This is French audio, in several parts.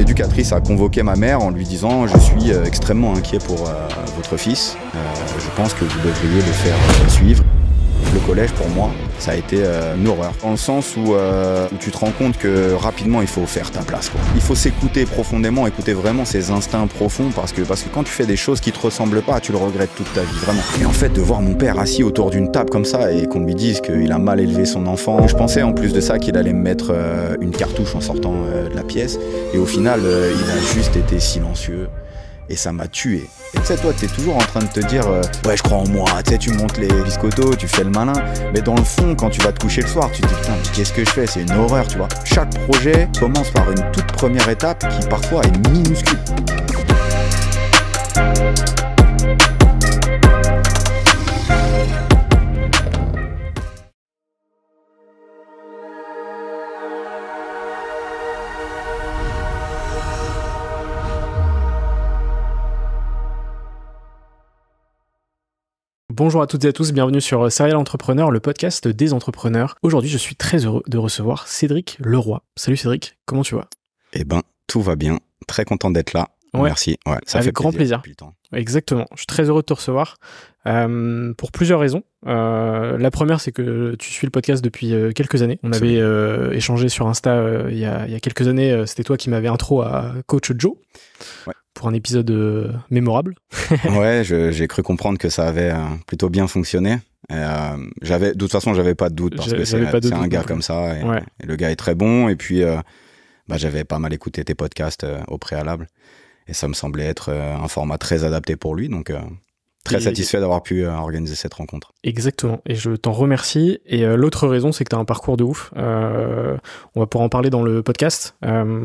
éducatrice a convoqué ma mère en lui disant « Je suis extrêmement inquiet pour votre fils. Je pense que vous devriez le faire suivre. » Le collège, pour moi, ça a été une horreur. Dans le sens où tu te rends compte que rapidement, il faut faire ta place, quoi. Il faut s'écouter profondément, écouter vraiment ses instincts profonds, parce que quand tu fais des choses qui te ressemblent pas, tu le regrettes toute ta vie, vraiment. Et en fait, de voir mon père assis autour d'une table comme ça et qu'on lui dise qu'il a mal élevé son enfant, je pensais en plus de ça qu'il allait me mettre une cartouche en sortant de la pièce. Et au final, il a juste été silencieux. Et ça m'a tué. Et tu sais, toi, t'es toujours en train de te dire ouais, je crois en moi. Tu sais, tu montes les biscottos, tu fais le malin. Mais dans le fond, quand tu vas te coucher le soir, tu te dis putain, mais qu'est-ce que je fais? C'est une horreur, tu vois. Chaque projet commence par une toute première étape qui parfois est minuscule. Bonjour à toutes et à tous, bienvenue sur Serial Entrepreneur, le podcast des entrepreneurs. Aujourd'hui, je suis très heureux de recevoir Cédric Leroy. Salut Cédric, comment tu vas? Eh ben, tout va bien. Très content d'être là. Ouais. Merci. Ouais, ça avec fait grand plaisir. Exactement. Je suis très heureux de te recevoir pour plusieurs raisons. La première, c'est que tu suis le podcast depuis quelques années. On avait échangé sur Insta il y a quelques années. C'était toi qui m'avais intro à Coach Joe. Ouais. Pour un épisode mémorable. Ouais, j'ai cru comprendre que ça avait plutôt bien fonctionné. De toute façon, j'avais pas de doute parce que c'est un gars comme ça et le gars est très bon. Et puis, j'avais pas mal écouté tes podcasts au préalable et ça me semblait être un format très adapté pour lui. Donc, très satisfait d'avoir pu organiser cette rencontre. Exactement, et je t'en remercie. Et l'autre raison, c'est que tu as un parcours de ouf. On va pouvoir en parler dans le podcast,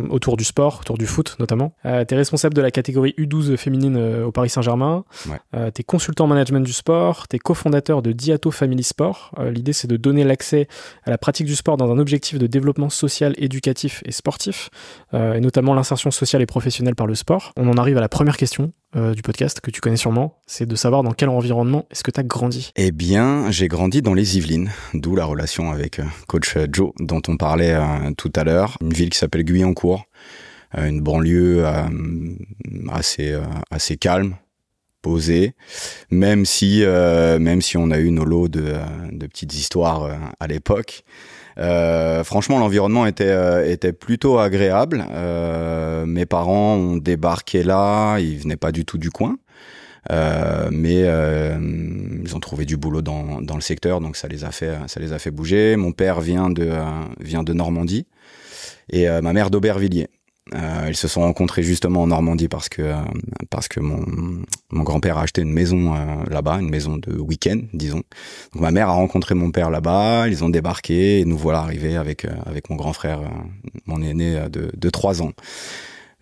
autour du sport, autour du foot notamment. Tu es responsable de la catégorie U12 féminine au Paris Saint-Germain. Ouais. Tu es consultant en management du sport. Tu es cofondateur de Diato Family Sport. L'idée, c'est de donner l'accès à la pratique du sport dans un objectif de développement social, éducatif et sportif, et notamment l'insertion sociale et professionnelle par le sport. On en arrive à la première question du podcast que tu connais sûrement, c'est de savoir dans quel environnement est-ce que tu as grandi. Eh bien, j'ai grandi dans les Yvelines, d'où la relation avec Coach Joe dont on parlait tout à l'heure. Une ville qui s'appelle Guyancourt, une banlieue assez calme, posée, même si on a eu nos lots de petites histoires à l'époque. Franchement, l'environnement était plutôt agréable. Mes parents ont débarqué là, ils venaient pas du tout du coin, mais ils ont trouvé du boulot dans le secteur, donc ça les a fait bouger. Mon père vient de Normandie et ma mère d'Aubervilliers. Ils se sont rencontrés justement en Normandie parce que mon grand-père a acheté une maison là-bas, une maison de week-end, disons. Donc ma mère a rencontré mon père là-bas, ils ont débarqué et nous voilà arrivés avec mon grand frère, mon aîné de 3 ans.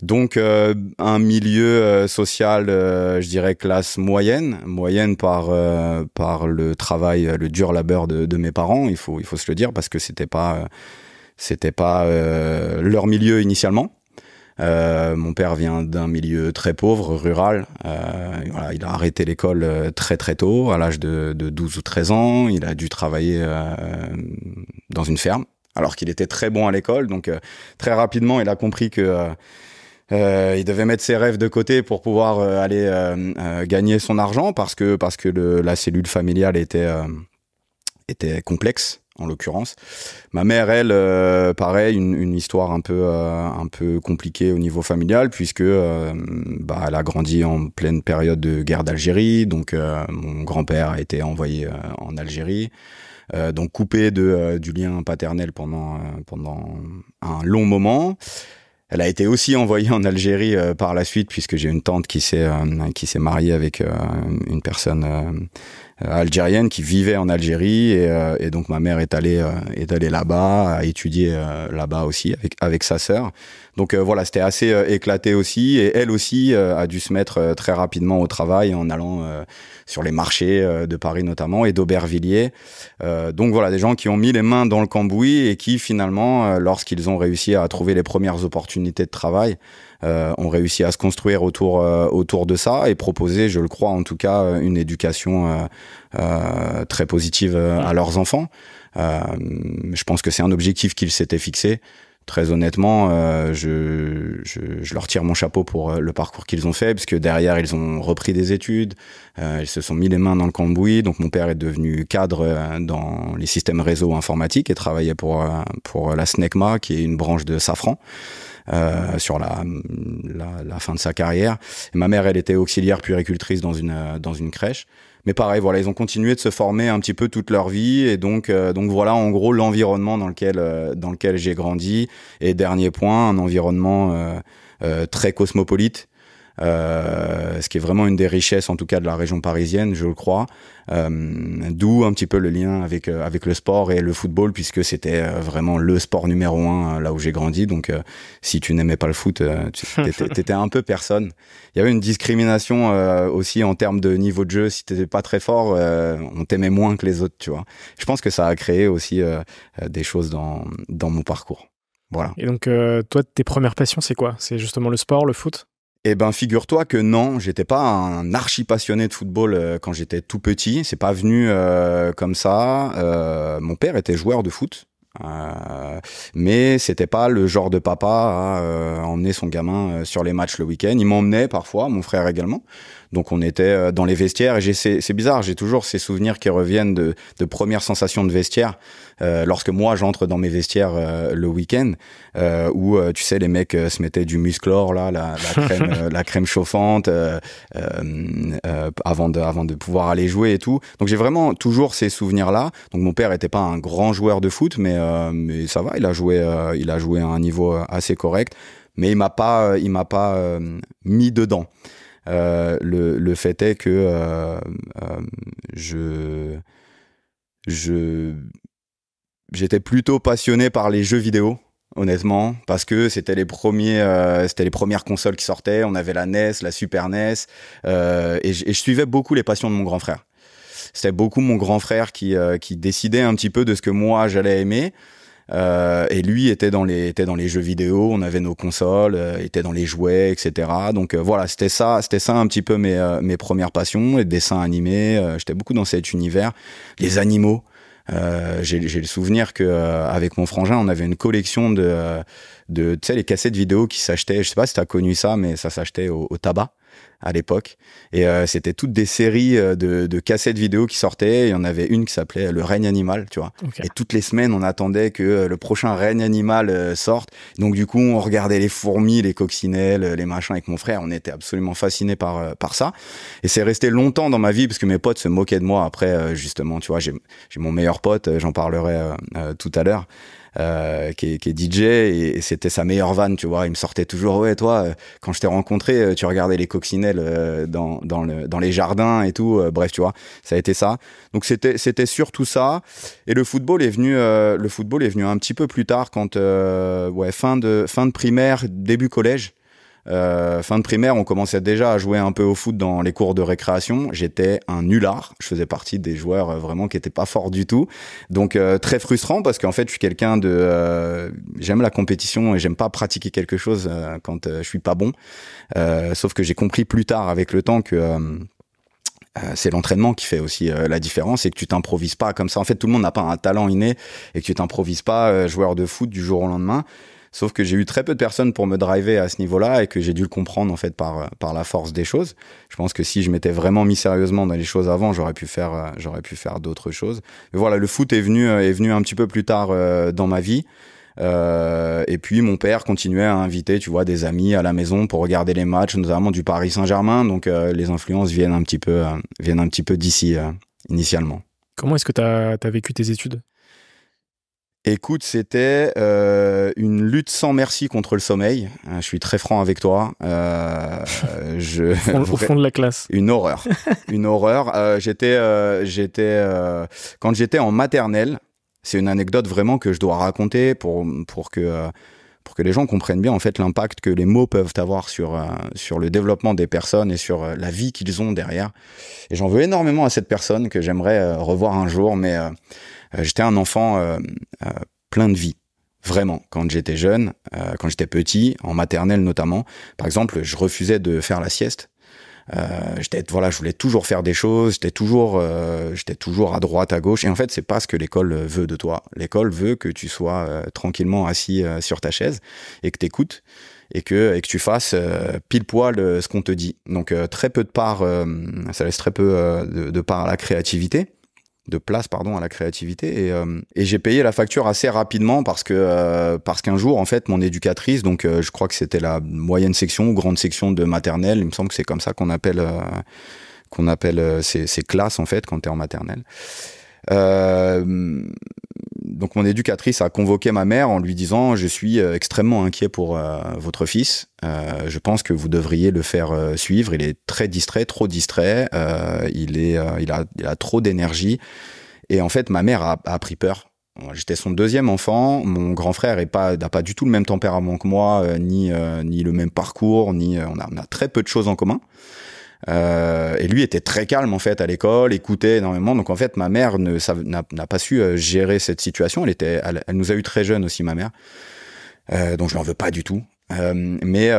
Donc un milieu social, je dirais classe moyenne par le travail, le dur labeur de mes parents, il faut se le dire, parce que c'était pas leur milieu initialement. Mon père vient d'un milieu très pauvre, rural. Voilà, il a arrêté l'école très très tôt, à l'âge de 12 ou 13 ans. Il a dû travailler dans une ferme, alors qu'il était très bon à l'école. Donc très rapidement, il a compris que il devait mettre ses rêves de côté pour pouvoir aller gagner son argent, parce que la cellule familiale était complexe. En l'occurrence, ma mère, elle, pareil, une histoire un peu compliquée au niveau familial, puisque elle a grandi en pleine période de guerre d'Algérie, donc mon grand-père a été envoyé en Algérie, donc coupé du lien paternel pendant un long moment. Elle a été aussi envoyée en Algérie par la suite, puisque j'ai une tante qui s'est mariée avec une personne algérienne qui vivait en Algérie, et donc ma mère est allée là-bas, a étudié là-bas aussi avec sa sœur. Donc voilà, c'était assez éclaté aussi, et elle aussi a dû se mettre très rapidement au travail en allant sur les marchés de Paris notamment et d'Aubervilliers. Donc voilà, des gens qui ont mis les mains dans le cambouis et qui finalement, lorsqu'ils ont réussi à trouver les premières opportunités de travail, ont réussi à se construire autour de ça et proposer, je le crois en tout cas, une éducation très positive à leurs enfants. Je pense que c'est un objectif qu'ils s'étaient fixé. Très honnêtement, je leur tire mon chapeau pour le parcours qu'ils ont fait, parce que derrière, ils ont repris des études, ils se sont mis les mains dans le cambouis. Donc, mon père est devenu cadre dans les systèmes réseau informatiques et travaillait pour la SNECMA, qui est une branche de Safran, sur la fin de sa carrière. Et ma mère, elle était auxiliaire puéricultrice dans une crèche. Mais pareil, voilà, ils ont continué de se former un petit peu toute leur vie, et donc voilà, en gros, l'environnement dans lequel j'ai grandi. Et dernier point, un environnement très cosmopolite, ce qui est vraiment une des richesses, en tout cas de la région parisienne, je le crois. D'où un petit peu le lien avec le sport et le football, puisque c'était vraiment le sport numéro 1 là où j'ai grandi. Donc si tu n'aimais pas le foot, t'étais un peu personne. Il y avait une discrimination aussi en termes de niveau de jeu. Si t'étais pas très fort, on t'aimait moins que les autres, tu vois. Je pense que ça a créé aussi des choses dans mon parcours. Voilà. Et donc toi, tes premières passions, c'est quoi? C'est justement le sport, le foot? Eh ben, figure-toi que non, j'étais pas un archi passionné de football quand j'étais tout petit. C'est pas venu comme ça. Mon père était joueur de foot, mais c'était pas le genre de papa à emmener son gamin sur les matchs le week-end. Il m'emmenait parfois, mon frère également. Donc on était dans les vestiaires, et c'est bizarre, j'ai toujours ces souvenirs qui reviennent de premières sensations de vestiaire, lorsque moi j'entre dans mes vestiaires le week-end, où tu sais, les mecs se mettaient du Musclor là, la crème chauffante avant de pouvoir aller jouer et tout. Donc j'ai vraiment toujours ces souvenirs là. Donc mon père était pas un grand joueur de foot, mais ça va, il a joué à un niveau assez correct, mais il m'a pas mis dedans. Le fait est que j'étais plutôt passionné par les jeux vidéo, honnêtement, parce que c'était les premières consoles qui sortaient. On avait la NES, la Super NES, et je suivais beaucoup les passions de mon grand frère. C'était beaucoup mon grand frère qui décidait un petit peu de ce que moi j'allais aimer. Et lui était dans les jeux vidéo, on avait nos consoles, était dans les jouets, etc. Donc voilà, c'était ça un petit peu mes premières passions, les dessins animés. J'étais beaucoup dans cet univers, les animaux. J'ai le souvenir que avec mon frangin, on avait une collection de tu sais, les cassettes vidéo qui s'achetaient. Je sais pas si t'as connu ça, mais ça s'achetait au tabac à l'époque, et c'était toutes des séries de cassettes vidéo qui sortaient. Il y en avait une qui s'appelait Le Règne Animal, tu vois. Okay. Et toutes les semaines on attendait que le prochain Règne Animal sorte. Donc du coup on regardait les fourmis, les coccinelles, les machins avec mon frère. On était absolument fascinés par ça, et c'est resté longtemps dans ma vie, parce que mes potes se moquaient de moi après, justement, tu vois. J'ai mon meilleur pote, j'en parlerai tout à l'heure, qui est DJ, et c'était sa meilleure vanne, tu vois. Il me sortait toujours: ouais, toi, quand je t'ai rencontré, tu regardais les coccinelles dans les jardins et tout. Bref, tu vois, ça a été ça. Donc c'était surtout ça. Et le football est venu un petit peu plus tard, quand fin de primaire, début collège. Fin de primaire, on commençait déjà à jouer un peu au foot dans les cours de récréation. J'étais un nulard. Je faisais partie des joueurs vraiment qui étaient pas forts du tout. Donc très frustrant, parce qu'en fait je suis quelqu'un j'aime la compétition et j'aime pas pratiquer quelque chose quand je suis pas bon. Sauf que j'ai compris plus tard avec le temps que c'est l'entraînement qui fait aussi la différence, et que tu t'improvises pas comme ça. En fait, tout le monde n'a pas un talent inné, et que tu t'improvises pas joueur de foot du jour au lendemain. Sauf que j'ai eu très peu de personnes pour me driver à ce niveau-là, et que j'ai dû le comprendre en fait par la force des choses. Je pense que si je m'étais vraiment mis sérieusement dans les choses avant, j'aurais pu faire d'autres choses. Mais voilà, le foot est venu un petit peu plus tard dans ma vie. Et puis mon père continuait à inviter, tu vois, des amis à la maison pour regarder les matchs, notamment du Paris Saint-Germain. Donc les influences viennent un petit peu d'ici initialement. Comment est-ce que t'as vécu tes études ? Écoute, c'était une lutte sans merci contre le sommeil. Je suis très franc avec toi. Au fond de la classe. Une horreur. Quand j'étais en maternelle, c'est une anecdote vraiment que je dois raconter pour que les gens comprennent bien en fait l'impact que les mots peuvent avoir sur le développement des personnes et sur la vie qu'ils ont derrière. Et j'en veux énormément à cette personne que j'aimerais revoir un jour, mais j'étais un enfant plein de vie, vraiment. Quand j'étais jeune, quand j'étais petit, en maternelle notamment, par exemple, je refusais de faire la sieste. Voilà, je voulais toujours faire des choses, j'étais toujours à droite, à gauche. Et en fait, c'est pas ce que l'école veut de toi. L'école veut que tu sois tranquillement assis sur ta chaise et que t'écoutes et que tu fasses pile poil ce qu'on te dit. Donc très peu de part, ça laisse très peu de part à la créativité. De place pardon à la créativité et j'ai payé la facture assez rapidement parce qu'un jour en fait mon éducatrice donc je crois que c'était la moyenne section ou grande section de maternelle, il me semble que c'est comme ça qu'on appelle ces classes en fait quand t'es en maternelle. Donc mon éducatrice a convoqué ma mère en lui disant je suis extrêmement inquiet pour votre fils, je pense que vous devriez le faire suivre, il est très distrait, trop distrait, il a trop d'énergie. Et en fait ma mère a pris peur. J'étais son deuxième enfant, mon grand frère n'a pas du tout le même tempérament que moi, ni le même parcours, on a très peu de choses en commun. Et lui était très calme en fait à l'école, écoutait énormément. Donc en fait ma mère n'a pas su gérer cette situation. Elle nous a eu très jeunes aussi ma mère, donc je l'en veux pas du tout. Mais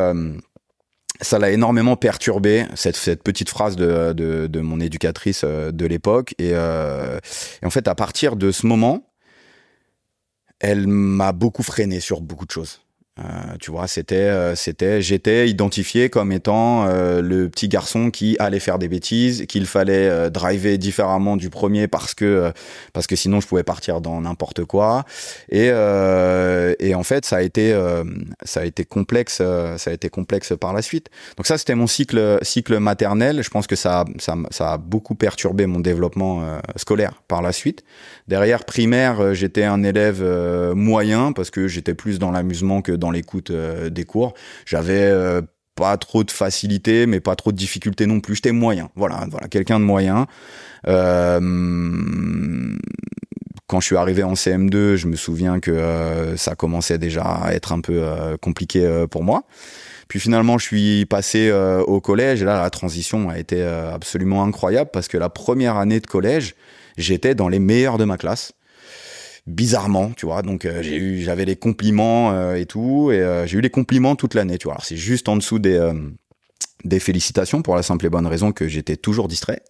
ça l'a énormément perturbé cette petite phrase de mon éducatrice de l'époque. Et en fait à partir de ce moment, elle m'a beaucoup freiné sur beaucoup de choses. Tu vois, j'étais identifié comme étant le petit garçon qui allait faire des bêtises, qu'il fallait driver différemment du premier parce que sinon je pouvais partir dans n'importe quoi. Et en fait, ça a été complexe par la suite. Donc ça, c'était mon cycle maternel. Je pense que ça a beaucoup perturbé mon développement scolaire par la suite. Derrière primaire, j'étais un élève moyen parce que j'étais plus dans l'amusement que dans l'écoute des cours. J'avais pas trop de facilité, mais pas trop de difficulté non plus. J'étais moyen. Voilà, quelqu'un de moyen. Quand je suis arrivé en CM2, je me souviens que ça commençait déjà à être un peu compliqué pour moi. Puis finalement, je suis passé au collège et là, la transition a été absolument incroyable parce que la première année de collège, j'étais dans les meilleurs de ma classe. Bizarrement, tu vois, donc j'avais les compliments et tout, et j'ai eu les compliments toute l'année, tu vois. Alors c'est juste en dessous des félicitations pour la simple et bonne raison que j'étais toujours distrait,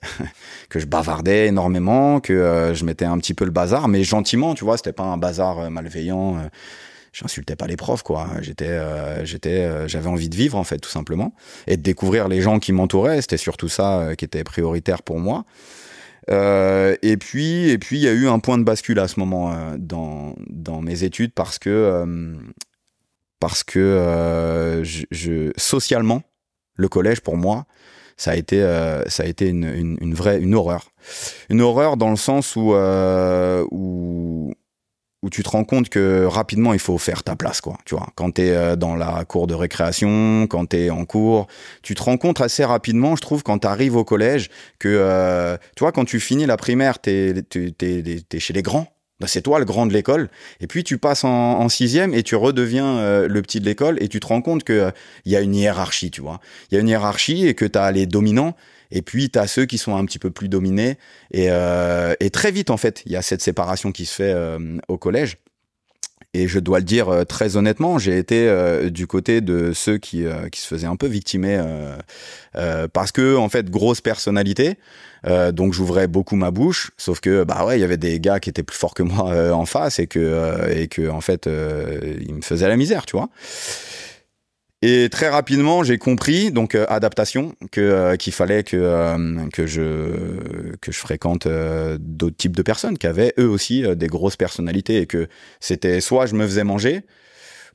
que je bavardais énormément, que je mettais un petit peu le bazar, mais gentiment, tu vois, c'était pas un bazar malveillant. J'insultais pas les profs, quoi. J'avais envie de vivre en fait, tout simplement, et de découvrir les gens qui m'entouraient. C'était surtout ça qui était prioritaire pour moi. Et puis il y a eu un point de bascule à ce moment dans mes études parce que socialement le collège pour moi ça a été une horreur dans le sens où tu te rends compte que rapidement il faut faire ta place, quoi. Tu vois, quand t'es dans la cour de récréation, quand t'es en cours, tu te rends compte assez rapidement, je trouve, quand t'arrives au collège, que tu vois, quand tu finis la primaire, t'es chez les grands. Ben, c'est toi le grand de l'école, et puis tu passes en sixième et tu redeviens le petit de l'école, et tu te rends compte que il y a une hiérarchie, tu vois. Il y a une hiérarchie et que t'as les dominants. Et puis, tu as ceux qui sont un petit peu plus dominés. Et très vite, en fait, il y a cette séparation qui se fait au collège. Et je dois le dire très honnêtement, j'ai été du côté de ceux qui se faisaient un peu victimer parce que, en fait, grosse personnalité. Donc, j'ouvrais beaucoup ma bouche. Sauf que, bah ouais, il y avait des gars qui étaient plus forts que moi en face et que en fait, ils me faisaient la misère, tu vois. Et très rapidement, j'ai compris, donc adaptation, qu'il fallait que je fréquente d'autres types de personnes qui avaient eux aussi des grosses personnalités et que c'était soit je me faisais manger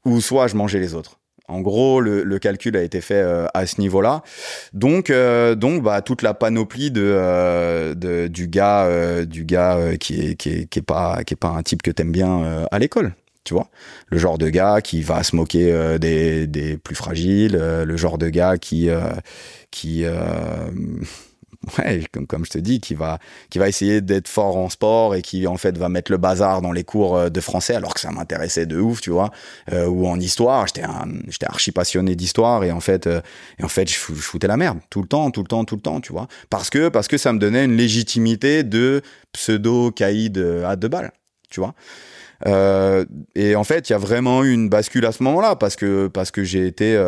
ou soit je mangeais les autres. En gros, le calcul a été fait à ce niveau-là. Donc, bah, toute la panoplie du gars qui est pas un type que t'aimes bien à l'école. Tu vois, le genre de gars qui va se moquer des plus fragiles, le genre de gars qui ouais, comme je te dis, qui va essayer d'être fort en sport et qui en fait va mettre le bazar dans les cours de français alors que ça m'intéressait de ouf, tu vois, ou en histoire, j'étais archi passionné d'histoire et en fait je foutais la merde tout le temps, tu vois, parce que ça me donnait une légitimité de pseudo caïd à deux balles, tu vois. Et en fait, il y a vraiment eu une bascule à ce moment-là parce que j'ai été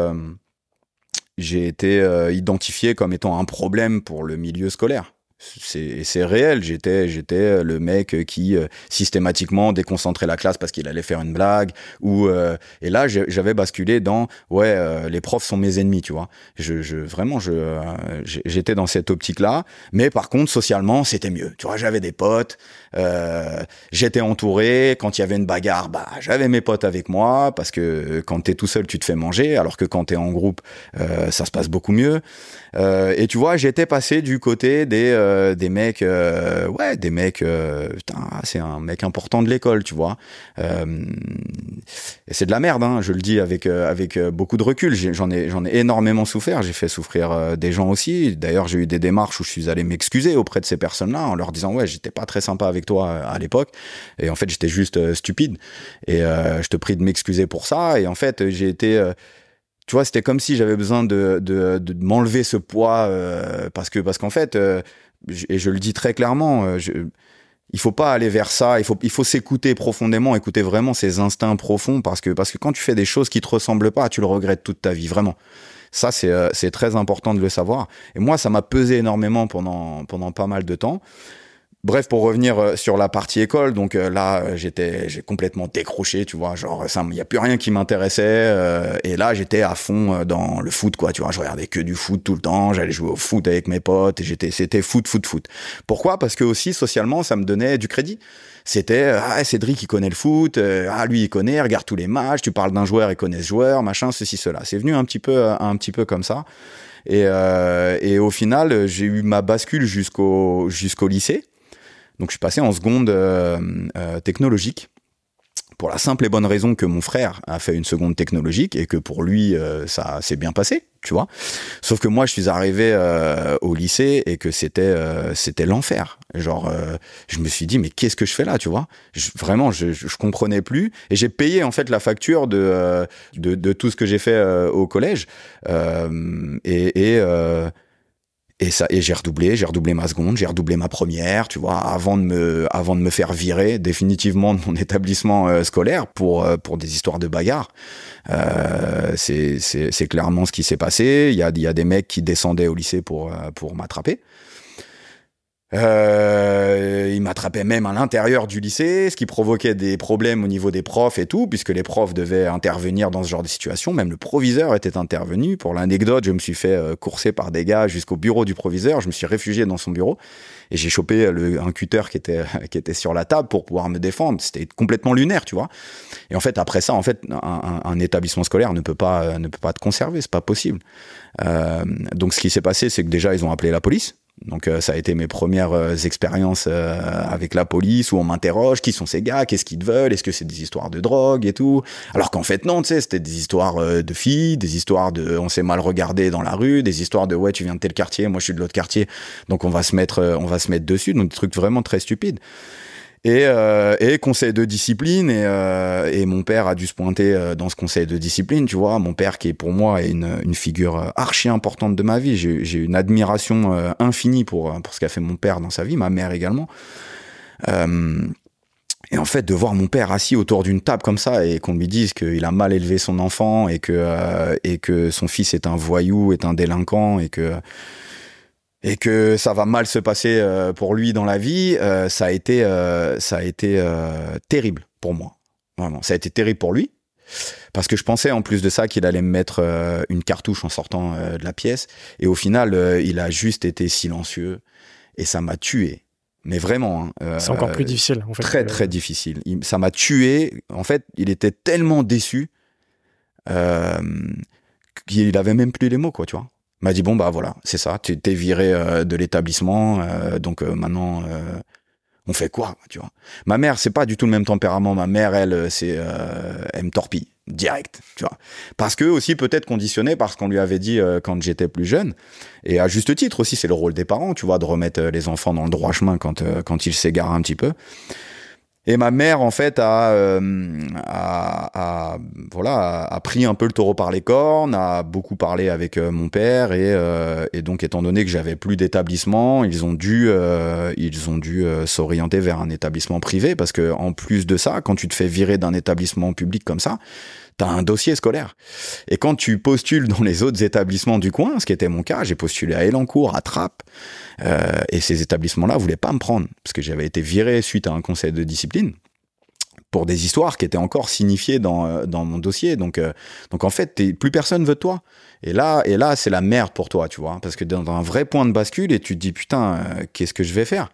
j'ai été identifié comme étant un problème pour le milieu scolaire. C'est réel, j'étais le mec qui systématiquement déconcentrait la classe parce qu'il allait faire une blague, ou et là j'avais basculé dans les profs sont mes ennemis, tu vois. Vraiment j'étais dans cette optique là, mais par contre socialement c'était mieux, tu vois. J'avais des potes, j'étais entouré, quand il y avait une bagarre, bah j'avais mes potes avec moi, parce que quand t'es tout seul tu te fais manger, alors que quand t'es en groupe ça se passe beaucoup mieux. Et tu vois, j'étais passé du côté des mecs, putain, c'est un mec important de l'école, tu vois. Et c'est de la merde, hein, je le dis avec beaucoup de recul. J'en ai énormément souffert. J'ai fait souffrir des gens aussi. D'ailleurs, j'ai eu des démarches où je suis allé m'excuser auprès de ces personnes-là en leur disant j'étais pas très sympa avec toi à l'époque. Et en fait, j'étais juste stupide. Et je te prie de m'excuser pour ça. Et en fait, j'ai été tu vois, c'était comme si j'avais besoin de m'enlever ce poids parce qu'en fait, et je le dis très clairement, il faut pas aller vers ça. Il faut s'écouter profondément, écouter vraiment ses instincts profonds, parce que quand tu fais des choses qui te ressemblent pas, tu le regrettes toute ta vie, vraiment. Ça, c'est très important de le savoir. Et moi, ça m'a pesé énormément pendant pas mal de temps. Bref, pour revenir sur la partie école, donc là, j'ai complètement décroché, tu vois, genre, il y a plus rien qui m'intéressait, et là, j'étais à fond dans le foot, quoi, tu vois, je regardais que du foot tout le temps, j'allais jouer au foot avec mes potes, et c'était foot. Pourquoi? Parce que aussi, socialement, ça me donnait du crédit. C'était, Cédric, il connaît le foot, lui, il connaît, regarde tous les matchs, tu parles d'un joueur, il connaît ce joueur, machin, ceci, cela. C'est venu un petit peu comme ça. Et au final, j'ai eu ma bascule jusqu'au lycée. Donc je suis passé en seconde technologique, pour la simple et bonne raison que mon frère a fait une seconde technologique et que pour lui ça s'est bien passé, tu vois. Sauf que moi je suis arrivé au lycée et que c'était l'enfer. Genre je me suis dit mais qu'est-ce que je fais là, tu vois. Vraiment je comprenais plus, et j'ai payé en fait la facture de tout ce que j'ai fait au collège, et j'ai redoublé ma seconde, j'ai redoublé ma première, tu vois, avant de me faire virer définitivement de mon établissement scolaire pour des histoires de bagarre. C'est clairement ce qui s'est passé. Il y a des mecs qui descendaient au lycée pour m'attraper. Il m'attrapait même à l'intérieur du lycée, ce qui provoquait des problèmes au niveau des profs et tout, puisque les profs devaient intervenir dans ce genre de situation. Même le proviseur était intervenu. Pour l'anecdote, je me suis fait courser par des gars jusqu'au bureau du proviseur. Je me suis réfugié dans son bureau et j'ai chopé un cutter qui était sur la table pour pouvoir me défendre. C'était complètement lunaire, tu vois. Et en fait, après ça, un établissement scolaire ne peut pas te conserver, c'est pas possible. Donc, ce qui s'est passé, c'est que déjà, ils ont appelé la police. Donc ça a été mes premières expériences avec la police, où on m'interroge, qui sont ces gars, qu'est-ce qu'ils veulent, est-ce que c'est des histoires de drogue et tout, alors qu'en fait non, tu sais, c'était des histoires de filles, des histoires de on s'est mal regardé dans la rue, des histoires de tu viens de tel quartier, moi je suis de l'autre quartier, donc on va se mettre dessus, donc des trucs vraiment très stupides. Et conseil de discipline, et mon père a dû se pointer dans ce conseil de discipline, tu vois. Mon père, qui est pour moi une figure archi importante de ma vie. J'ai une admiration infinie pour ce qu'a fait mon père dans sa vie, ma mère également. Et en fait, de voir mon père assis autour d'une table comme ça et qu'on lui dise qu'il a mal élevé son enfant, et que son fils est un voyou, est un délinquant, et que ça va mal se passer pour lui dans la vie, ça a été terrible pour moi. Vraiment, ça a été terrible pour lui, parce que je pensais en plus de ça qu'il allait me mettre une cartouche en sortant de la pièce, et au final, il a juste été silencieux, et ça m'a tué. Mais vraiment. C'est encore plus difficile, en fait. Très, très difficile. Ça m'a tué. En fait, il était tellement déçu qu'il avait même plus les mots, quoi, tu vois. Il m'a dit, bon, bah voilà, c'est ça, t'es viré de l'établissement, donc maintenant, on fait quoi, tu vois. Ma mère, c'est pas du tout le même tempérament. Ma mère, elle me torpille, direct, tu vois. Parce que aussi, peut-être conditionné par ce qu'on lui avait dit quand j'étais plus jeune. Et à juste titre aussi, c'est le rôle des parents, tu vois, de remettre les enfants dans le droit chemin quand ils s'égarent un petit peu. Et ma mère, en fait, a pris un peu le taureau par les cornes, a beaucoup parlé avec mon père, et donc, étant donné que j'avais plus d'établissement, ils ont dû s'orienter vers un établissement privé, parce que en plus de ça, quand tu te fais virer d'un établissement public comme ça, T'as un dossier scolaire. Et quand tu postules dans les autres établissements du coin, ce qui était mon cas, j'ai postulé à Elancourt, à Trappes, et ces établissements-là voulaient pas me prendre parce que j'avais été viré suite à un conseil de discipline pour des histoires qui étaient encore signifiées dans mon dossier. Donc en fait, plus personne veut de toi. Et là, c'est la merde pour toi, tu vois, parce que dans un vrai point de bascule, et tu te dis putain, qu'est-ce que je vais faire?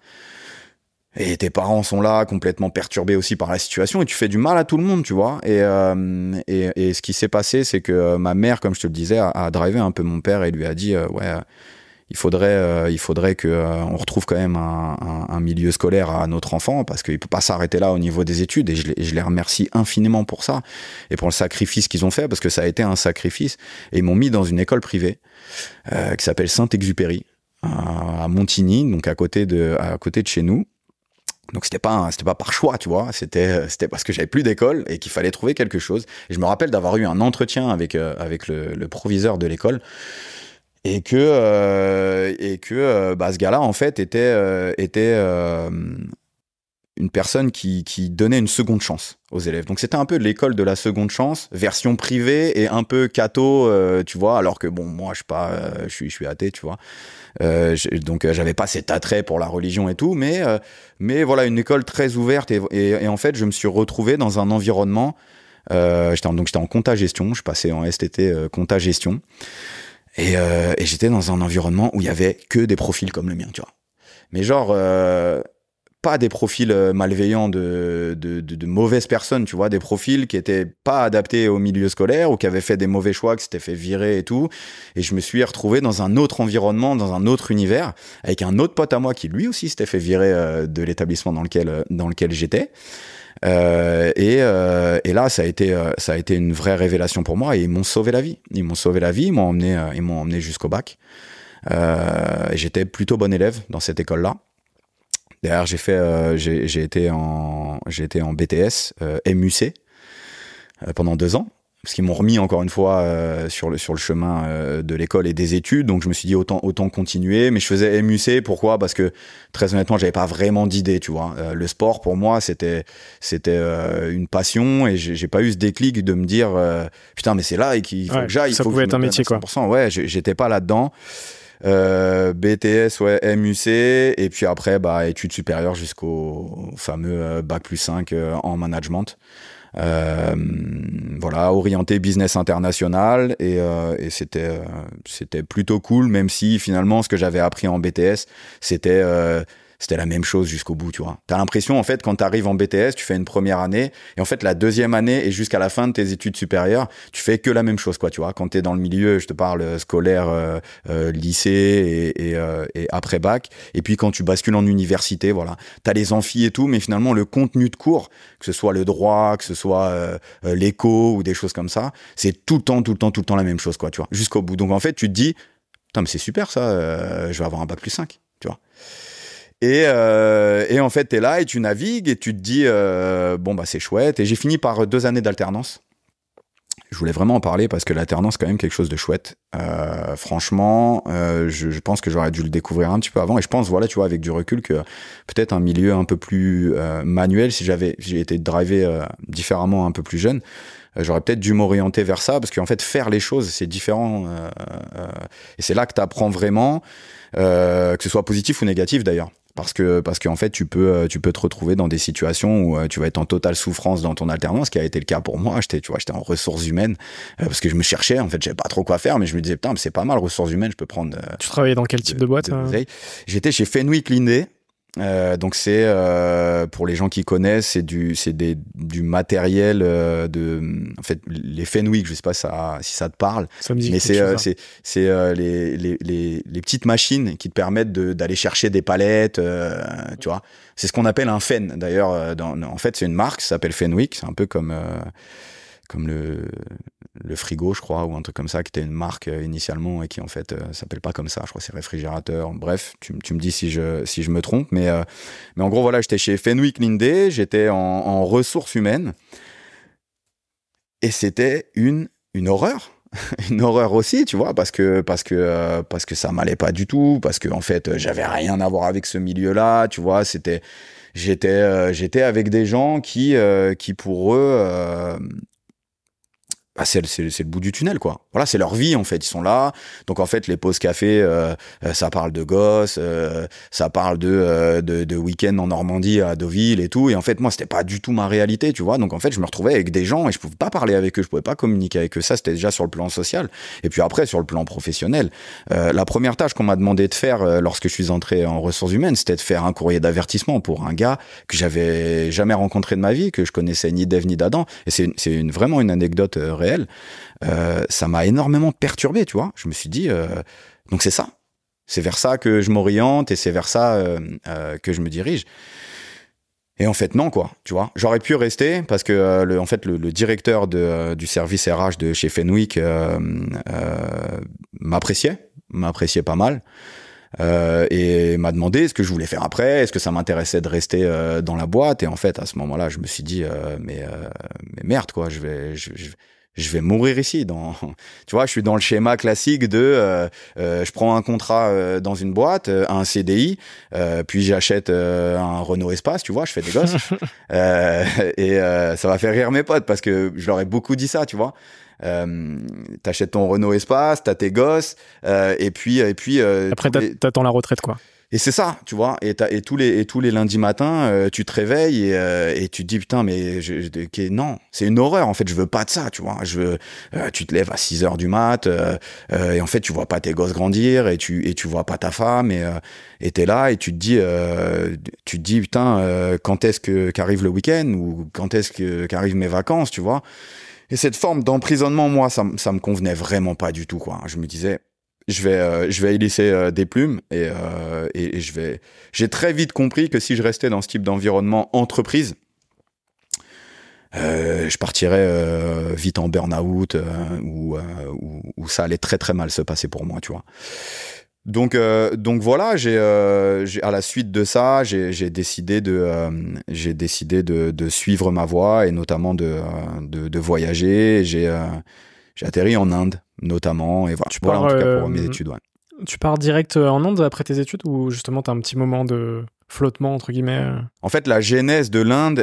Et tes parents sont là, complètement perturbés aussi par la situation, et tu fais du mal à tout le monde, tu vois. Et ce qui s'est passé, c'est que ma mère, comme je te le disais, a drivé un peu mon père et lui a dit ouais, il faudrait que on retrouve quand même un milieu scolaire à notre enfant, parce qu'il peut pas s'arrêter là au niveau des études. Et je les remercie infiniment pour ça et pour le sacrifice qu'ils ont fait, parce que ça a été un sacrifice. Et ils m'ont mis dans une école privée qui s'appelle Saint-Exupéry à Montigny, donc à côté de chez nous. Donc c'était pas par choix, tu vois, c'était parce que j'avais plus d'école et qu'il fallait trouver quelque chose. Et je me rappelle d'avoir eu un entretien avec le proviseur de l'école et que ce gars-là en fait était une personne qui donnait une seconde chance aux élèves. Donc c'était un peu l'école de la seconde chance, version privée et un peu catho, tu vois, alors que bon, moi je suis athée, tu vois. Donc j'avais pas cet attrait pour la religion et tout, mais voilà, une école très ouverte et en fait je me suis retrouvé dans un environnement, j'étais en compta-gestion, je passais en STT compta-gestion et j'étais dans un environnement où il y avait que des profils comme le mien, tu vois. Mais genre pas des profils malveillants de mauvaises personnes, tu vois, des profils qui étaient pas adaptés au milieu scolaire ou qui avaient fait des mauvais choix, qui s'étaient fait virer et tout. Et je me suis retrouvé dans un autre environnement, dans un autre univers, avec un autre pote à moi qui lui aussi s'était fait virer de l'établissement dans lequel j'étais. Et là, ça a été une vraie révélation pour moi et ils m'ont sauvé la vie. Ils m'ont emmené jusqu'au bac. Et j'étais plutôt bon élève dans cette école-là. Derrière, j'ai été en BTS MUC pendant 2 ans, parce qu'ils m'ont remis encore une fois sur le chemin de l'école et des études. Donc je me suis dit autant continuer, mais je faisais MUC. Pourquoi? Parce que très honnêtement, j'avais pas vraiment d'idée, tu vois. Le sport pour moi c'était une passion et j'ai pas eu ce déclic de me dire putain mais c'est là et qu'il faut que j'aille. Ça pouvait être un métier quoi. Ouais, j'étais pas là-dedans. BTS, ouais, MUC, et puis après, études supérieures jusqu'au fameux Bac+5 en management. Voilà, orienté business international, et c'était plutôt cool, même si finalement, ce que j'avais appris en BTS, c'était la même chose jusqu'au bout, tu vois. T'as l'impression, en fait, quand t'arrives en BTS, tu fais une première année, et en fait, la deuxième année et jusqu'à la fin de tes études supérieures, tu fais que la même chose, quoi, tu vois. Quand t'es dans le milieu, je te parle scolaire, lycée et après bac, et puis quand tu bascules en université, voilà, t'as les amphis et tout, mais finalement, le contenu de cours, que ce soit le droit, que ce soit l'éco ou des choses comme ça, c'est tout le temps la même chose, quoi, tu vois, jusqu'au bout. Donc, en fait, tu te dis, putain, mais c'est super, ça, je vais avoir un Bac+5, tu vois. Et en fait, t'es là et tu navigues et tu te dis c'est chouette. Et j'ai fini par 2 années d'alternance. Je voulais vraiment en parler parce que l'alternance, c'est quand même quelque chose de chouette. Franchement, je pense que j'aurais dû le découvrir un petit peu avant. Et je pense, voilà, tu vois, avec du recul, que peut-être un milieu un peu plus manuel, si j'ai été drivé différemment un peu plus jeune, j'aurais peut-être dû m'orienter vers ça, parce qu'en fait, faire les choses, c'est différent. Et c'est là que t'apprends vraiment, que ce soit positif ou négatif d'ailleurs. Parce qu'en fait, tu peux te retrouver dans des situations où tu vas être en totale souffrance dans ton alternance, ce qui a été le cas pour moi. J'étais en ressources humaines, parce que je me cherchais, en fait, j'avais pas trop quoi faire, mais je me disais, putain, mais c'est pas mal, ressources humaines, je peux prendre. Tu travaillais dans quel type de boîte? J'étais chez Fenwick Lindley. Donc c'est pour les gens qui connaissent, c'est du matériel en fait, les Fenwick, je sais pas si ça te parle, ça me dit, mais c'est les petites machines qui te permettent d'aller chercher des palettes, tu vois. C'est ce qu'on appelle un Fen d'ailleurs. En fait, c'est une marque, ça s'appelle Fenwick, c'est un peu comme le frigo, je crois, ou un truc comme ça, qui était une marque initialement et qui en fait s'appelle pas comme ça. Je crois que c'est réfrigérateur. Bref, tu me dis si je me trompe, mais en gros voilà, j'étais chez Fenwick Lindley, j'étais en ressources humaines et c'était une horreur. Une horreur aussi, tu vois, parce que ça m'allait pas du tout, parce que en fait j'avais rien à voir avec ce milieu-là, tu vois. J'étais avec des gens qui pour eux bah c'est le bout du tunnel, quoi. Voilà, c'est leur vie, en fait. Ils sont là. Donc, en fait, les pauses café, ça parle de gosses, ça parle de week-end en Normandie, à Deauville et tout. Et en fait, moi, c'était pas du tout ma réalité, tu vois. Donc, en fait, je me retrouvais avec des gens et je pouvais pas parler avec eux, je pouvais pas communiquer avec eux. Ça, c'était déjà sur le plan social. Et puis après, sur le plan professionnel, la première tâche qu'on m'a demandé de faire lorsque je suis entré en ressources humaines, c'était de faire un courrier d'avertissement pour un gars que j'avais jamais rencontré de ma vie, que je connaissais ni d'Ève ni d'Adam. Et c'est vraiment une anecdote réelle. Ça m'a énormément perturbé, tu vois. Je me suis dit, donc c'est ça. C'est vers ça que je m'oriente et c'est vers ça que je me dirige. Et en fait, non, quoi, tu vois. J'aurais pu rester parce que, le directeur du service RH de chez Fenwick m'appréciait pas mal. Et m'a demandé ce que je voulais faire après, est-ce que ça m'intéressait de rester dans la boîte. Et en fait, à ce moment-là, je me suis dit, mais merde, quoi, je vais mourir ici. Tu vois, je suis dans le schéma classique de je prends un contrat dans une boîte, un CDI, puis j'achète un Renault Espace, tu vois, je fais des gosses. Ça va faire rire mes potes parce que je leur ai beaucoup dit ça, tu vois. T'achètes ton Renault Espace, t'as tes gosses, et puis après t'attends la retraite, quoi. Et c'est ça, tu vois. Et tous les lundis matins, tu te réveilles et tu te dis putain, mais non, c'est une horreur. En fait, je veux pas de ça, tu vois. Tu te lèves à 6h du mat, et en fait, tu vois pas tes gosses grandir et tu vois pas ta femme et t'es là et tu te dis putain, quand est-ce qu'arrive le week-end ou quand est-ce qu'arrivent mes vacances, tu vois. Et cette forme d'emprisonnement, moi, ça me convenait vraiment pas du tout, quoi. Je me disais, je vais y laisser des plumes et j'ai très vite compris que si je restais dans ce type d'environnement entreprise, je partirais vite en burn-out où ça allait très très mal se passer pour moi, tu vois. Donc voilà, à la suite de ça, j'ai décidé de suivre ma voie et notamment de voyager. J'ai atterri en Inde notamment et voilà, en tout cas pour mes études. Ouais. Tu pars direct en Inde après tes études ou justement t'as un petit moment de flottement entre guillemets? En fait, la genèse de l'Inde,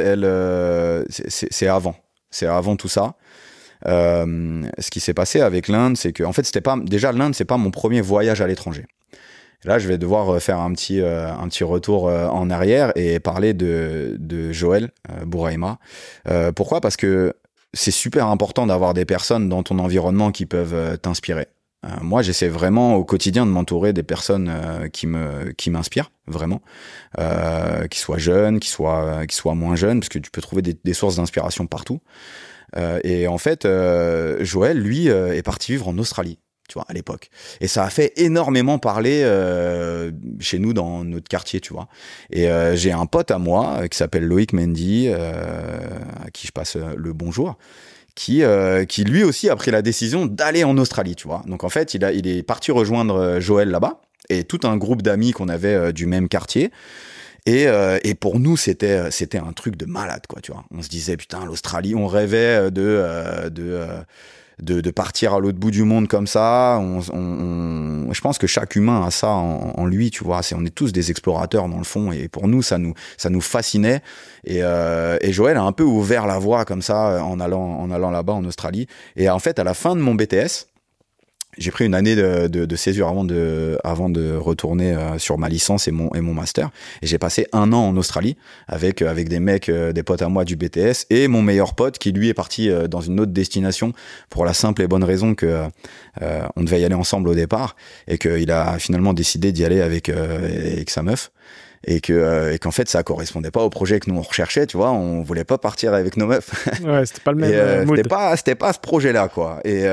c'est avant tout ça. Ce qui s'est passé avec l'Inde, c'est que en fait l'Inde, c'est pas mon premier voyage à l'étranger. Là, je vais devoir faire un petit retour en arrière et parler de Joël Bouraïma. Pourquoi ? Parce que c'est super important d'avoir des personnes dans ton environnement qui peuvent t'inspirer. Moi, j'essaie vraiment au quotidien de m'entourer des personnes qui m'inspirent vraiment, qui soient jeunes, qui soient moins jeunes, parce que tu peux trouver des sources d'inspiration partout. Et en fait, Joël, lui, est parti vivre en Australie, tu vois, à l'époque. Et ça a fait énormément parler chez nous dans notre quartier, tu vois. Et j'ai un pote à moi qui s'appelle Loïc Mendy, à qui je passe le bonjour, qui lui aussi a pris la décision d'aller en Australie, tu vois. Donc en fait, il est parti rejoindre Joël là-bas et tout un groupe d'amis qu'on avait du même quartier. Et pour nous, c'était un truc de malade, quoi, tu vois. On se disait, putain, l'Australie, on rêvait de partir à l'autre bout du monde comme ça. Je pense que chaque humain a ça en lui, tu vois. On est tous des explorateurs dans le fond, et pour nous, ça nous fascinait. Et Joël a un peu ouvert la voie comme ça en allant là-bas en Australie. Et en fait, à la fin de mon BTS, j'ai pris une année de césure avant de retourner sur ma licence et mon master. Et j'ai passé 1 an en Australie avec des mecs, des potes à moi du BTS et mon meilleur pote qui lui est parti dans une autre destination pour la simple et bonne raison que on devait y aller ensemble au départ et qu'il a finalement décidé d'y aller avec sa meuf. Et qu'en fait ça correspondait pas au projet que nous on recherchait, tu vois. On voulait pas partir avec nos meufs. Ouais, c'était pas le même mood. C'était pas ce projet-là, quoi. Et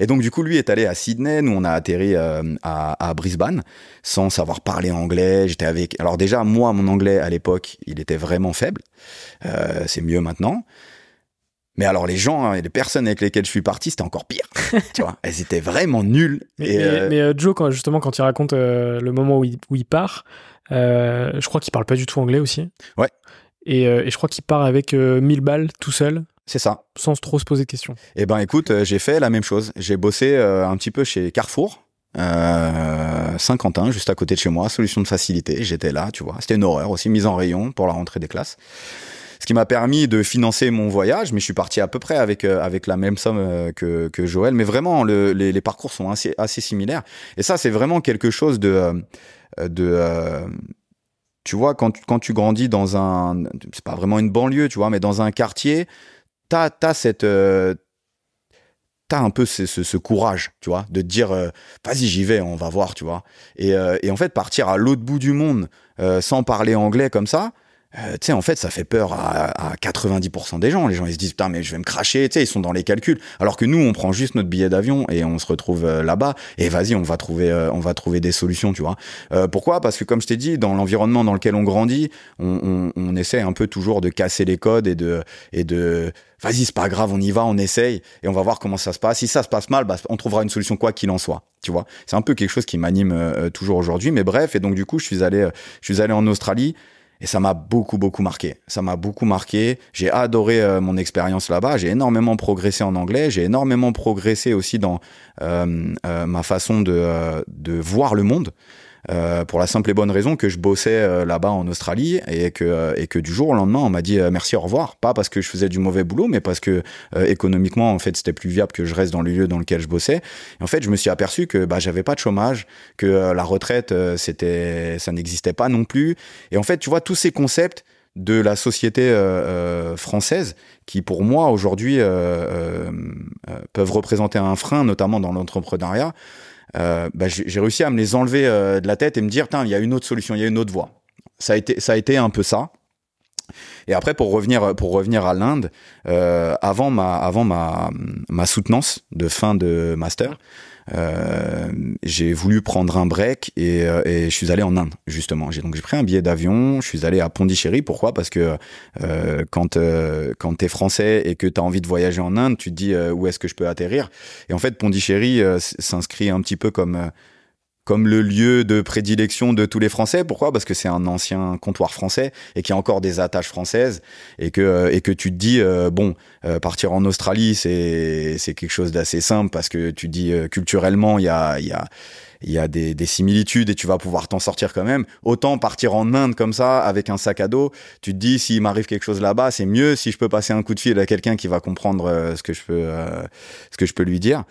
donc du coup lui est allé à Sydney, nous on a atterri à Brisbane sans savoir parler anglais. Alors déjà moi mon anglais à l'époque il était vraiment faible. C'est mieux maintenant. Mais alors les gens et les personnes avec lesquelles je suis parti, c'était encore pire. Tu vois, elles étaient vraiment nulles. Mais Joe, quand il raconte le moment où il part, je crois qu'il parle pas du tout anglais aussi. Ouais. Et je crois qu'il part avec 1000 balles tout seul. C'est ça. Sans trop se poser de questions. Eh ben écoute, j'ai fait la même chose. J'ai bossé un petit peu chez Carrefour, Saint-Quentin, juste à côté de chez moi, solution de facilité. J'étais là, tu vois. C'était une horreur aussi, mise en rayon pour la rentrée des classes. ce qui m'a permis de financer mon voyage. Mais je suis parti à peu près avec la même somme que Joël. Mais vraiment, les parcours sont assez similaires. Et ça, c'est vraiment quelque chose tu vois, quand tu grandis dans c'est pas vraiment une banlieue, tu vois, mais dans un quartier, t'as un peu ce courage, tu vois, de te dire vas-y, j'y vais, on va voir, tu vois. Et en fait, partir à l'autre bout du monde sans parler anglais comme ça, tu sais, en fait, ça fait peur à 90% des gens. Les gens, ils se disent putain, mais je vais me cracher, tu sais, ils sont dans les calculs. Alors que nous, on prend juste notre billet d'avion et on se retrouve là-bas. Et vas-y, on va trouver des solutions, tu vois. Pourquoi ? Parce que comme je t'ai dit, dans l'environnement dans lequel on grandit, on essaie un peu toujours de casser les codes et de vas-y, c'est pas grave, on y va, on essaye et on va voir comment ça se passe. Si ça se passe mal, bah, on trouvera une solution quoi qu'il en soit, tu vois. C'est un peu quelque chose qui m'anime toujours aujourd'hui. Mais bref, et donc du coup, je suis allé en Australie. Et ça m'a beaucoup marqué. Ça m'a beaucoup marqué. J'ai adoré mon expérience là-bas. J'ai énormément progressé en anglais. J'ai énormément progressé aussi dans ma façon de voir le monde. Pour la simple et bonne raison que je bossais là-bas en Australie et que du jour au lendemain on m'a dit merci, au revoir, pas parce que je faisais du mauvais boulot mais parce que économiquement en fait c'était plus viable que je reste dans le lieu dans lequel je bossais. Et en fait je me suis aperçu que j'avais pas de chômage, que la retraite ça n'existait pas non plus. Et en fait tu vois tous ces concepts de la société française qui pour moi aujourd'hui peuvent représenter un frein notamment dans l'entrepreneuriat. J'ai réussi à me les enlever de la tête et me dire, il y a une autre solution, il y a une autre voie. Ça a été un peu ça. Et après, pour revenir à l'Inde, avant ma soutenance de fin de master, j'ai voulu prendre un break et je suis allé en Inde justement. J'ai pris un billet d'avion, je suis allé à Pondichéry. Pourquoi ? Parce que quand t'es français et que t'as envie de voyager en Inde, tu te dis où est-ce que je peux atterrir. Et en fait Pondichéry s'inscrit un petit peu comme le lieu de prédilection de tous les Français. Pourquoi ? Parce que c'est un ancien comptoir français et qu'il y a encore des attaches françaises et que tu te dis partir en Australie c'est quelque chose d'assez simple parce que tu te dis culturellement il y a des similitudes et tu vas pouvoir t'en sortir quand même. Autant partir en Inde comme ça avec un sac à dos, tu te dis s'il m'arrive quelque chose là-bas, c'est mieux si je peux passer un coup de fil à quelqu'un qui va comprendre ce que je peux lui dire.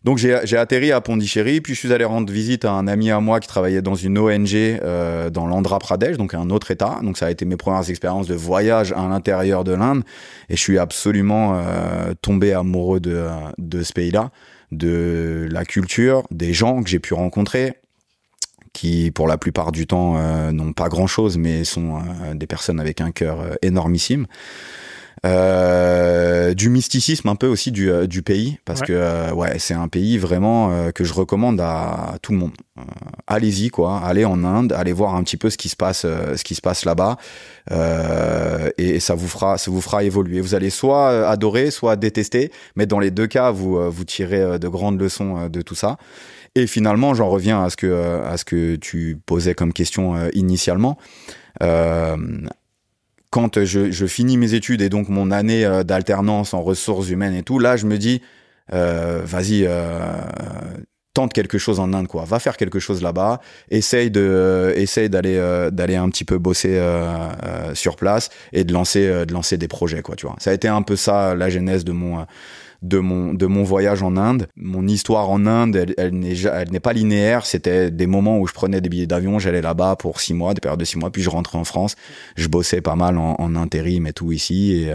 Donc j'ai atterri à Pondichéry, puis je suis allé rendre visite à un ami à moi qui travaillait dans une ONG dans l'Andhra Pradesh, donc un autre État. Donc ça a été mes premières expériences de voyage à l'intérieur de l'Inde, et je suis absolument tombé amoureux de ce pays-là, de la culture, des gens que j'ai pu rencontrer, qui pour la plupart du temps n'ont pas grand-chose, mais sont des personnes avec un cœur énormissime. Du mysticisme un peu aussi du pays parce que c'est un pays vraiment que je recommande à tout le monde. Allez-y quoi, allez en Inde, allez voir un petit peu ce qui se passe là-bas et ça vous fera évoluer. Vous allez soit adorer, soit détester, mais dans les deux cas vous tirez de grandes leçons de tout ça. Et finalement, j'en reviens à ce que tu posais comme question initialement. Quand je finis mes études et donc mon année d'alternance en ressources humaines et tout, là je me dis vas-y, tente quelque chose en Inde quoi, va faire quelque chose là-bas, essaye d'aller un petit peu bosser sur place et de lancer des projets quoi, tu vois. Ça a été un peu ça la genèse de mon voyage en Inde. Mon histoire en Inde, elle n'est pas linéaire. C'était des moments où je prenais des billets d'avion, j'allais là-bas pour 6 mois, des périodes de 6 mois, puis je rentrais en France. Je bossais pas mal en intérim et tout ici,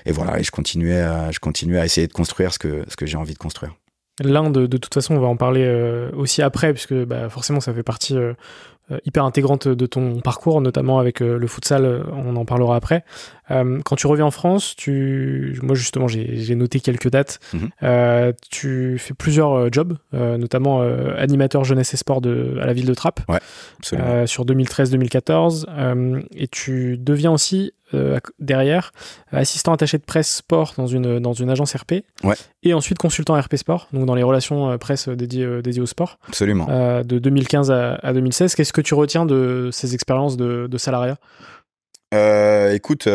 et voilà. Et je continuais à essayer de construire ce que j'ai envie de construire. L'Inde, de toute façon, on va en parler aussi après, puisque forcément, ça fait partie hyper intégrante de ton parcours, notamment avec le futsal, on en parlera après. Quand tu reviens en France, moi justement j'ai noté quelques dates. Tu fais plusieurs jobs, notamment animateur jeunesse et sport à la ville de Trappes, sur 2013-2014, et tu deviens aussi derrière assistant attaché de presse sport dans une agence RP, et ensuite consultant RP Sport, donc dans les relations presse dédiées au sport. Absolument. De 2015 à 2016. Qu'est-ce que tu retiens de ces expériences de salariat ? Écoute,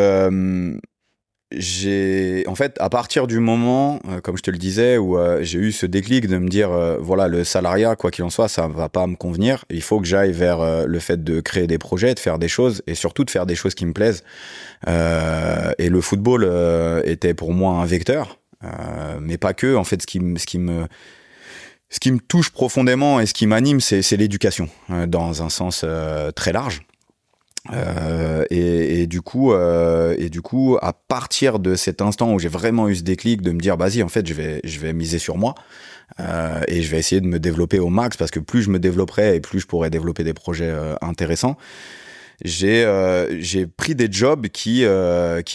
en fait, à partir du moment, comme je te le disais, où j'ai eu ce déclic de me dire, voilà, le salariat, quoi qu'il en soit, ça va pas me convenir. Il faut que j'aille vers le fait de créer des projets, de faire des choses, et surtout de faire des choses qui me plaisent. Et le football était pour moi un vecteur, mais pas que. En fait, ce qui me touche profondément et ce qui m'anime, c'est l'éducation, dans un sens très large. Et du coup, à partir de cet instant où j'ai vraiment eu ce déclic de me dire, vas-y, en fait, je vais miser sur moi, et je vais essayer de me développer au max, parce que plus je me développerai et plus je pourrai développer des projets intéressants. J'ai pris des jobs qui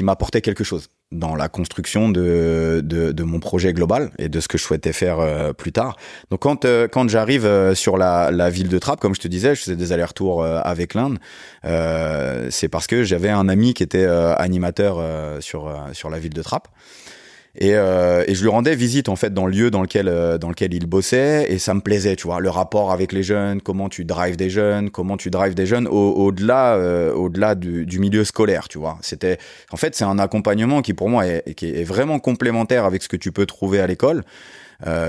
m'apportaient quelque chose dans la construction de mon projet global et de ce que je souhaitais faire plus tard. Donc quand j'arrive sur la ville de Trappes, comme je te disais, je faisais des allers-retours avec l'Inde. C'est parce que j'avais un ami qui était animateur sur la ville de Trappes. Et je lui rendais visite en fait dans le lieu dans lequel il bossait, et ça me plaisait, tu vois, le rapport avec les jeunes, comment tu drives des jeunes au-delà du milieu scolaire, tu vois. En fait, c'est un accompagnement qui pour moi est vraiment complémentaire avec ce que tu peux trouver à l'école.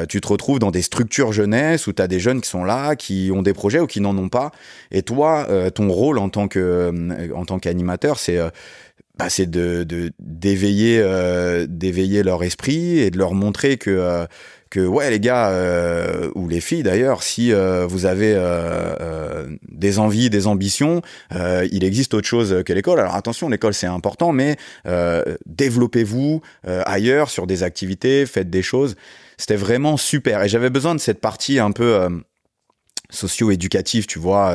Tu te retrouves dans des structures jeunesse où tu as des jeunes qui sont là, qui ont des projets ou qui n'en ont pas, et toi, ton rôle en tant qu'animateur, c'est d'éveiller leur esprit et de leur montrer que ouais, les gars, ou les filles d'ailleurs, si vous avez des envies, des ambitions, il existe autre chose que l'école. Alors attention, l'école c'est important, mais développez-vous ailleurs sur des activités, faites des choses. C'était vraiment super, et j'avais besoin de cette partie un peu socio-éducatif, tu vois,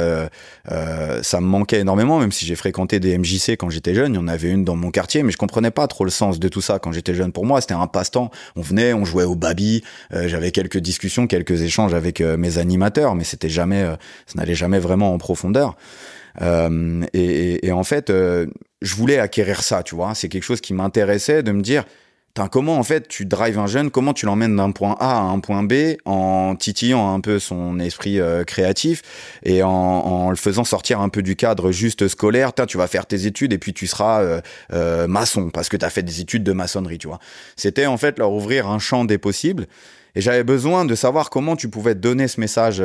ça me manquait énormément, même si j'ai fréquenté des MJC quand j'étais jeune. Il y en avait une dans mon quartier, mais je comprenais pas trop le sens de tout ça quand j'étais jeune. Pour moi, c'était un passe-temps. On venait, on jouait au baby, j'avais quelques discussions, quelques échanges avec mes animateurs, mais ça n'allait jamais vraiment en profondeur. Et en fait, je voulais acquérir ça, tu vois. C'est quelque chose qui m'intéressait, de me dire, comment en fait tu drives un jeune, comment tu l'emmènes d'un point A à un point B en titillant un peu son esprit créatif et en le faisant sortir un peu du cadre juste scolaire. Tu vas faire tes études et puis tu seras maçon parce que tu as fait des études de maçonnerie, tu vois. C'était en fait leur ouvrir un champ des possibles. Et j'avais besoin de savoir comment tu pouvais donner ce message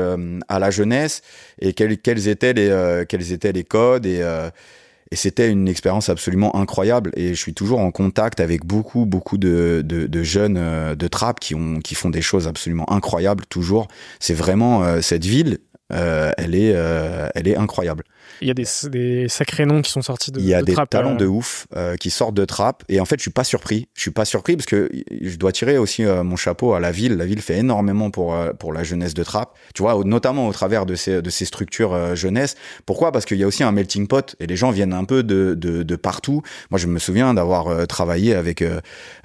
à la jeunesse et quels étaient les codes, et c'était une expérience absolument incroyable. Et je suis toujours en contact avec beaucoup de jeunes de Trappes qui font des choses absolument incroyables toujours. C'est vraiment cette ville, elle est incroyable. Il y a des sacrés noms qui sont sortis de Trappes. Il y a des talents de ouf qui sortent de Trappes. Et en fait, je suis pas surpris. Je suis pas surpris parce que je dois tirer aussi mon chapeau à la ville. La ville fait énormément pour la jeunesse de Trappes. Tu vois, notamment au travers de ces structures jeunesse. Pourquoi ? Parce qu'il y a aussi un melting pot et les gens viennent un peu de partout. Moi, je me souviens d'avoir travaillé avec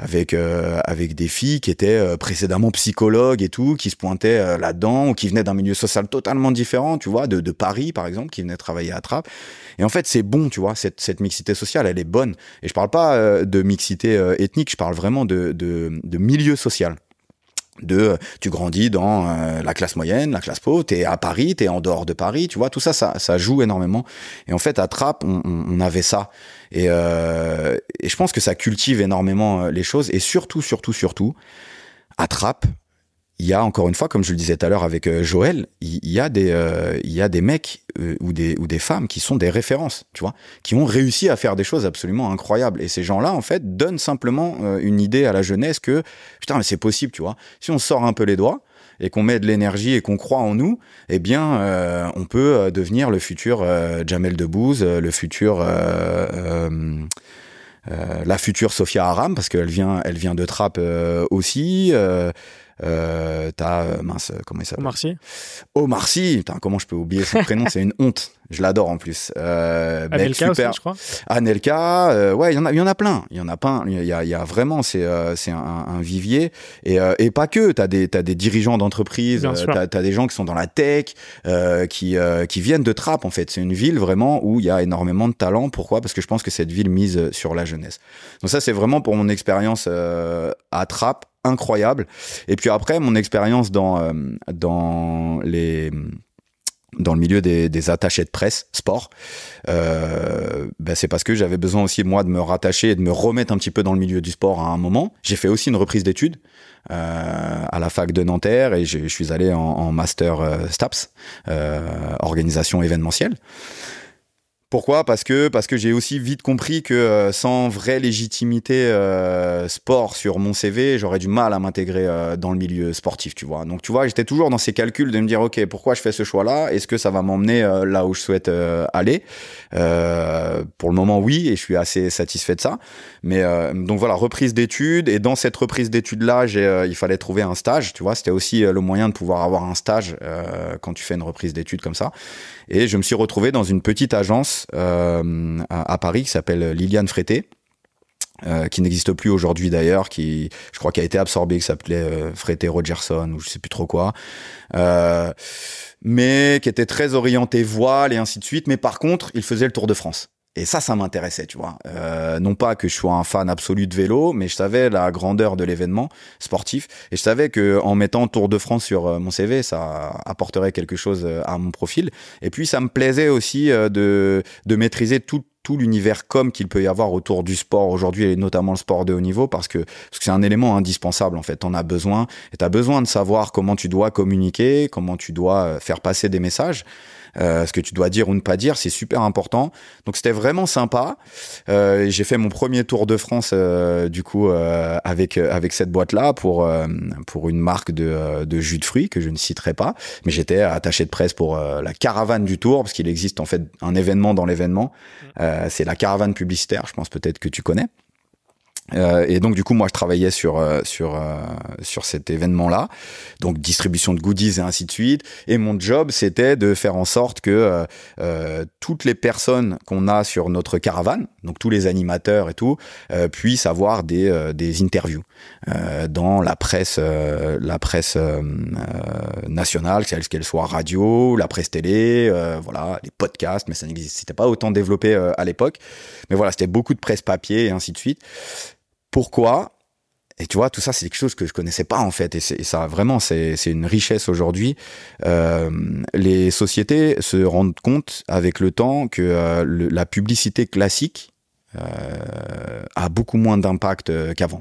des filles qui étaient précédemment psychologues et tout, qui se pointaient là-dedans ou qui venaient d'un milieu social totalement différent, tu vois, de Paris, par exemple, qui venaient travailler à Trappes. Et en fait, c'est bon, tu vois, cette mixité sociale, elle est bonne. Et je parle pas de mixité ethnique, je parle vraiment de milieu social. Tu grandis dans la classe moyenne, la classe pauvre, t'es à Paris, t'es en dehors de Paris, tu vois, tout ça joue énormément. Et en fait, à Trappes, on avait ça. Et je pense que ça cultive énormément les choses. Et surtout, à Trappes, il y a, encore une fois, comme je le disais tout à l'heure avec Joël, il y a des mecs ou des femmes qui sont des références, tu vois, qui ont réussi à faire des choses absolument incroyables. Et ces gens-là, en fait, donnent simplement une idée à la jeunesse que, putain, mais c'est possible, tu vois. Si on sort un peu les doigts et qu'on met de l'énergie et qu'on croit en nous, eh bien, on peut devenir le futur Jamel Debbouze, le futur... la future Sophia Aram, parce qu'elle vient de Trappes aussi. Mince, comment il s'appelle ? Omar Sy. Putain, comment je peux oublier son prénom ? C'est une honte. Je l'adore en plus. Anelka aussi, je crois. Anelka, ouais, il y en a plein. Il y a vraiment, c'est un vivier. Et pas que. T'as des dirigeants d'entreprise, t'as des gens qui sont dans la tech, qui viennent de Trappes, en fait. C'est une ville vraiment où il y a énormément de talent. Pourquoi ? Parce que je pense que cette ville mise sur la jeunesse. Donc ça, c'est vraiment pour mon expérience à Trappes. Incroyable. Et puis après, mon expérience dans dans le milieu des attachés de presse sport, c'est parce que j'avais besoin aussi moi de me rattacher et de me remettre un petit peu dans le milieu du sport à un moment. J'ai fait aussi une reprise d'études à la fac de Nanterre et je suis allé en master STAPS, organisation événementielle. Pourquoi ? Parce que j'ai aussi vite compris que sans vraie légitimité sport sur mon CV, j'aurais du mal à m'intégrer dans le milieu sportif, tu vois. Donc tu vois, j'étais toujours dans ces calculs de me dire ok, pourquoi je fais ce choix-là ? Est-ce que ça va m'emmener là où je souhaite aller ? Pour le moment, oui, et je suis assez satisfait de ça. Mais donc voilà, reprise d'études, et dans cette reprise d'études-là, il fallait trouver un stage, tu vois. C'était aussi le moyen de pouvoir avoir un stage quand tu fais une reprise d'études comme ça. Et je me suis retrouvé dans une petite agence à Paris qui s'appelle Liliane Frété, qui n'existe plus aujourd'hui d'ailleurs, je crois qui a été absorbée, qui s'appelait Frété Rogerson ou je sais plus trop quoi, mais qui était très orienté voile et ainsi de suite. Mais par contre, il faisait le Tour de France. Et ça m'intéressait, tu vois. Non pas que je sois un fan absolu de vélo, mais je savais la grandeur de l'événement sportif. Et je savais que en mettant Tour de France sur mon CV, ça apporterait quelque chose à mon profil. Et puis, ça me plaisait aussi de maîtriser tout l'univers qu'il peut y avoir autour du sport aujourd'hui, et notamment le sport de haut niveau, parce que c'est un élément indispensable, en fait. T'en as besoin, et t'as besoin de savoir comment tu dois communiquer, comment tu dois faire passer des messages. Ce que tu dois dire ou ne pas dire, c'est super important. Donc c'était vraiment sympa. J'ai fait mon premier Tour de France du coup avec cette boîte-là pour une marque de jus de fruits que je ne citerai pas. Mais j'étais attaché de presse pour la caravane du Tour, parce qu'il existe en fait un événement dans l'événement. C'est la caravane publicitaire. Je pense peut-être que tu connais. Et donc du coup moi je travaillais sur cet événement-là, donc distribution de goodies et ainsi de suite, et mon job c'était de faire en sorte que toutes les personnes qu'on a sur notre caravane, donc tous les animateurs et tout, puissent avoir des interviews dans la presse nationale, qu'elle soit radio, la presse télé, voilà, les podcasts, mais ça n'existait pas autant développé à l'époque, mais voilà, c'était beaucoup de presse papier et ainsi de suite. Pourquoi ? Et tu vois, tout ça, c'est quelque chose que je connaissais pas, en fait. Et ça, vraiment, c'est une richesse aujourd'hui. Les sociétés se rendent compte avec le temps que la publicité classique a beaucoup moins d'impact qu'avant.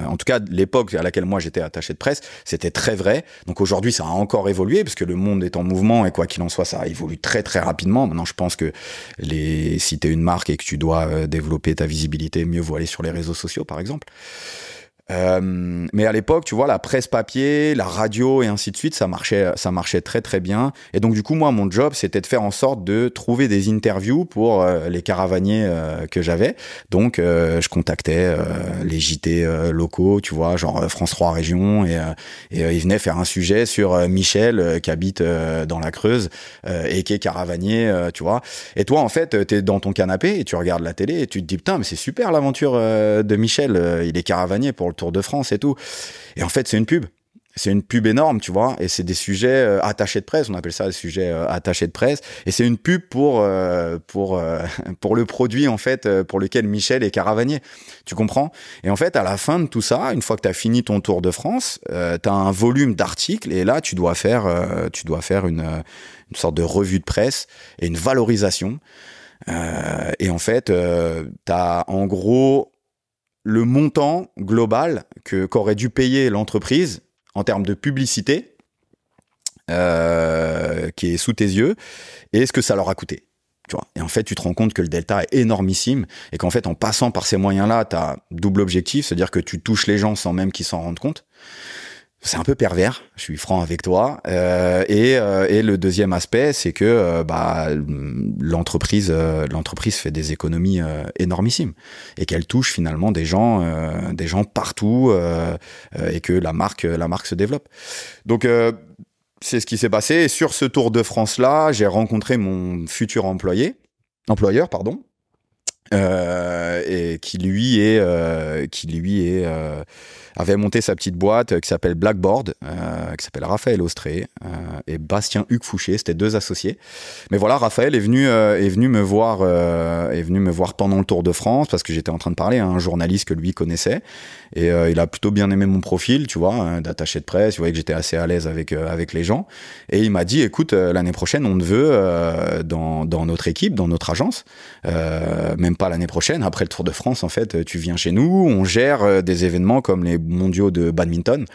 En tout cas, l'époque à laquelle moi j'étais attaché de presse, c'était très vrai. Donc aujourd'hui, ça a encore évolué parce que le monde est en mouvement et quoi qu'il en soit, ça évolue très très rapidement. Maintenant, je pense que si t'es une marque et que tu dois développer ta visibilité, mieux vaut aller sur les réseaux sociaux, par exemple. Mais à l'époque, tu vois, la presse papier, la radio et ainsi de suite, ça marchait très très bien. Et donc du coup, moi, mon job, c'était de faire en sorte de trouver des interviews pour les caravaniers que j'avais. Donc, je contactais les JT locaux, tu vois, genre France 3 Région, et ils venaient faire un sujet sur Michel qui habite dans la Creuse et qui est caravanier, tu vois. Et toi, en fait, t'es dans ton canapé et tu regardes la télé et tu te dis putain, mais c'est super l'aventure de Michel. Il est caravanier pour le Tour de France et tout. Et en fait, c'est une pub. C'est une pub énorme, tu vois. Et c'est des sujets attachés de presse. On appelle ça des sujets attachés de presse. Et c'est une pub pour le produit, en fait, pour lequel Michel est caravanier. Tu comprends ? Et en fait, à la fin de tout ça, une fois que tu as fini ton Tour de France, tu as un volume d'articles. Et là, tu dois faire une sorte de revue de presse et une valorisation. Et en fait, tu as en gros le montant global qu'aurait dû payer l'entreprise en termes de publicité qui est sous tes yeux et ce que ça leur a coûté. Tu vois. Et en fait, tu te rends compte que le delta est énormissime et qu'en fait, en passant par ces moyens-là, tu as double objectif, c'est-à-dire que tu touches les gens sans même qu'ils s'en rendent compte. C'est un peu pervers, je suis franc avec toi. Et le deuxième aspect, c'est que l'entreprise fait des économies énormissimes et qu'elle touche finalement des gens partout et que la marque se développe. Donc c'est ce qui s'est passé. Et sur ce Tour de France là, j'ai rencontré mon futur employeur, pardon. et qui lui avait monté sa petite boîte qui s'appelle Blackboard, qui s'appelle Raphaël Austré et Bastien Hugues Fouché, c'était 2 associés. Mais voilà, Raphaël est venu me voir pendant le Tour de France parce que j'étais en train de parler à un journaliste que lui connaissait et il a plutôt bien aimé mon profil, tu vois, d'attaché de presse. Il voyait que j'étais assez à l'aise avec les gens et il m'a dit écoute, l'année prochaine on te veut dans notre équipe, dans notre agence, même pas l'année prochaine, après le Tour de France en fait, tu viens chez nous, on gère des événements comme les mondiaux de badminton.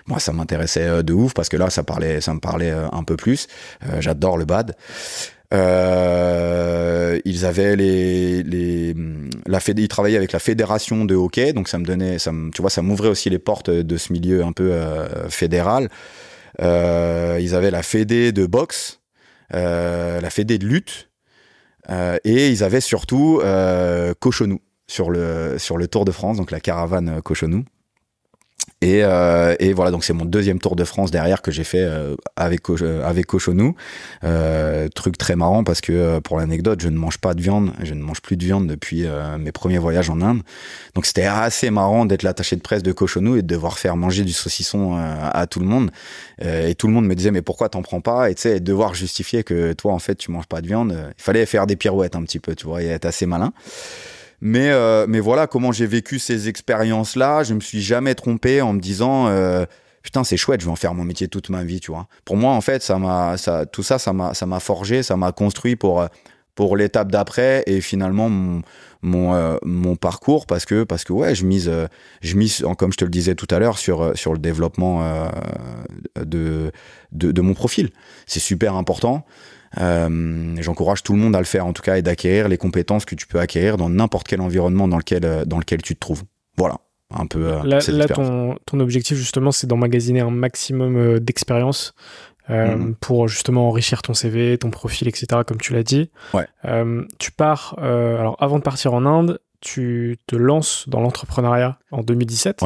Moi ça m'intéressait de ouf parce que là ça me parlait un peu plus. J'adore le bad. Ils avaient ils travaillaient avec la fédération de hockey, donc tu vois, ça m'ouvrait aussi les portes de ce milieu un peu fédéral. Ils avaient la fédé de boxe, la fédé de lutte, et ils avaient surtout Cochonou sur le Tour de France, donc la caravane Cochonou. Et voilà, donc c'est mon 2e Tour de France derrière que j'ai fait avec Cochonou. Truc très marrant parce que pour l'anecdote, je ne mange pas de viande, je ne mange plus de viande depuis mes premiers voyages en Inde. Donc c'était assez marrant d'être l'attaché de presse de Cochonou et de devoir faire manger du saucisson à tout le monde. Et tout le monde me disait mais pourquoi t'en prends pas? Et tu sais, devoir justifier que toi en fait tu manges pas de viande, il fallait faire des pirouettes un petit peu, tu vois, et être assez malin. Mais voilà comment j'ai vécu ces expériences-là. Je me suis jamais trompé en me disant putain c'est chouette, je vais en faire mon métier toute ma vie, tu vois. Pour moi en fait ça m'a forgé, ça m'a construit pour l'étape d'après et finalement mon parcours parce que ouais je mise comme je te le disais tout à l'heure sur le développement de mon profil. C'est super important. J'encourage tout le monde à le faire en tout cas et d'acquérir les compétences que tu peux acquérir dans n'importe quel environnement dans lequel tu te trouves. Voilà, un peu là ton objectif justement c'est d'emmagasiner un maximum d'expérience pour justement enrichir ton CV, ton profil, etc. comme tu l'as dit. Ouais. Tu pars, alors avant de partir en Inde, tu te lances dans l'entrepreneuriat en 2017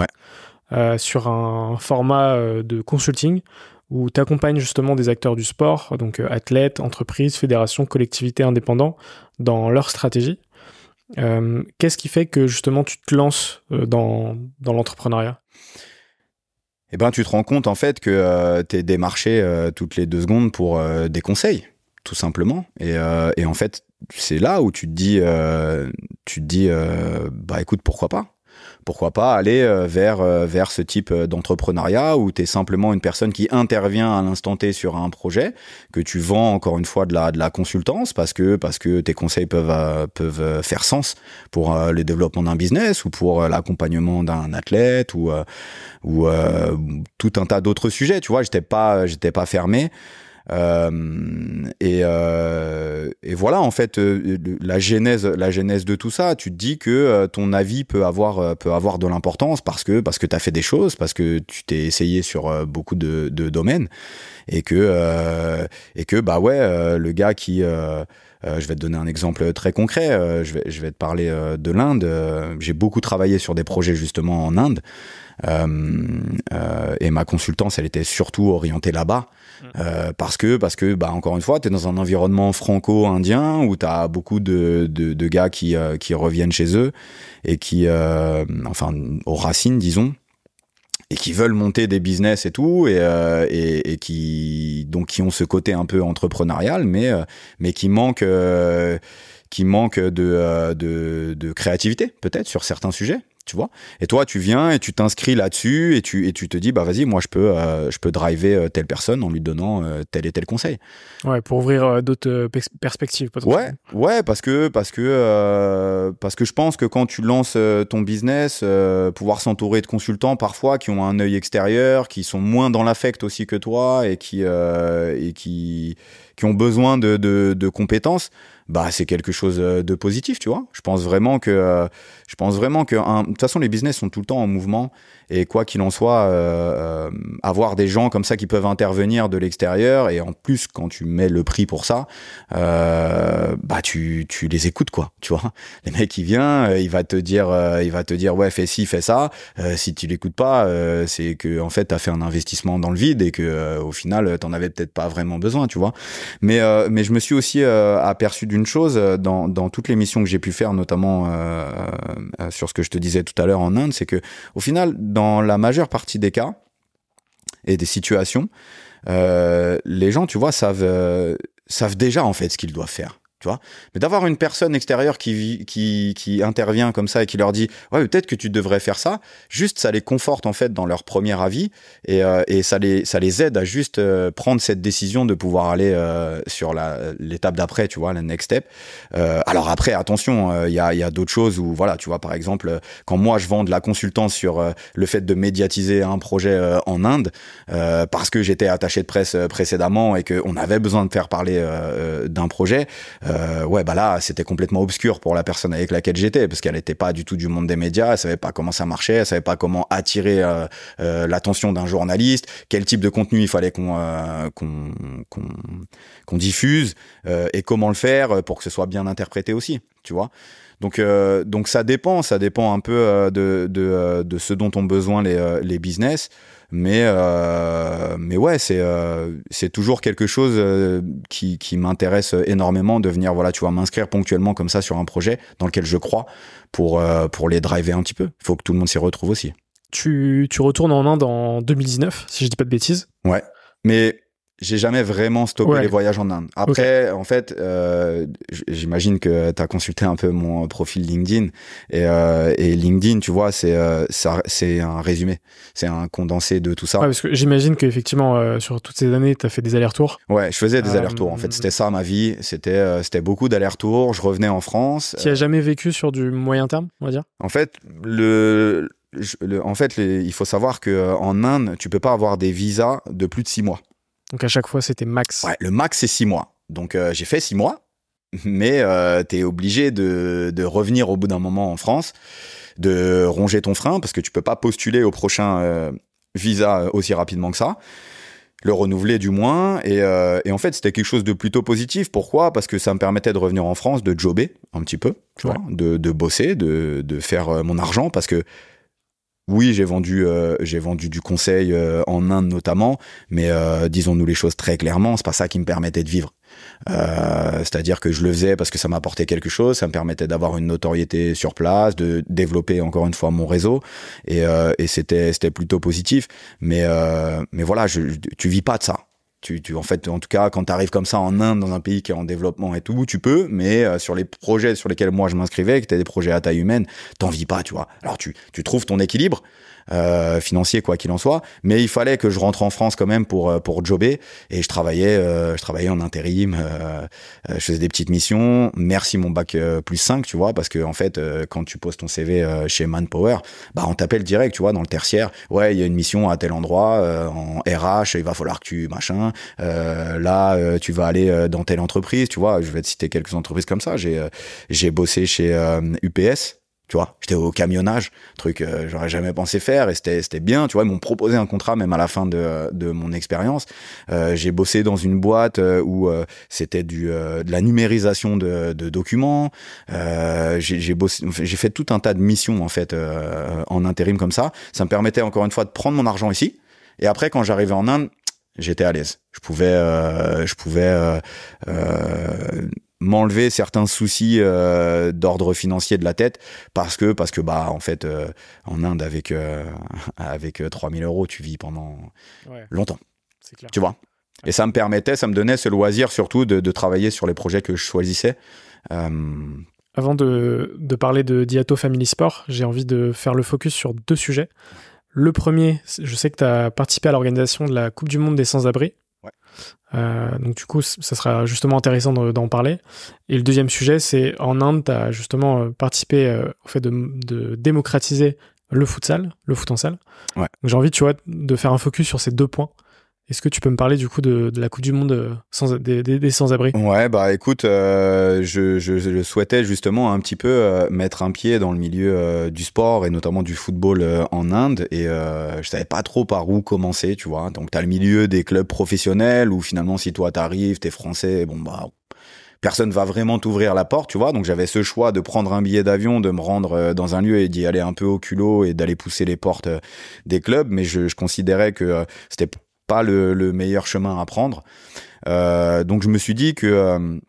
sur un format de consulting où tu accompagnes justement des acteurs du sport, donc athlètes, entreprises, fédérations, collectivités, indépendants, dans leur stratégie. Qu'est-ce qui fait que justement tu te lances dans l'entrepreneuriat ? Eh ben, tu te rends compte en fait que tu es démarché toutes les 2 secondes pour des conseils, tout simplement. Et en fait, c'est là où tu te dis bah écoute, pourquoi pas ? Pourquoi pas aller vers ce type d'entrepreneuriat où tu es simplement une personne qui intervient à l'instant T sur un projet, que tu vends encore une fois de la consultance parce que tes conseils peuvent faire sens pour le développement d'un business ou pour l'accompagnement d'un athlète ou tout un tas d'autres sujets, tu vois, j'étais pas fermé. Et voilà en fait la genèse de tout ça. Tu te dis que ton avis peut avoir de l'importance parce que tu as fait des choses, parce que tu t'es essayé sur beaucoup de domaines et que bah ouais, le gars qui je vais te donner un exemple très concret. Je vais te parler de l'Inde. J'ai beaucoup travaillé sur des projets justement en Inde. Et ma consultance, elle était surtout orientée là-bas. Parce que bah, encore une fois, tu es dans un environnement franco-indien où tu as beaucoup de gars qui reviennent chez eux et qui, enfin, aux racines, disons, et qui veulent monter des business et tout, et qui ont ce côté un peu entrepreneurial, mais qui manque de créativité, peut-être, sur certains sujets. Tu vois, et toi tu viens et tu t'inscris là-dessus et tu te dis bah vas-y, moi je peux driver telle personne en lui donnant tel et tel conseil. Ouais, pour ouvrir d'autres perspectives. Ouais, parce que je pense que quand tu lances ton business, pouvoir s'entourer de consultants parfois qui ont un œil extérieur, qui sont moins dans l'affect aussi que toi et qui ont besoin de compétences, bah c'est quelque chose de positif, tu vois. Je pense vraiment que de toute façon les business sont tout le temps en mouvement et quoi qu'il en soit, avoir des gens comme ça qui peuvent intervenir de l'extérieur et en plus quand tu mets le prix pour ça, bah tu les écoutes quoi, tu vois. Les mecs il vient, il va te dire ouais fais ci fais ça. Si tu l'écoutes pas, c'est que en fait t'as fait un investissement dans le vide et que au final t'en avais peut-être pas vraiment besoin, tu vois. Mais je me suis aussi aperçu d'une d'une chose dans toutes les missions que j'ai pu faire, notamment sur ce que je te disais tout à l'heure en Inde, c'est que au final, dans la majeure partie des cas et des situations, les gens, tu vois, savent déjà en fait ce qu'ils doivent faire. Tu vois, mais d'avoir une personne extérieure qui intervient comme ça et qui leur dit ouais, peut-être que tu devrais faire ça, juste ça les conforte en fait dans leur premier avis et ça les aide à juste prendre cette décision de pouvoir aller sur l'étape d'après, tu vois, la next step. Alors après, attention, il y a d'autres choses où voilà, tu vois, par exemple, quand moi je vends de la consultance sur le fait de médiatiser un projet en Inde parce que j'étais attaché de presse précédemment et qu'on avait besoin de faire parler d'un projet. Ouais, bah là, c'était complètement obscur pour la personne avec laquelle j'étais, parce qu'elle n'était pas du tout du monde des médias, elle savait pas comment ça marchait, elle savait pas comment attirer l'attention d'un journaliste, quel type de contenu il fallait qu'on diffuse et comment le faire pour que ce soit bien interprété aussi, tu vois. Donc ça dépend un peu de ce dont ont besoin les business. Mais ouais, c'est toujours quelque chose qui m'intéresse énormément de venir, voilà, tu vois, m'inscrire ponctuellement comme ça sur un projet dans lequel je crois pour les driver un petit peu. Il faut que tout le monde s'y retrouve aussi. Tu retournes en Inde en 2019, si je dis pas de bêtises. Ouais, mais j'ai jamais vraiment stoppé les voyages en Inde. Après, en fait, j'imagine que tu as consulté un peu mon profil LinkedIn et LinkedIn, tu vois, c'est un résumé, c'est un condensé de tout ça. Ouais, parce que j'imagine qu'effectivement, sur toutes ces années, tu as fait des allers-retours. Ouais, je faisais des allers-retours. En fait, c'était ça ma vie. C'était beaucoup d'allers-retours. Je revenais en France. Tu as jamais vécu sur du moyen terme, on va dire? En fait, il faut savoir que en Inde, tu peux pas avoir des visas de plus de 6 mois. Donc à chaque fois, c'était max. Ouais, le max, c'est 6 mois. Donc j'ai fait 6 mois, mais t'es obligé de revenir au bout d'un moment en France, de ronger ton frein, parce que tu peux pas postuler au prochain visa aussi rapidement que ça. Le renouveler du moins. Et en fait, c'était quelque chose de plutôt positif. Pourquoi ? Parce que ça me permettait de revenir en France, de jobber un petit peu, tu vois, de bosser, de faire mon argent, parce que oui, j'ai vendu du conseil en Inde notamment, mais disons-nous les choses très clairement, c'est pas ça qui me permettait de vivre. C'est-à-dire que je le faisais parce que ça m'apportait quelque chose, ça me permettait d'avoir une notoriété sur place, de développer encore une fois mon réseau, et c'était plutôt positif. Mais voilà, tu vis pas de ça. En fait, en tout cas, quand tu arrives comme ça en Inde, dans un pays qui est en développement et tout, tu peux, mais sur les projets sur lesquels moi je m'inscrivais, qui étaient des projets à taille humaine, t'en vis pas, tu vois. Alors tu trouves ton équilibre financier, quoi qu'il en soit, mais il fallait que je rentre en France quand même pour jobber, et je travaillais en intérim, je faisais des petites missions, merci mon bac +5, tu vois, parce que en fait, quand tu poses ton CV chez Manpower, bah on t'appelle direct, tu vois, dans le tertiaire, ouais, il y a une mission à tel endroit, en RH, il va falloir que tu machin, là tu vas aller dans telle entreprise, tu vois, je vais te citer quelques entreprises comme ça. J'ai bossé chez UPS, tu vois, j'étais au camionnage, truc j'aurais jamais pensé faire, et c'était bien, tu vois, ils m'ont proposé un contrat même à la fin de mon expérience. J'ai bossé dans une boîte où c'était de la numérisation de documents. J'ai fait tout un tas de missions en fait en intérim comme ça. Ça me permettait encore une fois de prendre mon argent ici, et après quand j'arrivais en Inde, j'étais à l'aise. Je pouvais m'enlever certains soucis d'ordre financier de la tête, parce que bah en fait en Inde avec 3000 €, tu vis pendant longtemps. C'est clair. Tu vois. Et ça me donnait ce loisir surtout de travailler sur les projets que je choisissais. Avant de parler de Diato Family Sport, j'ai envie de faire le focus sur 2 sujets. Le premier, je sais que tu as participé à l'organisation de la Coupe du Monde des Sans-Abri. Ouais. Donc du coup, ça sera justement intéressant d'en parler. Et le deuxième sujet, c'est en Inde, tu as justement participé au fait de démocratiser le futsal, le foot en salle. Ouais. Donc j'ai envie, tu vois, de faire un focus sur ces 2 points. Est-ce que tu peux me parler du coup de la Coupe du Monde des sans-abri ? Ouais, bah écoute, je souhaitais justement un petit peu mettre un pied dans le milieu du sport et notamment du football en Inde, et je savais pas trop par où commencer, tu vois. Donc t'as le milieu des clubs professionnels où finalement si toi t'arrives, t'es français, bon bah personne va vraiment t'ouvrir la porte, tu vois. Donc j'avais ce choix de prendre un billet d'avion, de me rendre dans un lieu et d'y aller un peu au culot et d'aller pousser les portes des clubs, mais je considérais que c'était pas le meilleur chemin à prendre. Donc je me suis dit que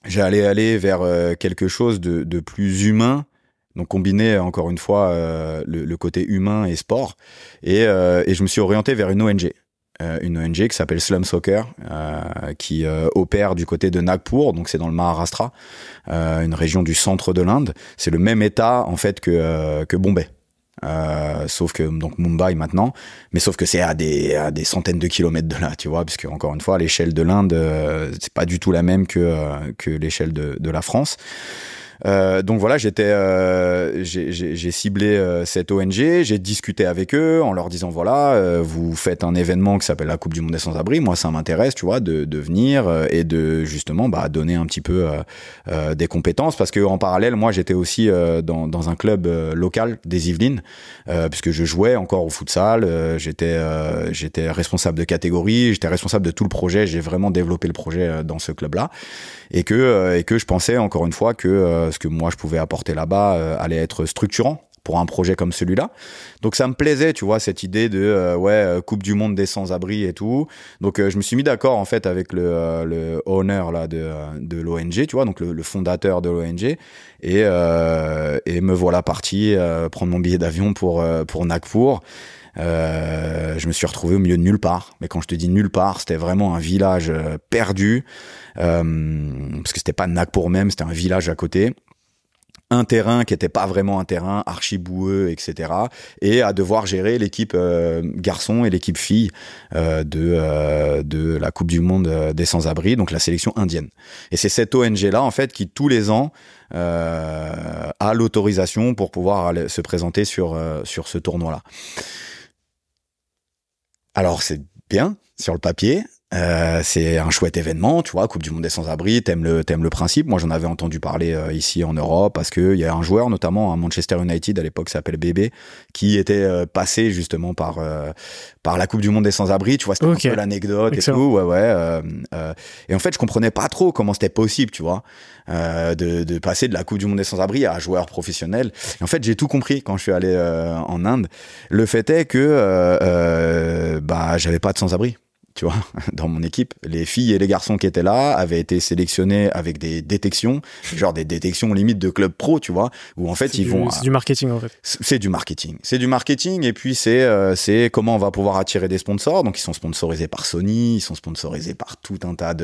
j'allais aller vers quelque chose de plus humain. Donc combiner encore une fois le côté humain et sport, et je me suis orienté vers une ONG qui s'appelle Slum Soccer, qui opère du côté de Nagpur, donc c'est dans le Maharashtra, une région du centre de l'Inde. C'est le même état en fait que Bombay. Sauf que donc Mumbai maintenant, mais sauf que c'est à des centaines de kilomètres de là, tu vois, parce que encore une fois l'échelle de l'Inde c'est pas du tout la même que l'échelle de la France. Donc voilà, j'ai ciblé cette ONG, j'ai discuté avec eux en leur disant voilà, vous faites un événement qui s'appelle la Coupe du Monde des sans-abri, moi ça m'intéresse, tu vois, de venir et de justement donner un petit peu des compétences, parce que en parallèle, moi j'étais aussi dans un club local des Yvelines, puisque je jouais encore au futsal, j'étais responsable de catégorie, j'étais responsable de tout le projet, j'ai vraiment développé le projet dans ce club-là, et que je pensais encore une fois que ce que moi je pouvais apporter là-bas allait être structurant pour un projet comme celui-là. Donc ça me plaisait, tu vois, cette idée de Coupe du Monde des sans-abri et tout. Donc je me suis mis d'accord en fait avec le owner là de l'ONG, tu vois, donc le fondateur de l'ONG, et me voilà parti prendre mon billet d'avion pour Nagpur. Je me suis retrouvé au milieu de nulle part, mais quand je te dis nulle part, c'était vraiment un village perdu, parce que c'était pas Nagpur même, c'était un village à côté, un terrain qui était pas vraiment un terrain, archi boueux, etc., et à devoir gérer l'équipe garçon et l'équipe fille de la Coupe du Monde des sans-abri, donc la sélection indienne. Et c'est cette ONG là en fait qui tous les ans a l'autorisation pour pouvoir se présenter sur ce tournoi là. Alors c'est bien sur le papier, c'est un chouette événement, tu vois, Coupe du Monde des sans-abri, t'aimes le principe. Moi j'en avais entendu parler ici en Europe, parce que il y a un joueur notamment à Manchester United à l'époque qui s'appelle Bébé, qui était passé justement par la Coupe du Monde des sans-abri, tu vois, c'était un peu l'anecdote. Excellent. Et tout, et en fait je comprenais pas trop comment c'était possible, tu vois, de passer de la Coupe du Monde des sans-abri à joueur professionnel. Et en fait j'ai tout compris quand je suis allé en Inde. Le fait est que j'avais pas de sans-abri, tu vois, dans mon équipe. Les filles et les garçons qui étaient là avaient été sélectionnés avec des détections, genre des détections limite de club pro, tu vois, où en fait c'est du marketing en fait. C'est du marketing, et puis c'est comment on va pouvoir attirer des sponsors. Donc ils sont sponsorisés par Sony, ils sont sponsorisés par tout un tas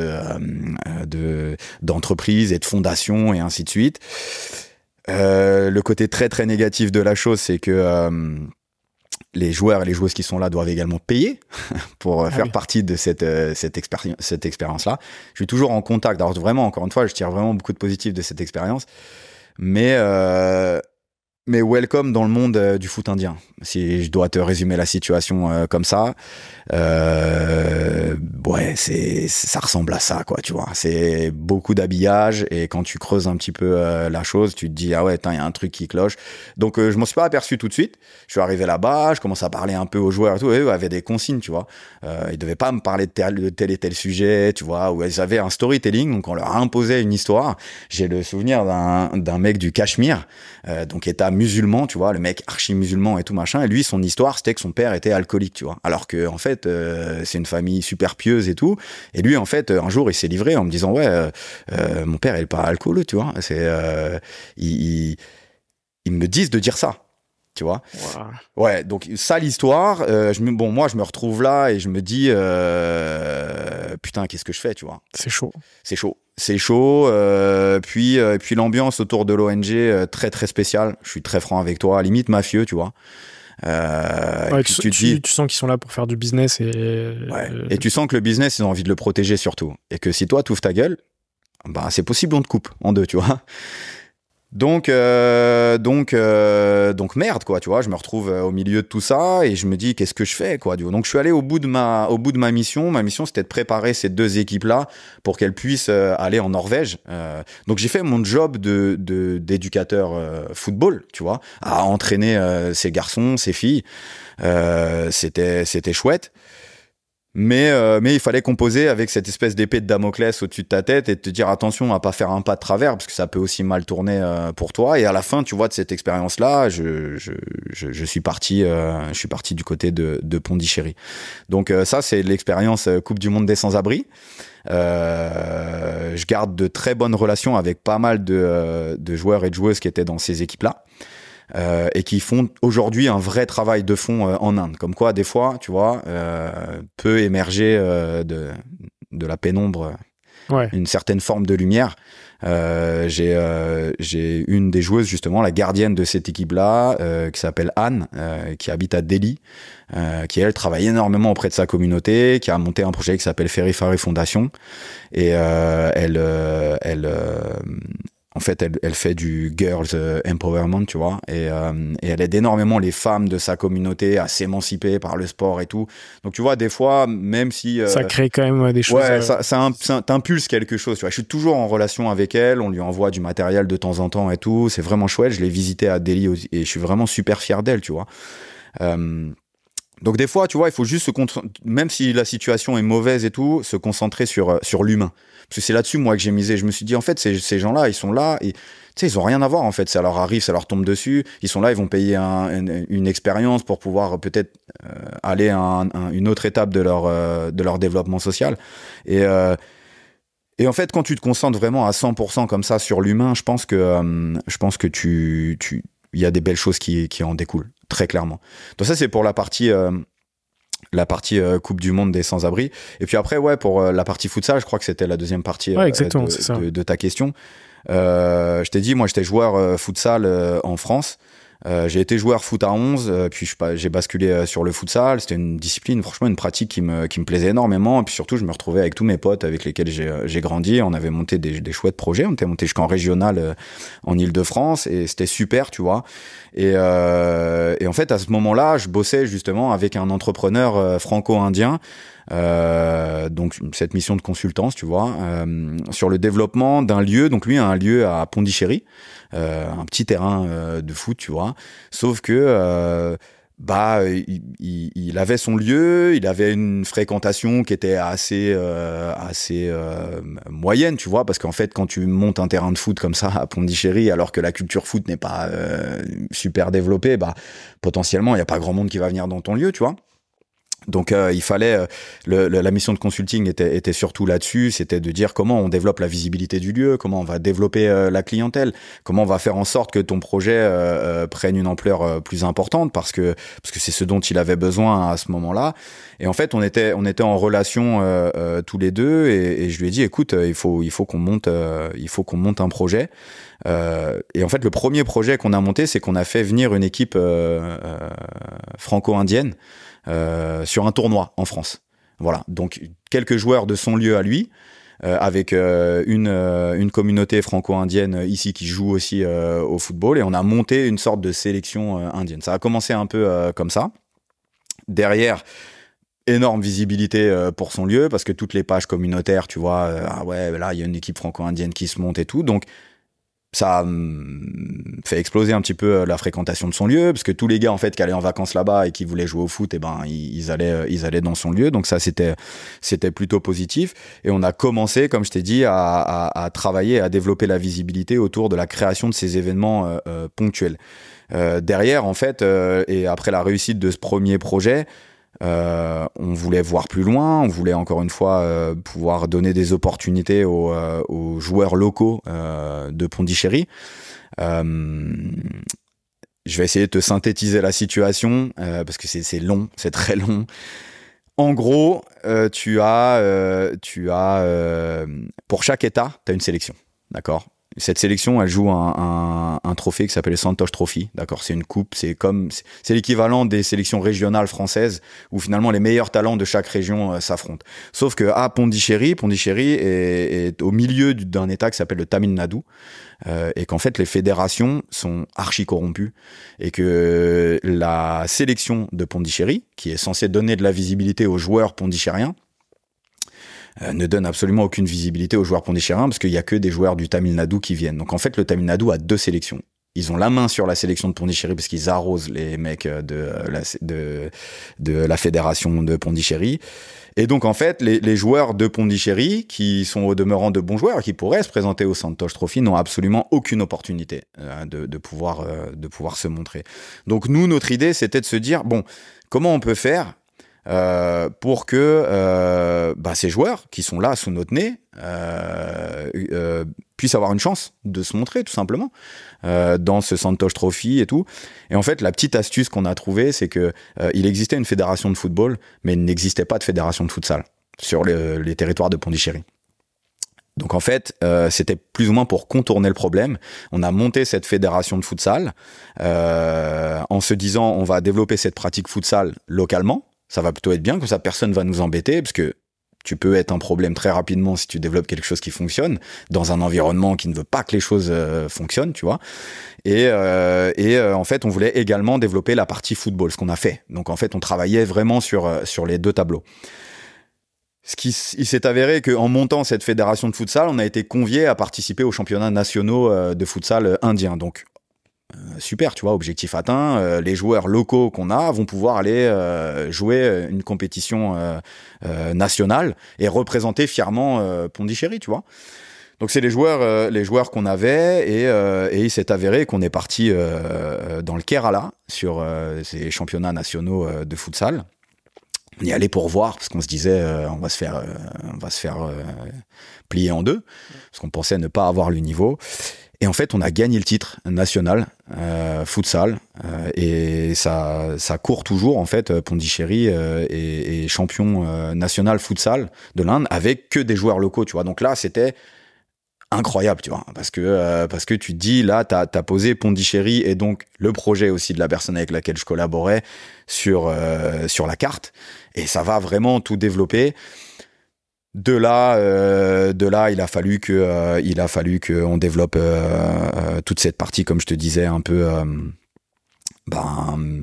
d'entreprises et de fondations et ainsi de suite. Le côté très très négatif de la chose, c'est que les joueurs et les joueuses qui sont là doivent également payer pour faire partie de cette expérience-là. Je suis toujours en contact. Alors vraiment, encore une fois, je tire vraiment beaucoup de positif de cette expérience. Mais welcome dans le monde du foot indien. Si je dois te résumer la situation comme ça, ça ressemble à ça, quoi, tu vois. C'est beaucoup d'habillage, et quand tu creuses un petit peu la chose, tu te dis ah ouais, il y a un truc qui cloche. Donc je m'en suis pas aperçu tout de suite. Je suis arrivé là-bas, je commence à parler un peu aux joueurs et tout. Et eux avaient des consignes, tu vois. Ils devaient pas me parler de tel et tel sujet, tu vois. Où ils avaient un storytelling, donc on leur a imposé une histoire. J'ai le souvenir d'un mec du Cachemire, donc état musulman, tu vois, le mec archi musulman et tout machin. Et lui, son histoire, c'était que son père était alcoolique, tu vois. Alors que en fait, c'est une famille super pieuse et tout. Et lui, en fait, un jour, il s'est livré en me disant mon père, il est pas alcooleux, tu vois. C'est ils me disent de dire ça, tu vois. Wow. Ouais, donc ça l'histoire. Moi, je me retrouve là et je me dis putain, qu'est-ce que je fais, tu vois. C'est chaud. Puis l'ambiance autour de l'ONG très très spéciale. Je suis très franc avec toi, limite mafieux, tu vois. Tu sens qu'ils sont là pour faire du business et tu sens que le business, ils ont envie de le protéger surtout, et que si toi t'ouvres ta gueule, c'est possible, on te coupe en deux, tu vois. Donc merde, quoi, tu vois, je me retrouve au milieu de tout ça et je me dis qu'est-ce que je fais, quoi. Donc je suis allé au bout de ma mission. Ma mission, c'était de préparer ces deux équipes-là pour qu'elles puissent aller en Norvège. Donc j'ai fait mon job d'éducateur football, tu vois, à entraîner ces garçons, ces filles. C'était chouette. Mais il fallait composer avec cette espèce d'épée de Damoclès au-dessus de ta tête et te dire attention à pas faire un pas de travers parce que ça peut aussi mal tourner pour toi. Et à la fin, tu vois, de cette expérience-là, je suis parti du côté de Pondichéry. Donc ça, c'est l'expérience Coupe du Monde des sans-abri. Je garde de très bonnes relations avec pas mal de joueurs et de joueuses qui étaient dans ces équipes-là. Et qui font aujourd'hui un vrai travail de fond en Inde. Comme quoi, des fois, tu vois, peut émerger de la pénombre une certaine forme de lumière. J'ai une des joueuses, justement, la gardienne de cette équipe-là, qui s'appelle Anne, qui habite à Delhi, qui, elle, travaille énormément auprès de sa communauté, qui a monté un projet qui s'appelle Ferry Fari Foundation. Et en fait, elle fait du girls empowerment, tu vois, et elle aide énormément les femmes de sa communauté à s'émanciper par le sport et tout. Donc, tu vois, des fois, même si ça crée quand même des choses. Ouais, ça t'impulse quelque chose. Tu vois, je suis toujours en relation avec elle. On lui envoie du matériel de temps en temps et tout. C'est vraiment chouette. Je l'ai visitée à Delhi et je suis vraiment super fier d'elle, tu vois. Donc des fois, tu vois, il faut juste même si la situation est mauvaise et tout, se concentrer sur l'humain. Parce que c'est là-dessus, moi, que j'ai misé. Je me suis dit, en fait, ces gens-là, ils sont là et, tu sais, ils ont rien à voir, en fait. Ça leur arrive, ça leur tombe dessus. Ils sont là, ils vont payer une expérience pour pouvoir peut-être aller à une autre étape de leur développement social. Et en fait, quand tu te concentres vraiment à 100% comme ça sur l'humain, je pense que il y a des belles choses qui en découlent, très clairement. Donc ça, c'est pour la partie Coupe du Monde des sans-abri. Et puis après, ouais, pour la partie futsal, je crois que c'était la deuxième partie de ta question. Je t'ai dit, moi, j'étais joueur futsal en France. J'ai été joueur foot à 11, puis j'ai basculé sur le futsal. C'était une discipline, franchement, une pratique qui me plaisait énormément. Et puis surtout, je me retrouvais avec tous mes potes avec lesquels j'ai grandi. On avait monté des chouettes projets. On était monté jusqu'en régional en Île-de-France et c'était super, tu vois. Et en fait, à ce moment-là, je bossais justement avec un entrepreneur franco-indien. Donc cette mission de consultance, tu vois, sur le développement d'un lieu. Donc lui a un lieu à Pondichéry, un petit terrain de foot, tu vois. Sauf que il avait son lieu, il avait une fréquentation qui était assez moyenne, tu vois, parce qu'en fait, quand tu montes un terrain de foot comme ça à Pondichéry, alors que la culture foot n'est pas super développée, potentiellement, il n'y a pas grand monde qui va venir dans ton lieu, tu vois. Donc il fallait la mission de consulting était surtout là-dessus, c'était de dire comment on développe la visibilité du lieu, comment on va développer la clientèle, comment on va faire en sorte que ton projet prenne une ampleur plus importante parce que c'est ce dont il avait besoin à ce moment-là. Et en fait on était en relation tous les deux et je lui ai dit écoute il faut qu'on monte un projet. Et en fait le premier projet qu'on a monté, c'est qu'on a fait venir une équipe franco-indienne sur un tournoi en France. Voilà, donc quelques joueurs de son lieu à lui, avec une communauté franco-indienne ici qui joue aussi au football, et on a monté une sorte de sélection indienne. Ça a commencé un peu comme ça. Derrière, énorme visibilité pour son lieu, parce que toutes les pages communautaires, tu vois, ah ouais, là, il y a une équipe franco-indienne qui se monte et tout, donc ça a fait exploser un petit peu la fréquentation de son lieu, parce que tous les gars en fait qui allaient en vacances là-bas et qui voulaient jouer au foot, ils allaient dans son lieu. Donc ça c'était plutôt positif. Et on a commencé, comme je t'ai dit, à travailler, à développer la visibilité autour de la création de ces événements ponctuels. Derrière en fait, et après la réussite de ce premier projet, on voulait voir plus loin, on voulait encore une fois pouvoir donner des opportunités aux joueurs locaux de Pondichéry. Je vais essayer de te synthétiser la situation parce que c'est long, c'est très long. En gros, tu as pour chaque état, tu as une sélection, d'accord ? Cette sélection, elle joue un trophée qui s'appelle le Santosh Trophy, d'accord. C'est une coupe, c'est l'équivalent des sélections régionales françaises où finalement les meilleurs talents de chaque région s'affrontent. Sauf que à Pondichéry est au milieu d'un état qui s'appelle le Tamil Nadu, et qu'en fait les fédérations sont archi corrompues et que la sélection de Pondichéry, qui est censée donner de la visibilité aux joueurs pondichériens, ne donne absolument aucune visibilité aux joueurs pondichériens parce qu'il n'y a que des joueurs du Tamil Nadu qui viennent. Donc en fait, le Tamil Nadu a deux sélections. Ils ont la main sur la sélection de Pondichéry parce qu'ils arrosent les mecs de la fédération de Pondichéry. Et donc, en fait, les joueurs de Pondichéry, qui sont au demeurant de bons joueurs, qui pourraient se présenter au Santosh Trophy, n'ont absolument aucune opportunité de pouvoir se montrer. Donc, nous, notre idée, c'était de se dire, bon, comment on peut faire pour que ces joueurs qui sont là sous notre nez puissent avoir une chance de se montrer tout simplement dans ce Santosh Trophy et tout. Et en fait, la petite astuce qu'on a trouvée, c'est que il existait une fédération de football, mais il n'existait pas de fédération de futsal sur les territoires de Pondichéry. Donc en fait, c'était plus ou moins pour contourner le problème. On a monté cette fédération de futsal en se disant on va développer cette pratique futsal localement. Ça va plutôt être bien, comme ça personne va nous embêter, parce que tu peux être un problème très rapidement si tu développes quelque chose qui fonctionne dans un environnement qui ne veut pas que les choses fonctionnent, tu vois. Et en fait, on voulait également développer la partie football, ce qu'on a fait. Donc en fait, on travaillait vraiment sur les deux tableaux. Il s'est avéré qu'en montant cette fédération de futsal, on a été conviés à participer aux championnats nationaux de futsal indiens. Donc super, tu vois, objectif atteint. Les joueurs locaux qu'on a vont pouvoir aller jouer une compétition nationale et représenter fièrement Pondichéry, tu vois. Donc c'est les joueurs qu'on avait et il s'est avéré qu'on est parti dans le Kerala sur ces championnats nationaux de futsal. On y allait pour voir parce qu'on se disait on va se faire plier en deux parce qu'on pensait ne pas avoir le niveau. Et en fait, on a gagné le titre national futsal et ça court toujours en fait. Pondichéry est champion national futsal de l'Inde avec que des joueurs locaux, tu vois. Donc là, c'était incroyable, tu vois, parce que tu te dis là, t'as posé Pondichéry et donc le projet aussi de la personne avec laquelle je collaborais sur la carte et ça va vraiment tout développer. De là, il a fallu que on développe toute cette partie, comme je te disais, un peu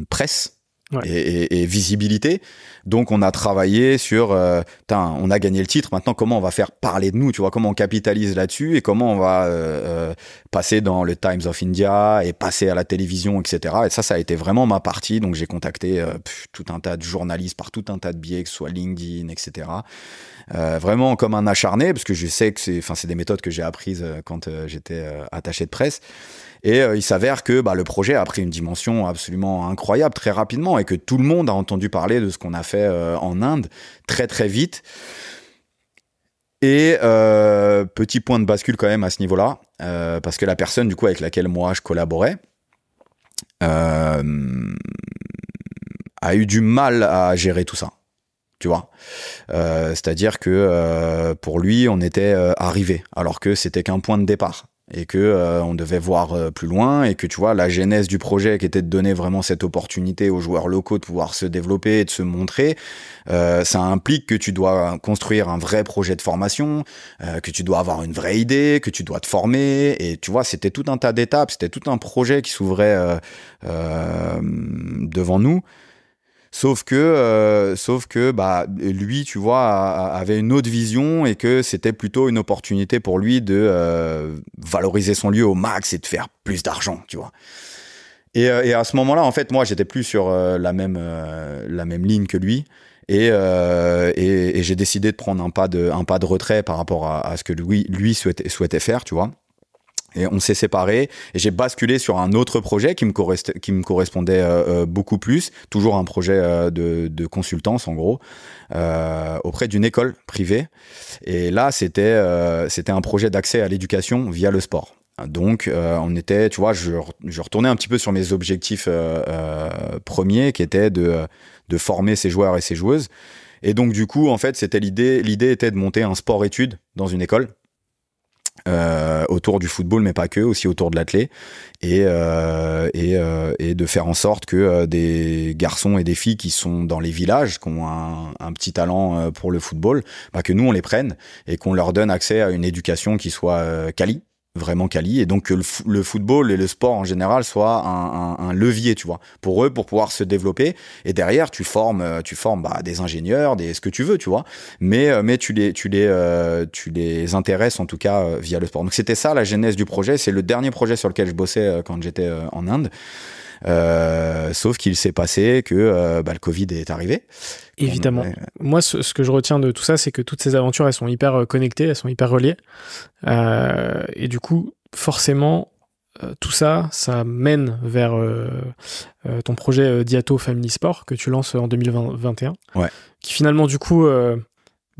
presse. Ouais. Et visibilité. Donc on a travaillé sur on a gagné le titre, maintenant comment on va faire parler de nous, tu vois, comment on capitalise là-dessus et comment on va passer dans le Times of India et passer à la télévision, etc. Et ça a été vraiment ma partie. Donc j'ai contacté tout un tas de journalistes par tout un tas de biais, que ce soit LinkedIn, etc. Vraiment comme un acharné, parce que je sais que c'est des méthodes que j'ai apprises quand j'étais attaché de presse. Et il s'avère que le projet a pris une dimension absolument incroyable très rapidement et que tout le monde a entendu parler de ce qu'on a fait en Inde très très vite. Et petit point de bascule quand même à ce niveau-là, parce que la personne du coup avec laquelle moi je collaborais a eu du mal à gérer tout ça. Tu vois, c'est-à-dire que pour lui on était arrivé alors que c'était qu'un point de départ et que on devait voir plus loin et que tu vois la genèse du projet qui était de donner vraiment cette opportunité aux joueurs locaux de pouvoir se développer et de se montrer, ça implique que tu dois construire un vrai projet de formation, que tu dois avoir une vraie idée, que tu dois te former et tu vois c'était tout un tas d'étapes, c'était tout un projet qui s'ouvrait devant nous. Sauf que lui, tu vois, avait une autre vision et que c'était plutôt une opportunité pour lui de valoriser son lieu au max et de faire plus d'argent, tu vois. Et à ce moment-là, en fait, moi, j'étais plus sur la même ligne que lui. Et j'ai décidé de prendre un pas de retrait par rapport à ce que lui souhaitait faire, tu vois. Et on s'est séparés et j'ai basculé sur un autre projet qui me correspondait beaucoup plus, toujours un projet de consultance en gros, auprès d'une école privée. Et là, c'était un projet d'accès à l'éducation via le sport. Donc, on était, tu vois, je retournais un petit peu sur mes objectifs premiers qui étaient de former ces joueurs et ces joueuses. Et donc, du coup, en fait, c'était l'idée était de monter un sport-études dans une école. Autour du football mais pas que, aussi autour de l'athlé et de faire en sorte que des garçons et des filles qui sont dans les villages, qui ont un petit talent pour le football, que nous on les prenne et qu'on leur donne accès à une éducation qui soit quali, vraiment quali, et donc que le football et le sport en général soient un levier, tu vois, pour eux, pour pouvoir se développer. Et derrière, tu formes des ingénieurs, ce que tu veux, tu vois, mais tu les intéresses en tout cas via le sport. Donc c'était ça la genèse du projet. C'est le dernier projet sur lequel je bossais quand j'étais en Inde. Sauf qu'il s'est passé que le Covid est arrivé. Évidemment. Moi, ce que je retiens de tout ça, c'est que toutes ces aventures, elles sont hyper connectées, elles sont hyper reliées. Et du coup, forcément, tout ça mène vers ton projet Diato Family Sport que tu lances en 2021. Ouais. Qui finalement, du coup,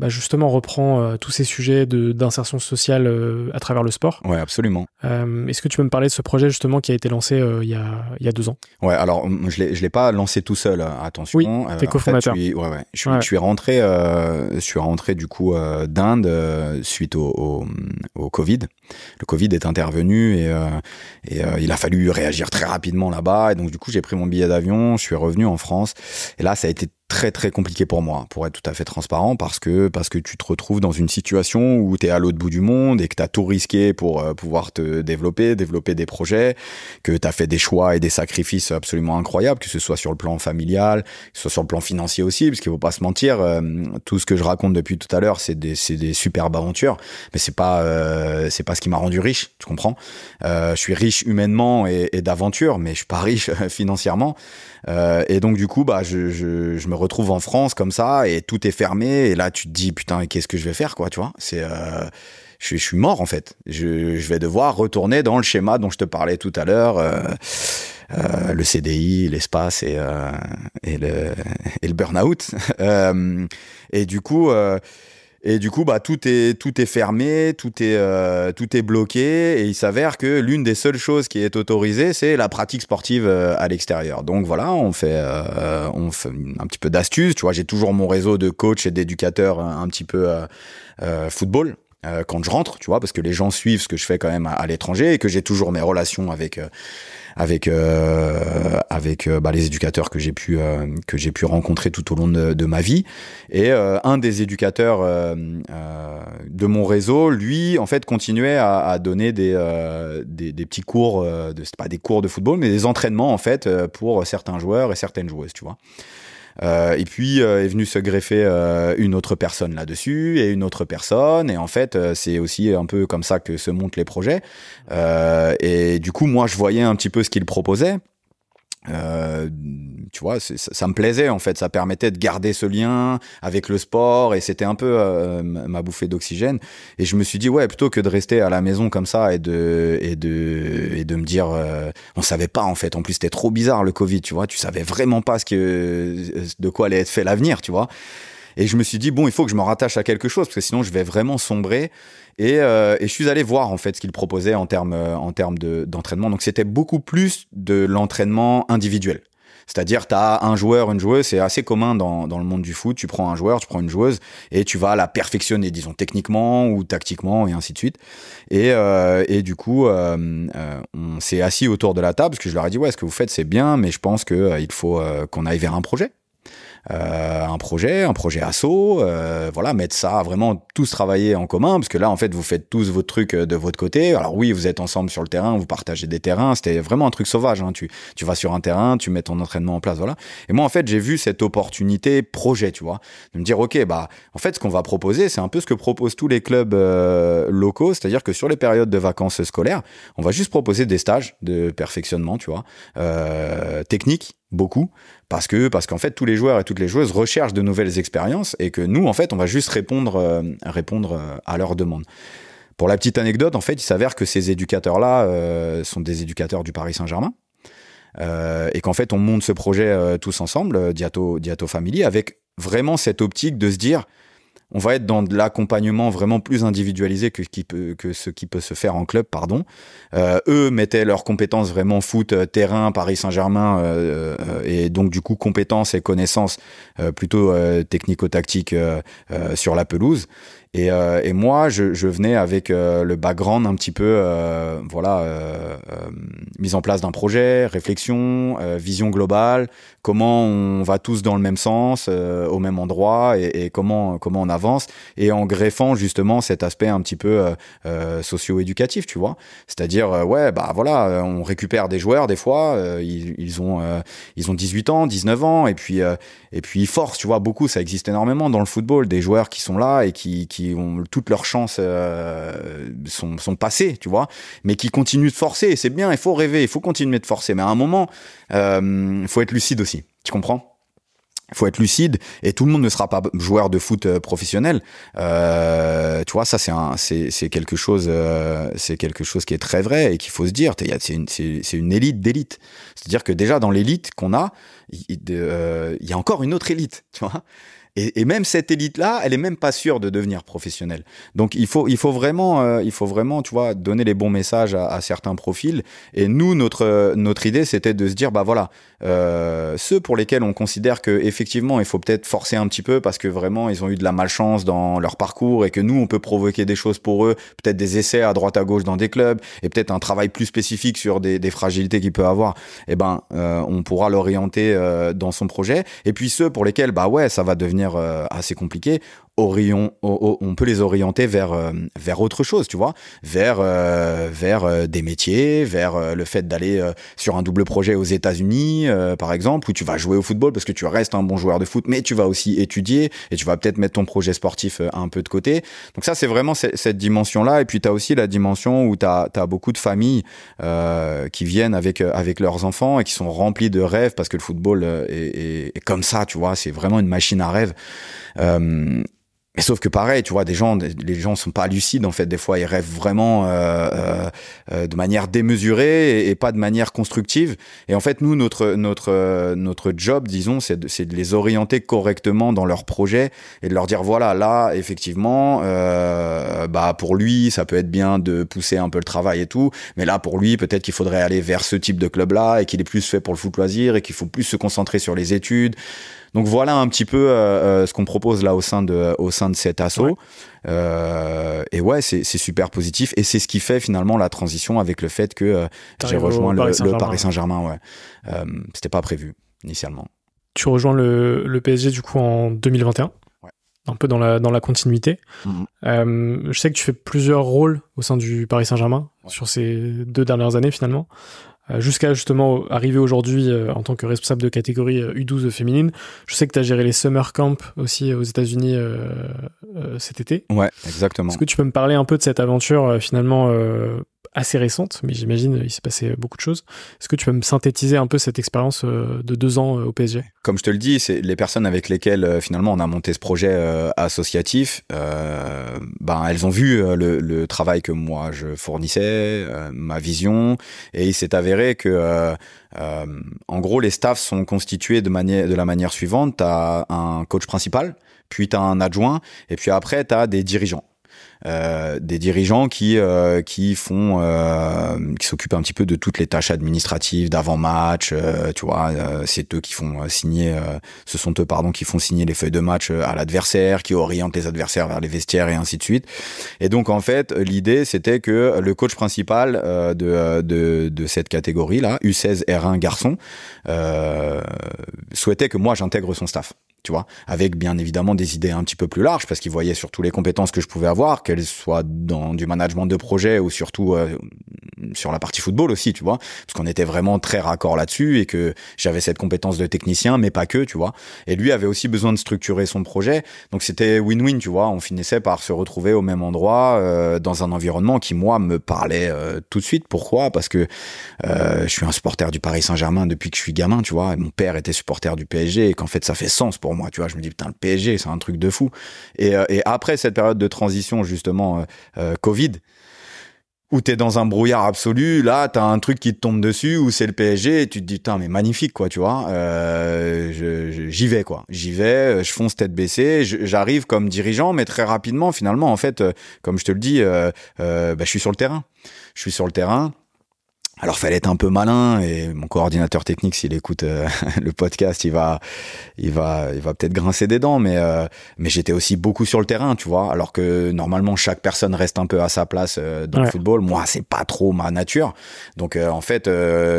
justement reprend tous ces sujets d'insertion sociale à travers le sport. Ouais, absolument. Est-ce que tu peux me parler de ce projet justement qui a été lancé il y a 2 ans? Ouais, alors je l'ai pas lancé tout seul, attention. Oui, t'es cofondateur. Je suis rentré du coup d'Inde suite au Covid. Le Covid est intervenu et il a fallu réagir très rapidement là-bas, et donc du coup j'ai pris mon billet d'avion, je suis revenu en France, et là ça a été très très compliqué pour moi, pour être tout à fait transparent, parce que tu te retrouves dans une situation où tu es à l'autre bout du monde et que tu as tout risqué pour pouvoir te développer des projets, que tu as fait des choix et des sacrifices absolument incroyables, que ce soit sur le plan familial, que ce soit sur le plan financier aussi, parce qu'il faut pas se mentir, tout ce que je raconte depuis tout à l'heure, c'est des superbes aventures, mais c'est pas ce qui m'a rendu riche, tu comprends. Je suis riche humainement et d'aventures, mais je suis pas riche financièrement. Et donc du coup je me retrouve en France comme ça, et tout est fermé, et là tu te dis putain, qu'est-ce que je vais faire, quoi, tu vois. C'est je suis mort en fait. Je vais devoir retourner dans le schéma dont je te parlais tout à l'heure, le CDI, l'espace et le burn-out. Et du coup tout est fermé, tout est bloqué, et il s'avère que l'une des seules choses qui est autorisée, c'est la pratique sportive à l'extérieur. Donc voilà, on fait un petit peu d'astuces, tu vois. J'ai toujours mon réseau de coachs et d'éducateurs un petit peu football quand je rentre, tu vois, parce que les gens suivent ce que je fais quand même à l'étranger, et que j'ai toujours mes relations avec les éducateurs que j'ai pu rencontrer tout au long de ma vie. Et un des éducateurs de mon réseau, lui, en fait, continuait à donner des petits cours, c'est pas des cours de football, mais des entraînements en fait pour certains joueurs et certaines joueuses, tu vois. Et puis est venue se greffer une autre personne là-dessus, et une autre personne, et en fait c'est aussi un peu comme ça que se montent les projets. Et du coup moi je voyais un petit peu ce qu'il proposait. Tu vois, ça me plaisait en fait, ça permettait de garder ce lien avec le sport, et c'était un peu ma bouffée d'oxygène. Et je me suis dit ouais, plutôt que de rester à la maison comme ça et de me dire on savait pas en fait, en plus c'était trop bizarre le Covid, tu vois, tu savais vraiment pas de quoi allait être fait l'avenir, tu vois. Et je me suis dit bon, il faut que je me rattache à quelque chose, parce que sinon je vais vraiment sombrer. Et je suis allé voir en fait ce qu'il proposait en termes d'entraînement. Donc c'était beaucoup plus de l'entraînement individuel. C'est-à-dire, tu as un joueur, une joueuse, c'est assez commun dans le monde du foot. Tu prends un joueur, tu prends une joueuse, et tu vas la perfectionner, disons, techniquement ou tactiquement, et ainsi de suite. Et du coup, on s'est assis autour de la table, parce que je leur ai dit, ouais, ce que vous faites, c'est bien, mais je pense qu'il faut qu'on aille vers un projet. Un projet asso, voilà, mettre ça, vraiment tous travailler en commun, parce que là en fait vous faites tous votre truc de votre côté. Alors oui, vous êtes ensemble sur le terrain, vous partagez des terrains, c'était vraiment un truc sauvage, hein. Tu vas sur un terrain, tu mets ton entraînement en place, voilà. Et moi en fait j'ai vu cette opportunité projet, tu vois, de me dire ok, en fait ce qu'on va proposer, c'est un peu ce que proposent tous les clubs locaux, c'est-à-dire que sur les périodes de vacances scolaires, on va juste proposer des stages de perfectionnement, tu vois, techniques, beaucoup, parce qu'en fait tous les joueurs et toutes les joueuses recherchent de nouvelles expériences, et que nous en fait on va juste répondre à leurs demandes. Pour la petite anecdote, en fait il s'avère que ces éducateurs là sont des éducateurs du Paris Saint-Germain, et qu'en fait on monte ce projet tous ensemble, Diato Family, avec vraiment cette optique de se dire on va être dans de l'accompagnement vraiment plus individualisé que ce qui peut se faire en club, pardon. Eux mettaient leurs compétences vraiment foot, terrain, Paris Saint-Germain, et donc du coup compétences et connaissances plutôt technico-tactiques sur la pelouse. Et moi, je venais avec le background un petit peu, mise en place d'un projet, réflexion, vision globale, comment on va tous dans le même sens, au même endroit, et comment on avance, et en greffant justement cet aspect un petit peu socio-éducatif, tu vois. C'est-à-dire, on récupère des joueurs des fois, ils ont 18 ans, 19 ans, et puis ils forcent, tu vois, beaucoup, ça existe énormément dans le football, des joueurs qui sont là et qui ont toutes leurs chances sont passées, tu vois, mais qui continuent de forcer, et c'est bien, il faut rêver, il faut continuer de forcer, mais à un moment, il faut être lucide aussi, tu comprends? Il faut être lucide, et tout le monde ne sera pas joueur de foot professionnel. Tu vois, ça c'est quelque chose qui est très vrai et qu'il faut se dire. C'est une élite d'élite. C'est-à-dire que déjà dans l'élite qu'on a, il y a encore une autre élite, tu vois. Et même cette élite-là, elle est même pas sûre de devenir professionnelle. Donc il faut vraiment, tu vois, donner les bons messages à certains profils. Et nous, notre idée, c'était de se dire, ceux pour lesquels on considère que effectivement, il faut peut-être forcer un petit peu parce que vraiment, ils ont eu de la malchance dans leur parcours, et que nous, on peut provoquer des choses pour eux, peut-être des essais à droite à gauche dans des clubs, et peut-être un travail plus spécifique sur des fragilités qu'il peut avoir. On pourra l'orienter dans son projet. Et puis ceux pour lesquels, ça va devenir assez compliqué, on peut les orienter vers autre chose, tu vois, vers des métiers, vers le fait d'aller sur un double projet aux États-Unis, par exemple, où tu vas jouer au football parce que tu restes un bon joueur de foot, mais tu vas aussi étudier, et tu vas peut-être mettre ton projet sportif un peu de côté. Donc ça, c'est vraiment cette dimension-là. Et puis tu as aussi la dimension où tu as beaucoup de familles qui viennent avec leurs enfants et qui sont remplis de rêves, parce que le football est comme ça, tu vois, c'est vraiment une machine à rêve. Mais sauf que pareil, tu vois, les gens sont pas lucides, en fait. Des fois, ils rêvent vraiment de manière démesurée et pas de manière constructive. Et en fait, nous, notre job, disons, c'est de les orienter correctement dans leur projet, et de leur dire, voilà, là, effectivement, pour lui, ça peut être bien de pousser un peu le travail et tout, mais là, pour lui, peut-être qu'il faudrait aller vers ce type de club-là, et qu'il est plus fait pour le foot loisir, et qu'il faut plus se concentrer sur les études. Donc voilà un petit peu ce qu'on propose là au sein de cet asso. Ouais. Et ouais, c'est super positif, et c'est ce qui fait finalement la transition avec le fait que j'ai rejoint le Paris Saint-Germain. Ouais. C'était pas prévu initialement. Tu rejoins le PSG du coup en 2021. Ouais. Un peu dans la continuité. Je sais que tu fais plusieurs rôles au sein du Paris Saint-Germain sur ces 2 dernières années finalement. Jusqu'à justement arriver aujourd'hui en tant que responsable de catégorie U12 féminine. Je sais que tu as géré les summer camps aussi aux États-Unis cet été. Ouais, exactement. Est-ce que tu peux me parler un peu de cette aventure finalement assez récente, mais j'imagine il s'est passé beaucoup de choses. Est-ce que tu peux me synthétiser un peu cette expérience de 2 ans au PSG ? Comme je te le dis, c'est les personnes avec lesquelles finalement on a monté ce projet associatif. Elles ont vu le travail que moi je fournissais, ma vision, et il s'est avéré que en gros les staffs sont constitués de la manière suivante. T'as un coach principal, puis t'as un adjoint, et puis après t'as des dirigeants. Des dirigeants qui s'occupent un petit peu de toutes les tâches administratives d'avant-match, tu vois, c'est eux qui font signer, ce sont eux qui font signer les feuilles de match à l'adversaire, qui orientent les adversaires vers les vestiaires et ainsi de suite. Et donc en fait, l'idée c'était que le coach principal de cette catégorie là, U16 R1 garçon, souhaitait que moi j'intègre son staff. Tu vois, avec bien évidemment des idées un petit peu plus larges, parce qu'il voyait surtout les compétences que je pouvais avoir, qu'elles soient dans du management de projet ou surtout sur la partie football aussi, tu vois, parce qu'on était vraiment très raccord là-dessus, et que j'avais cette compétence de technicien, mais pas que, tu vois. Et lui avait aussi besoin de structurer son projet, donc c'était win-win, tu vois. On finissait par se retrouver au même endroit, dans un environnement qui, moi, me parlait tout de suite. Pourquoi ? Parce que je suis un supporter du Paris Saint-Germain depuis que je suis gamin, tu vois, et mon père était supporter du PSG, et qu'en fait ça fait sens pour moi, tu vois. Je me dis, putain, le PSG, c'est un truc de fou. Et après cette période de transition, justement, Covid, où t'es dans un brouillard absolu, là, t'as un truc qui te tombe dessus, où c'est le PSG, et tu te dis, putain, mais magnifique, quoi, tu vois. J'y vais, quoi. J'y vais, je fonce tête baissée, j'arrive comme dirigeant, mais très rapidement, finalement, en fait, comme je te le dis, je suis sur le terrain. Je suis sur le terrain. Alors fallait être un peu malin, et mon coordinateur technique, s'il écoute le podcast, il va peut-être grincer des dents, mais j'étais aussi beaucoup sur le terrain, tu vois. Alors que normalement chaque personne reste un peu à sa place dans le football. Moi, c'est pas trop ma nature. Donc en fait,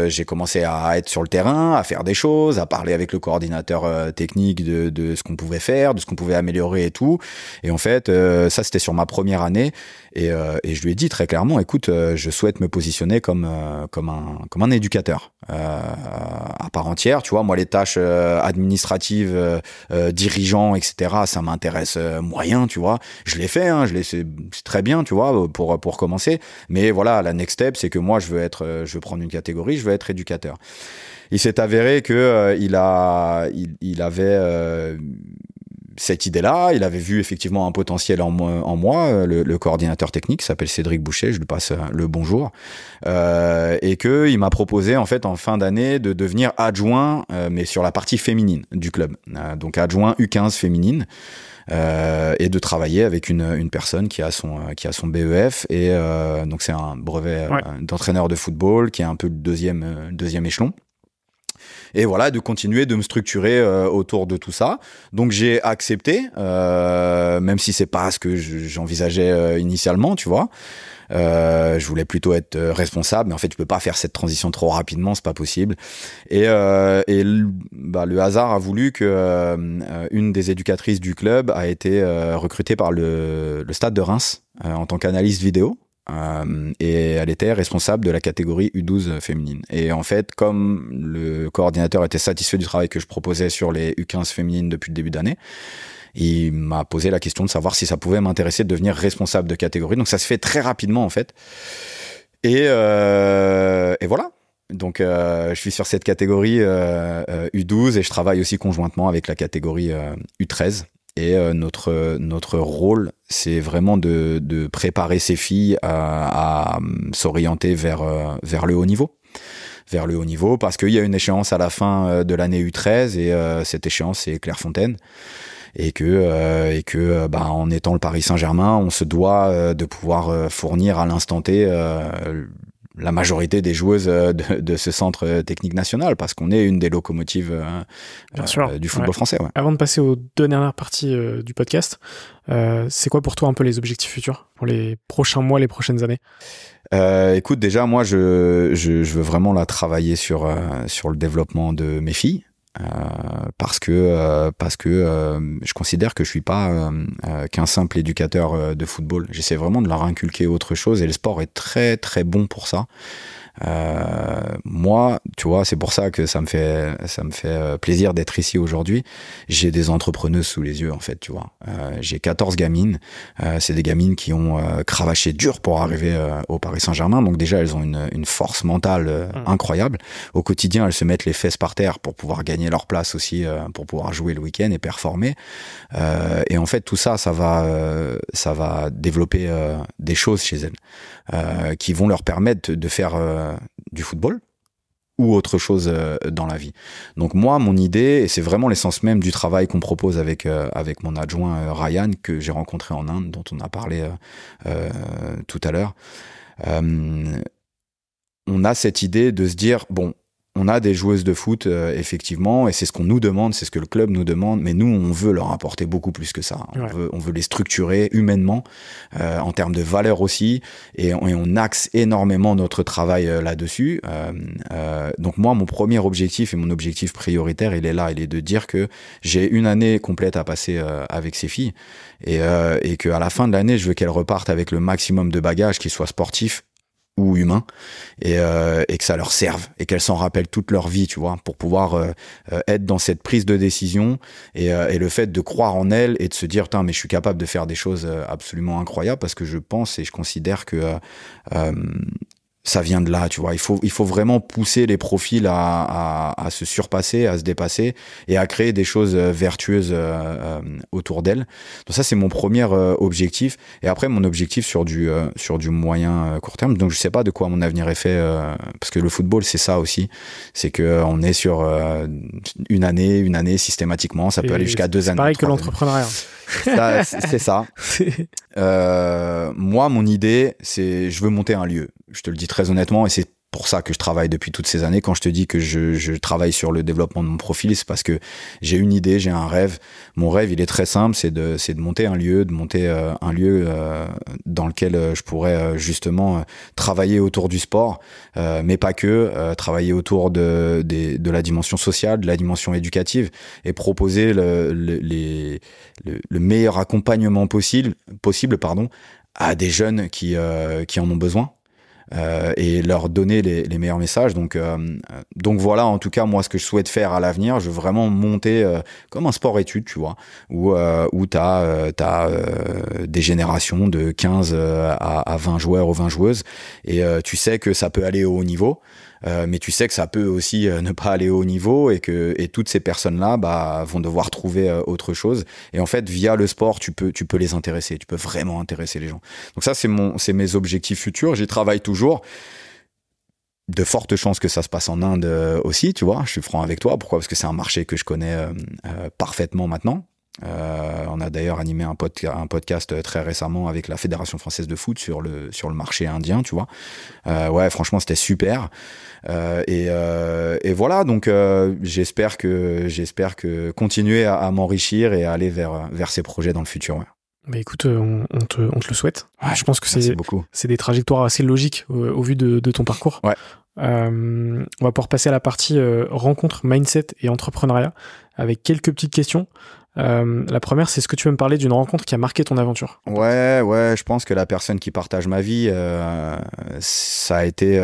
j'ai commencé à être sur le terrain, à faire des choses, à parler avec le coordinateur technique de ce qu'on pouvait faire, de ce qu'on pouvait améliorer et tout. Et en fait, ça c'était sur ma première année, et je lui ai dit très clairement, écoute, je souhaite me positionner comme un éducateur à part entière, tu vois. Moi, les tâches administratives, dirigeants, etc., ça m'intéresse moyen, tu vois. Je l'ai fait, hein, c'est très bien, tu vois, pour commencer. Mais voilà, la next step, c'est que moi, je veux prendre une catégorie, je veux être éducateur. Il s'est avéré que il avait cette idée-là, il avait vu effectivement un potentiel en moi, le coordinateur technique s'appelle Cédric Boucher, je lui passe le bonjour, et que il m'a proposé en fait en fin d'année de devenir adjoint, mais sur la partie féminine du club, donc adjoint U15 féminine, et de travailler avec une personne qui a son BEF, et donc c'est un brevet d'entraîneur de football qui est un peu le deuxième échelon. Et voilà, de continuer de me structurer autour de tout ça. Donc j'ai accepté, même si c'est pas ce que j'envisageais initialement, tu vois. Je voulais plutôt être responsable, mais en fait, tu peux pas faire cette transition trop rapidement, c'est pas possible. Et le hasard a voulu que une des éducatrices du club a été recrutée par le Stade de Reims en tant qu'analyste vidéo. Et elle était responsable de la catégorie U12 féminine. Et en fait, comme le coordinateur était satisfait du travail que je proposais sur les U15 féminines depuis le début d'année, il m'a posé la question de savoir si ça pouvait m'intéresser de devenir responsable de catégorie. Donc ça se fait très rapidement en fait. Et voilà. Donc je suis sur cette catégorie U12, et je travaille aussi conjointement avec la catégorie U13. Et notre rôle, c'est vraiment de préparer ces filles à s'orienter vers le haut niveau. Vers le haut niveau, parce qu'il y a une échéance à la fin de l'année U13, et cette échéance, c'est Clairefontaine. Et que en étant le Paris Saint-Germain, on se doit de pouvoir fournir à l'instant T la majorité des joueuses de ce centre technique national, parce qu'on est une des locomotives du football français. Ouais. Avant de passer aux deux dernières parties du podcast, c'est quoi pour toi un peu les objectifs futurs pour les prochains mois, les prochaines années? Écoute, déjà, moi, je veux vraiment travailler sur le développement de mes filles. Parce que je considère que je suis pas qu'un simple éducateur de football. J'essaie vraiment de leur inculquer autre chose, et le sport est très très bon pour ça. Moi, tu vois, c'est pour ça que ça me fait plaisir d'être ici aujourd'hui. J'ai des entrepreneuses sous les yeux, en fait, tu vois. J'ai 14 gamines. C'est des gamines qui ont cravaché dur pour arriver au Paris Saint-Germain. Donc déjà, elles ont une force mentale incroyable. Au quotidien, elles se mettent les fesses par terre pour pouvoir gagner leur place aussi, pour pouvoir jouer le week-end et performer. Et en fait, tout ça, ça va développer des choses chez elles, qui vont leur permettre de faire du football ou autre chose dans la vie. Donc moi, mon idée, et c'est vraiment l'essence même du travail qu'on propose avec mon adjoint Ryan, que j'ai rencontré en Inde, dont on a parlé tout à l'heure, on a cette idée de se dire, bon, on a des joueuses de foot, effectivement, et c'est ce qu'on nous demande, c'est ce que le club nous demande, mais nous, on veut leur apporter beaucoup plus que ça. On veut les structurer humainement, en termes de valeur aussi, et on axe énormément notre travail là-dessus. Donc moi, mon premier objectif et mon objectif prioritaire, il est là, il est de dire que j'ai une année complète à passer avec ces filles, et qu'à la fin de l'année, je veux qu'elles repartent avec le maximum de bagages, qu'ils soient sportifs ou humains, et que ça leur serve, et qu'elles s'en rappellent toute leur vie, tu vois, pour pouvoir être dans cette prise de décision, et le fait de croire en elles et de se dire, mais je suis capable de faire des choses absolument incroyables, parce que je pense et je considère que ça vient de là, tu vois. Il faut vraiment pousser les profils à se surpasser, à se dépasser, et à créer des choses vertueuses autour d'elles. Donc ça, c'est mon premier objectif. Et après, mon objectif sur du moyen court terme. Donc je sais pas de quoi mon avenir est fait, parce que le football, c'est ça aussi. C'est que on est sur une année systématiquement. Ça peut aller jusqu'à 2 années. Pareil que l'entrepreneuriat. C'est ça. Moi, mon idée, c'est je veux monter un lieu. Je te le dis très honnêtement, et c'est pour ça que je travaille depuis toutes ces années. Quand je te dis que je travaille sur le développement de mon profil, c'est parce que j'ai une idée, j'ai un rêve. Mon rêve, il est très simple, c'est de monter un lieu, dans lequel je pourrais justement travailler autour du sport, mais pas que, travailler autour de la dimension sociale, de la dimension éducative, et proposer le meilleur accompagnement possible, à des jeunes qui en ont besoin. Et leur donner les meilleurs messages. Donc voilà, en tout cas, moi, ce que je souhaite faire à l'avenir, je veux vraiment monter comme un sport-études, tu vois, où t'as des générations de 15 à 20 joueurs ou 20 joueuses, et tu sais que ça peut aller au haut niveau, mais tu sais que ça peut aussi ne pas aller au haut niveau, et toutes ces personnes-là vont devoir trouver autre chose. Et en fait, via le sport, tu peux les intéresser, tu peux vraiment intéresser les gens. Donc ça, c'est mes objectifs futurs. J'y travaille toujours. De fortes chances que ça se passe en Inde aussi, tu vois. Je suis franc avec toi. Pourquoi ? Parce que c'est un marché que je connais parfaitement maintenant. On a d'ailleurs animé un podcast très récemment avec la Fédération française de foot sur le marché indien, tu vois. Ouais, franchement, c'était super. Et voilà, donc j'espère que continuer à m'enrichir et à aller vers ces projets dans le futur. Ouais. Bah écoute, on te le souhaite. Ouais, je pense que c'est des trajectoires assez logiques au vu de ton parcours. Ouais. On va pouvoir passer à la partie rencontre, mindset et entrepreneuriat avec quelques petites questions. La première, c'est: est-ce que tu veux me parler d'une rencontre qui a marqué ton aventure ? Ouais, je pense que la personne qui partage ma vie, ça a été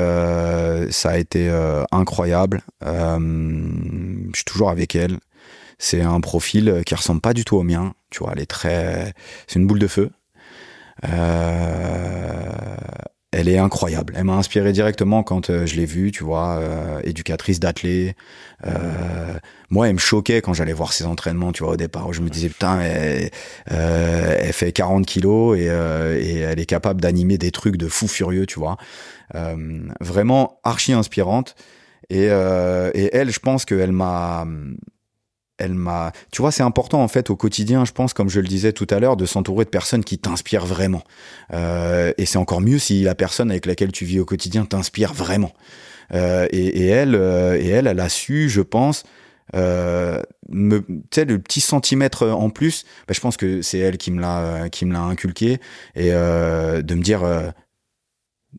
incroyable. Je suis toujours avec elle. C'est un profil qui ressemble pas du tout au mien. Tu vois, c'est une boule de feu. Elle est incroyable. Elle m'a inspiré directement quand je l'ai vue, tu vois, éducatrice d'athlètes. Moi, elle me choquait quand j'allais voir ses entraînements, tu vois, au départ, où je me disais, putain, elle fait 40 kilos et elle est capable d'animer des trucs de fou furieux, tu vois. Vraiment archi inspirante. Et elle, je pense qu'elle m'a... tu vois, c'est important en fait au quotidien, je pense, comme je le disais tout à l'heure, de s'entourer de personnes qui t'inspirent vraiment. Et c'est encore mieux si la personne avec laquelle tu vis au quotidien t'inspire vraiment. Et elle a su, je pense, tu sais, le petit centimètre en plus, je pense que c'est elle qui me l'a inculqué, et de me dire,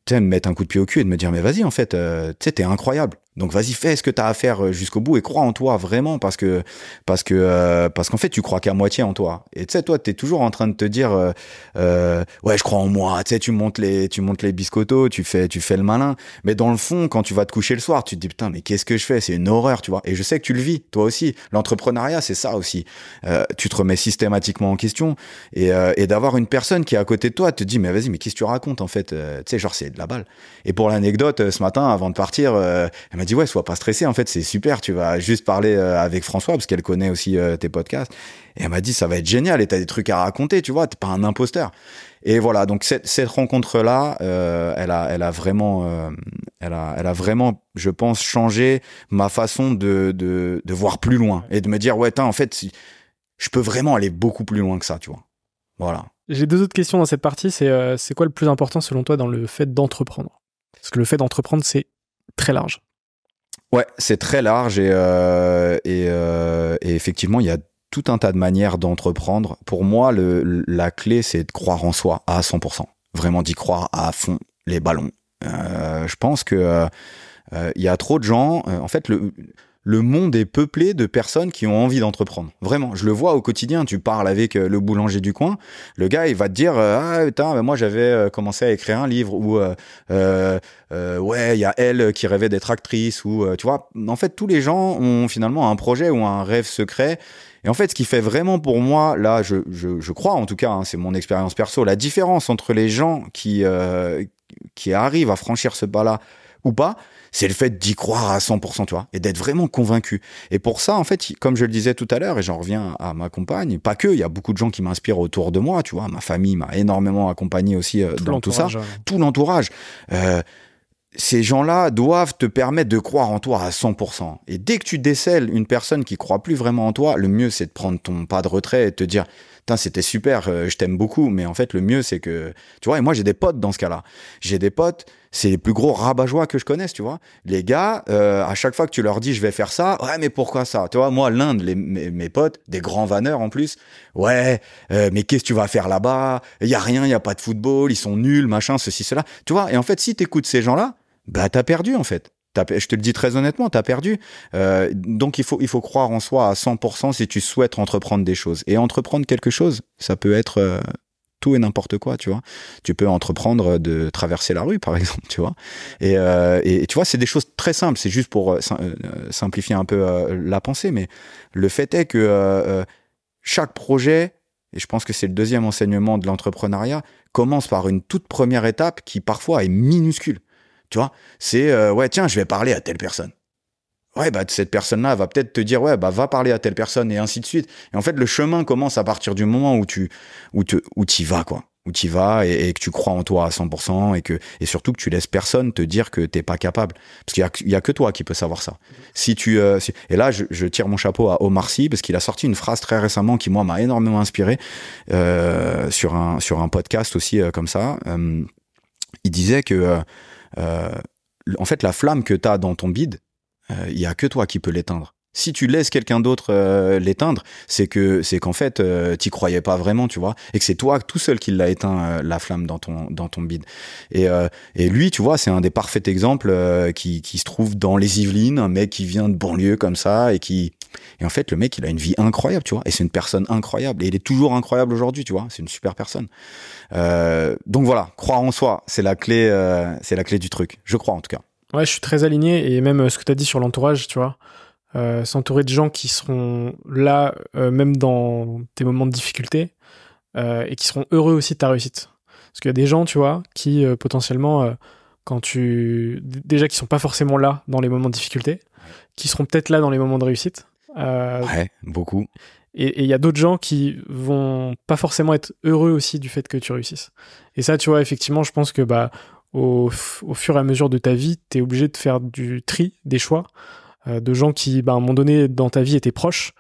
tu sais, me mettre un coup de pied au cul et de me dire, mais vas-y, en fait, tu sais, t'es incroyable. Donc vas-y, fais ce que t'as à faire jusqu'au bout et crois en toi vraiment, parce qu'en fait tu crois qu'à moitié en toi. Et tu sais, toi t'es toujours en train de te dire ouais, je crois en moi. Tu sais, tu montes les biscottos, tu fais le malin. Mais dans le fond, quand tu vas te coucher le soir, tu te dis putain, mais qu'est-ce que je fais ? C'est une horreur, tu vois. Et je sais que tu le vis, toi aussi. L'entrepreneuriat, c'est ça aussi. Tu te remets systématiquement en question, et d'avoir une personne qui est à côté de toi te dit mais vas-y, mais qu'est-ce que tu racontes en fait ? Tu sais, genre c'est de la balle. Et pour l'anecdote, ce matin, avant de partir, elle m'a dit ouais, sois pas stressé, en fait c'est super, tu vas juste parler avec François parce qu'elle connaît aussi tes podcasts, et elle m'a dit ça va être génial et t'as des trucs à raconter, tu vois, t'es pas un imposteur. Et voilà, donc cette rencontre là, elle a vraiment je pense changé ma façon de voir plus loin et de me dire ouais, en fait je peux vraiment aller beaucoup plus loin que ça, tu vois. Voilà. J'ai deux autres questions dans cette partie. C'est quoi le plus important selon toi dans le fait d'entreprendre ? Parce que le fait d'entreprendre, c'est très large. Ouais, c'est très large, et effectivement, il y a tout un tas de manières d'entreprendre. Pour moi, la clé, c'est de croire en soi à 100%. Vraiment d'y croire à fond, les ballons. Je pense que il y a trop de gens. En fait, le monde est peuplé de personnes qui ont envie d'entreprendre. Vraiment, je le vois au quotidien. Tu parles avec le boulanger du coin, le gars, il va te dire ah putain, moi j'avais commencé à écrire un livre, ou ouais, il y a elle qui rêvait d'être actrice, ou tu vois. En fait, tous les gens ont finalement un projet ou un rêve secret. Et en fait, ce qui fait vraiment pour moi, là, je crois en tout cas, hein, c'est mon expérience perso, la différence entre les gens qui arrivent à franchir ce pas-là ou pas, c'est le fait d'y croire à 100%, tu vois, et d'être vraiment convaincu. Et pour ça, en fait, comme je le disais tout à l'heure, et j'en reviens à ma compagne, pas que, il y a beaucoup de gens qui m'inspirent autour de moi, tu vois, ma famille m'a énormément accompagné aussi dans tout ça, tout l'entourage. Ces gens-là doivent te permettre de croire en toi à 100%. Et dès que tu décèles une personne qui croit plus vraiment en toi, le mieux, c'est de prendre ton pas de retrait et de te dire putain, c'était super, je t'aime beaucoup. Mais en fait, le mieux, c'est que, tu vois, et moi, j'ai des potes dans ce cas-là. J'ai des potes, c'est les plus gros rabat-joie que je connaisse, tu vois. Les gars, à chaque fois que tu leur dis, je vais faire ça, ouais, mais pourquoi ça? Tu vois, moi, l'un de mes potes, des grands vanneurs en plus, ouais, mais qu'est-ce que tu vas faire là-bas? Il y a rien, il y a pas de football, ils sont nuls, machin, ceci, cela. Tu vois, et en fait, si t'écoutes ces gens-là, bah, t'as perdu, en fait. Je te le dis très honnêtement, t'as perdu. Donc il faut croire en soi à 100% si tu souhaites entreprendre des choses. Et entreprendre quelque chose, ça peut être tout et n'importe quoi, tu vois. Tu peux entreprendre de traverser la rue, par exemple, tu vois. Et tu vois, c'est des choses très simples. C'est juste pour simplifier un peu la pensée, mais le fait est que chaque projet, et je pense que c'est le deuxième enseignement de l'entrepreneuriat, commence par une toute première étape qui parfois est minuscule. Tu vois, c'est ouais, tiens, je vais parler à telle personne. Ouais, bah cette personne-là va peut-être te dire ouais, bah va parler à telle personne et ainsi de suite. Et en fait, le chemin commence à partir du moment où tu y vas, quoi. Où tu y vas et que tu crois en toi à 100% et surtout que tu laisses personne te dire que t'es pas capable. Parce qu'il y a que toi qui peux savoir ça. Et là, je tire mon chapeau à Omar Sy parce qu'il a sorti une phrase très récemment qui moi m'a énormément inspiré sur un podcast aussi comme ça. Il disait que en fait, la flamme que tu as dans ton bide, il y a que toi qui peux l'éteindre. Si tu laisses quelqu'un d'autre l'éteindre, c'est qu'en fait, t'y croyais pas vraiment, tu vois, et que c'est toi tout seul qui l'a éteint la flamme dans ton bide. Et lui, tu vois, c'est un des parfaits exemples qui se trouve dans les Yvelines, un mec qui vient de banlieue comme ça et en fait, le mec, il a une vie incroyable, tu vois, et c'est une personne incroyable, et il est toujours incroyable aujourd'hui, tu vois, c'est une super personne. Donc voilà, croire en soi, c'est la clé du truc, je crois en tout cas. Ouais, je suis très aligné, et même ce que tu as dit sur l'entourage, tu vois, s'entourer de gens qui seront là, même dans tes moments de difficulté, et qui seront heureux aussi de ta réussite. Parce qu'il y a des gens, tu vois, qui potentiellement, déjà qui sont pas forcément là dans les moments de difficulté, qui seront peut-être là dans les moments de réussite. Ouais, beaucoup. Et il y a d'autres gens qui vont pas forcément être heureux aussi du fait que tu réussisses. Et ça, tu vois, effectivement, je pense que au fur et à mesure de ta vie, t'es obligé de faire du tri, des choix, de gens qui, à un moment donné, dans ta vie, étaient proches,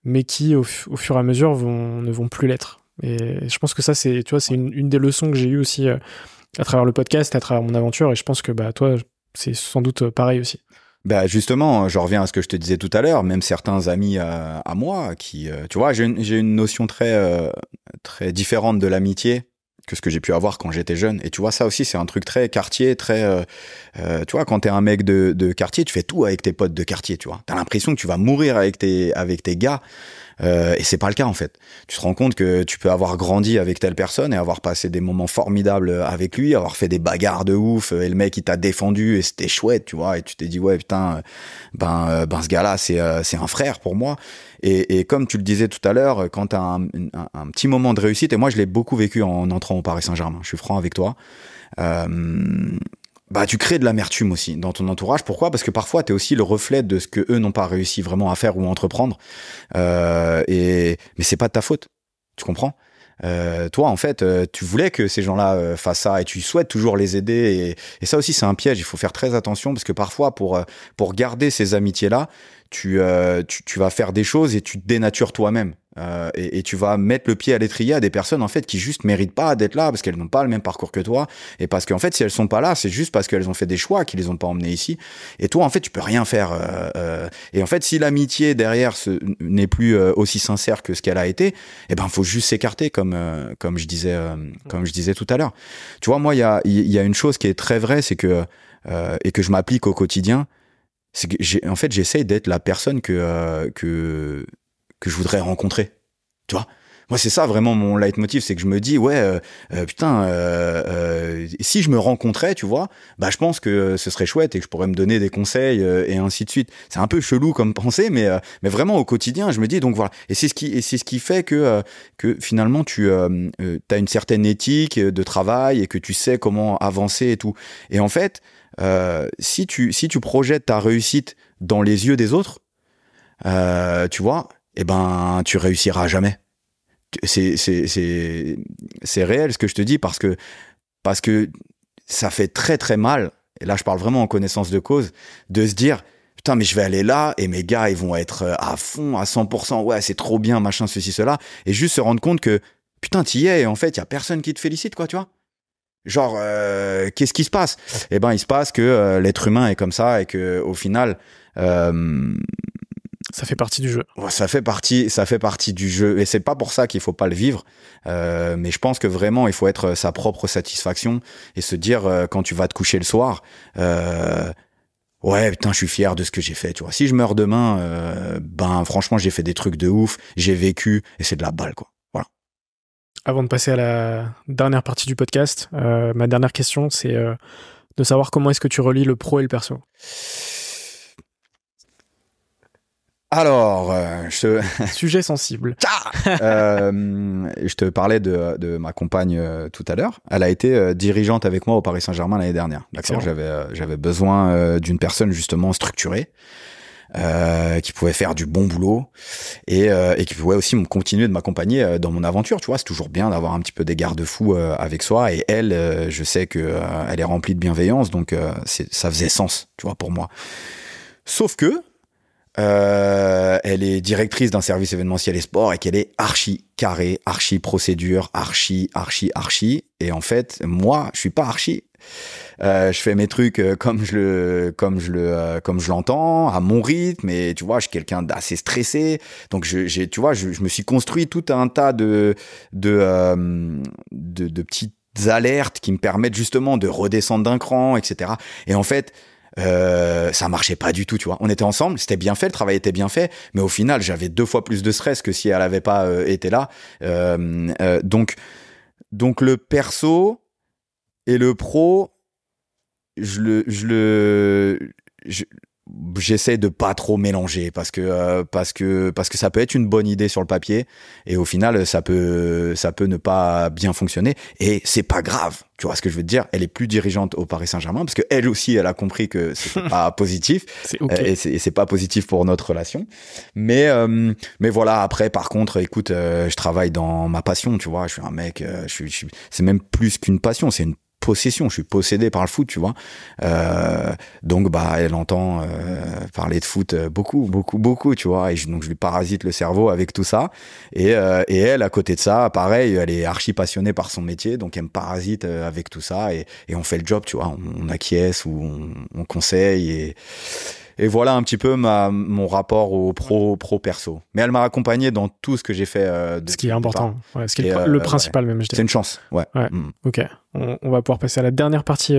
mais qui, au fur et à mesure, ne vont plus l'être. Et je pense que ça, c'est une des leçons que j'ai eues aussi à travers le podcast, à travers mon aventure, et je pense que toi, c'est sans doute pareil aussi. Bah justement, je reviens à ce que je te disais tout à l'heure, même certains amis à moi qui, tu vois, j'ai une notion très différente de l'amitié que ce que j'ai pu avoir quand j'étais jeune. Et tu vois, ça aussi, c'est un truc très quartier, très, tu vois, quand t'es un mec de quartier, tu fais tout avec tes potes de quartier, tu vois. T'as l'impression que tu vas mourir avec tes gars. Et c'est pas le cas en fait. Tu te rends compte que tu peux avoir grandi avec telle personne et avoir passé des moments formidables avec lui, avoir fait des bagarres de ouf et le mec il t'a défendu et c'était chouette, tu vois. Et tu t'es dit ouais putain, ce gars-là c'est un frère pour moi. Et comme tu le disais tout à l'heure, quand t'as un petit moment de réussite, et moi je l'ai beaucoup vécu en entrant au Paris Saint-Germain. Je suis franc avec toi. Tu crées de l'amertume aussi dans ton entourage. Pourquoi? Parce que parfois, t'es aussi le reflet de ce que eux n'ont pas réussi vraiment à faire ou à entreprendre. Mais c'est pas de ta faute. Tu comprends? Toi, en fait, tu voulais que ces gens-là fassent ça et tu souhaites toujours les aider. Et ça aussi, c'est un piège. Il faut faire très attention parce que parfois, pour garder ces amitiés-là, tu vas faire des choses et tu te dénatures toi-même. Et tu vas mettre le pied à l'étrier à des personnes en fait qui juste méritent pas d'être là parce qu'elles n'ont pas le même parcours que toi et parce qu'en fait si elles sont pas là c'est juste parce qu'elles ont fait des choix qui les ont pas emmenées ici et toi en fait tu peux rien faire et en fait si l'amitié derrière n'est plus aussi sincère que ce qu'elle a été et faut juste s'écarter comme je disais tout à l'heure. Tu vois, moi il y a une chose qui est très vraie, c'est que et que je m'applique au quotidien, c'est que j'essaye d'être la personne que je voudrais rencontrer, tu vois. Moi, c'est ça vraiment mon leitmotiv, c'est que je me dis, ouais, si je me rencontrais, tu vois, je pense que ce serait chouette et que je pourrais me donner des conseils et ainsi de suite. C'est un peu chelou comme pensée, mais vraiment au quotidien, je me dis, donc voilà. Et c'est ce qui fait que finalement, tu as une certaine éthique de travail et que tu sais comment avancer et tout. Et en fait, si tu projettes ta réussite dans les yeux des autres, tu vois, tu réussiras jamais. C'est réel ce que je te dis parce que ça fait très très mal, et là je parle vraiment en connaissance de cause, de se dire putain, mais je vais aller là et mes gars, ils vont être à fond, à 100%. Ouais, c'est trop bien, machin, ceci, cela. Et juste se rendre compte que, putain, t'y es et en fait, il y a personne qui te félicite, quoi, tu vois. Genre, qu'est-ce qui se passe? Eh ben, il se passe que l'être humain est comme ça et que au final, ça fait partie du jeu. Ça fait partie du jeu et c'est pas pour ça qu'il faut pas le vivre. Mais je pense que vraiment, il faut être sa propre satisfaction et se dire quand tu vas te coucher le soir, ouais, putain, je suis fier de ce que j'ai fait. Tu vois, si je meurs demain, ben franchement, j'ai fait des trucs de ouf, j'ai vécu et c'est de la balle, quoi. Voilà. Avant de passer à la dernière partie du podcast, ma dernière question, c'est de savoir comment est-ce que tu relis le pro et le perso. Alors, Sujet sensible. Je te parlais de ma compagne tout à l'heure. Elle a été dirigeante avec moi au Paris Saint-Germain l'année dernière. D'accord. J'avais besoin d'une personne justement structurée, qui pouvait faire du bon boulot et qui pouvait aussi continuer de m'accompagner dans mon aventure. Tu vois, c'est toujours bien d'avoir un petit peu des garde-fous avec soi. Et elle, je sais que elle est remplie de bienveillance, donc ça faisait sens, tu vois, pour moi. Sauf que elle est directrice d'un service événementiel et sport et qu'elle est archi carré, archi procédure, archi. Et en fait, moi, je suis pas archi. Je fais mes trucs comme je l'entends, à mon rythme. Et tu vois, je suis quelqu'un d'assez stressé. Donc tu vois, je me suis construit tout un tas de petites alertes qui me permettent justement de redescendre d'un cran, etc. Et en fait, ça marchait pas du tout, tu vois. On était ensemble, c'était bien fait, le travail était bien fait, mais au final, j'avais 2 fois plus de stress que si elle avait pas été là. Donc le perso et le pro, j'essaie de pas trop mélanger parce que ça peut être une bonne idée sur le papier et au final ça peut ne pas bien fonctionner et c'est pas grave, tu vois ce que je veux te dire. Elle est plus dirigeante au Paris Saint-Germain parce que elle aussi elle a compris que c'était pas positif. C'est okay. Et c'est pas positif pour notre relation, mais voilà. Après par contre écoute, je travaille dans ma passion, tu vois. Je suis un mec, c'est même plus qu'une passion, c'est une possession, je suis possédé par le foot, tu vois. Donc bah elle entend parler de foot beaucoup, tu vois. Et donc je lui parasite le cerveau avec tout ça. Et elle, à côté de ça, pareil, elle est archi passionnée par son métier, donc elle me parasite avec tout ça. Et on fait le job, tu vois. On acquiesce ou on conseille et voilà un petit peu mon rapport au pro perso. Mais elle m'a accompagné dans tout ce que j'ai fait. Ce qui est important. Ouais, ce qui est le principal, ouais. Même, je dirais. C'est une chance, ouais. Ok. On va pouvoir passer à la dernière partie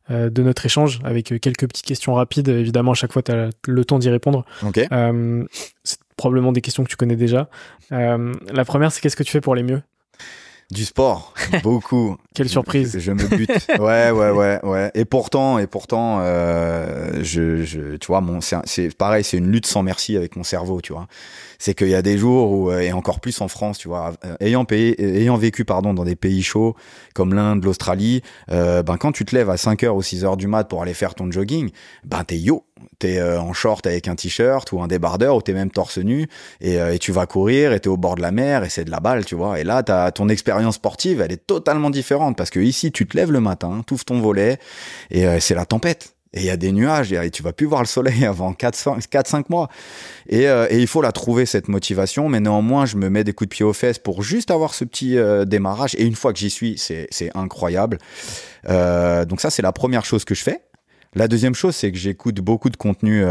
de notre échange avec quelques petites questions rapides. Évidemment, à chaque fois, tu as le temps d'y répondre. Ok. C'est probablement des questions que tu connais déjà. La première, c'est qu'est-ce que tu fais pour aller mieux ? Du sport, beaucoup. Quelle surprise. Je me bute. Ouais. Et pourtant, tu vois, c'est pareil, c'est une lutte sans merci avec mon cerveau, tu vois. C'est qu'il y a des jours où, et encore plus en France, tu vois, ayant vécu, dans des pays chauds, comme l'Inde, l'Australie, quand tu te lèves à 5h ou 6h du mat pour aller faire ton jogging, t'es en short avec un t-shirt ou un débardeur ou t'es même torse nu et tu vas courir et t'es au bord de la mer et c'est de la balle, tu vois. Et là, ton expérience sportive, elle est totalement différente parce que ici, tu te lèves le matin, t'ouvres ton volet et c'est la tempête. Et il y a des nuages et tu vas plus voir le soleil avant 4-5 mois. Et il faut la trouver, cette motivation. Mais néanmoins, je me mets des coups de pied aux fesses pour juste avoir ce petit démarrage. Et une fois que j'y suis, c'est incroyable. Donc ça, c'est la première chose que je fais. La deuxième chose, c'est que j'écoute beaucoup de contenu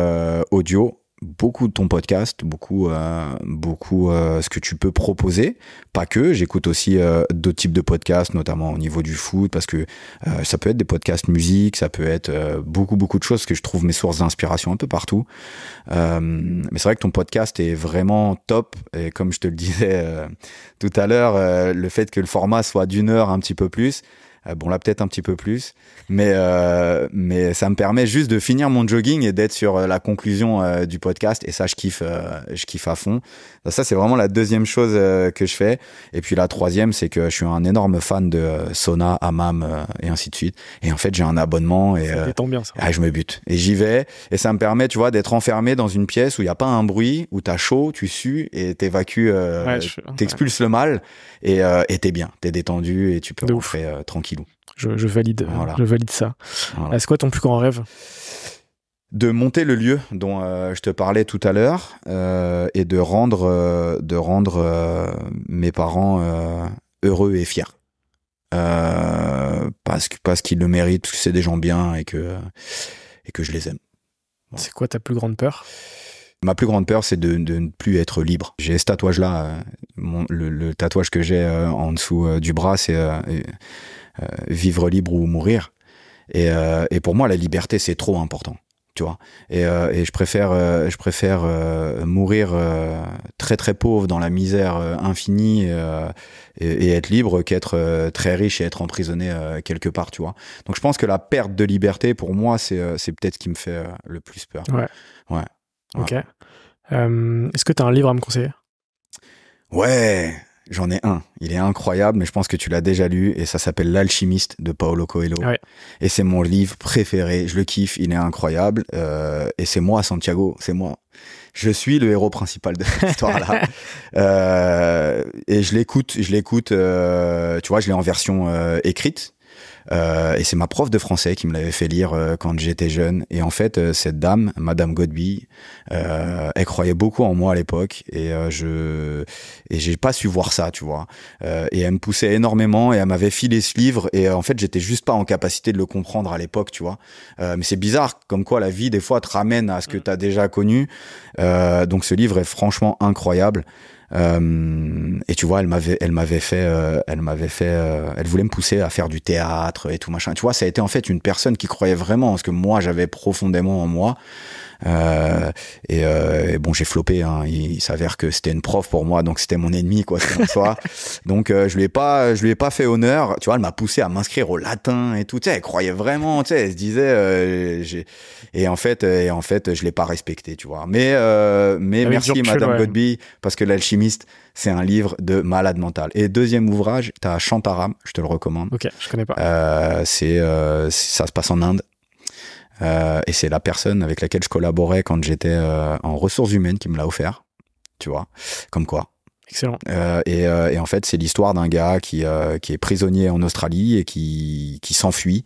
audio, beaucoup de ton podcast, beaucoup ce que tu peux proposer. Pas que, j'écoute aussi d'autres types de podcasts, notamment au niveau du foot, parce que ça peut être des podcasts musique, ça peut être beaucoup de choses, que je trouve mes sources d'inspiration un peu partout. Mais c'est vrai que ton podcast est vraiment top, et comme je te le disais tout à l'heure, le fait que le format soit d'1 heure, un petit peu plus, bon là peut-être un petit peu plus, mais ça me permet juste de finir mon jogging et d'être sur la conclusion du podcast, et ça je kiffe à fond. Ça c'est vraiment la deuxième chose que je fais. Et puis la troisième, c'est que je suis un énorme fan de sauna, hammam et ainsi de suite. Et en fait j'ai un abonnement et ça détend bien ça. Je me bute et j'y vais, et ça me permet, tu vois, d'être enfermé dans une pièce où il y a pas un bruit, où t'as chaud, tu sues et t'évacues, t'expulses le mal et t'es bien, t'es détendu et tu peux rentrer tranquillou. Je valide, voilà. Je valide ça. Voilà. C'est quoi ton plus grand rêve ? de monter le lieu dont je te parlais tout à l'heure et de rendre mes parents heureux et fiers. Parce qu'ils le méritent, parce que c'est des gens bien et que je les aime. Voilà. C'est quoi ta plus grande peur ? Ma plus grande peur, c'est de ne plus être libre. J'ai ce tatouage-là, le tatouage que j'ai en dessous du bras, c'est vivre libre ou mourir. Et pour moi, la liberté, c'est trop important, tu vois. Et je préfère mourir très très pauvre dans la misère infinie et être libre qu'être très riche et être emprisonné quelque part, tu vois. Donc je pense que la perte de liberté, pour moi, c'est peut-être ce qui me fait le plus peur. Ouais. Ok. Est-ce que tu as un livre à me conseiller ? Ouais, j'en ai un. Il est incroyable, mais je pense que tu l'as déjà lu et ça s'appelle L'Alchimiste de Paulo Coelho. Ouais. Et c'est mon livre préféré. Je le kiffe, il est incroyable. Et c'est moi, Santiago, c'est moi. Je suis le héros principal de cette histoire-là. Et je l'écoute, tu vois, je l'ai en version écrite. Et c'est ma prof de français qui me l'avait fait lire quand j'étais jeune. Et en fait, cette dame, Madame Godby, elle croyait beaucoup en moi à l'époque. Et j'ai pas su voir ça, tu vois. Et elle me poussait énormément et elle m'avait filé ce livre. Et en fait, j'étais juste pas en capacité de le comprendre à l'époque, tu vois. Mais c'est bizarre, comme quoi la vie, des fois, te ramène à ce que t'as déjà connu. Donc ce livre est franchement incroyable. Et tu vois, elle voulait me pousser à faire du théâtre et tout machin. Tu vois, ça a été en fait une personne qui croyait vraiment en ce que moi j'avais profondément en moi. Et bon, j'ai floppé, hein. Il s'avère que c'était une prof pour moi, donc c'était mon ennemi, quoi, en soi. Donc je lui ai pas fait honneur. Tu vois, elle m'a poussé à m'inscrire au latin et tout. Tu sais, elle croyait vraiment. Tu sais, elle se disait. Et en fait, je l'ai pas respecté, tu vois. Mais merci Madame Godby, parce que L'Alchimiste, c'est un livre de malade mental. Et deuxième ouvrage, t'as Shantaram, je te le recommande. Ok, je connais pas. Ça se passe en Inde. Et c'est la personne avec laquelle je collaborais quand j'étais en ressources humaines qui me l'a offert, tu vois, comme quoi. Excellent. Et en fait, c'est l'histoire d'un gars qui est prisonnier en Australie et qui s'enfuit.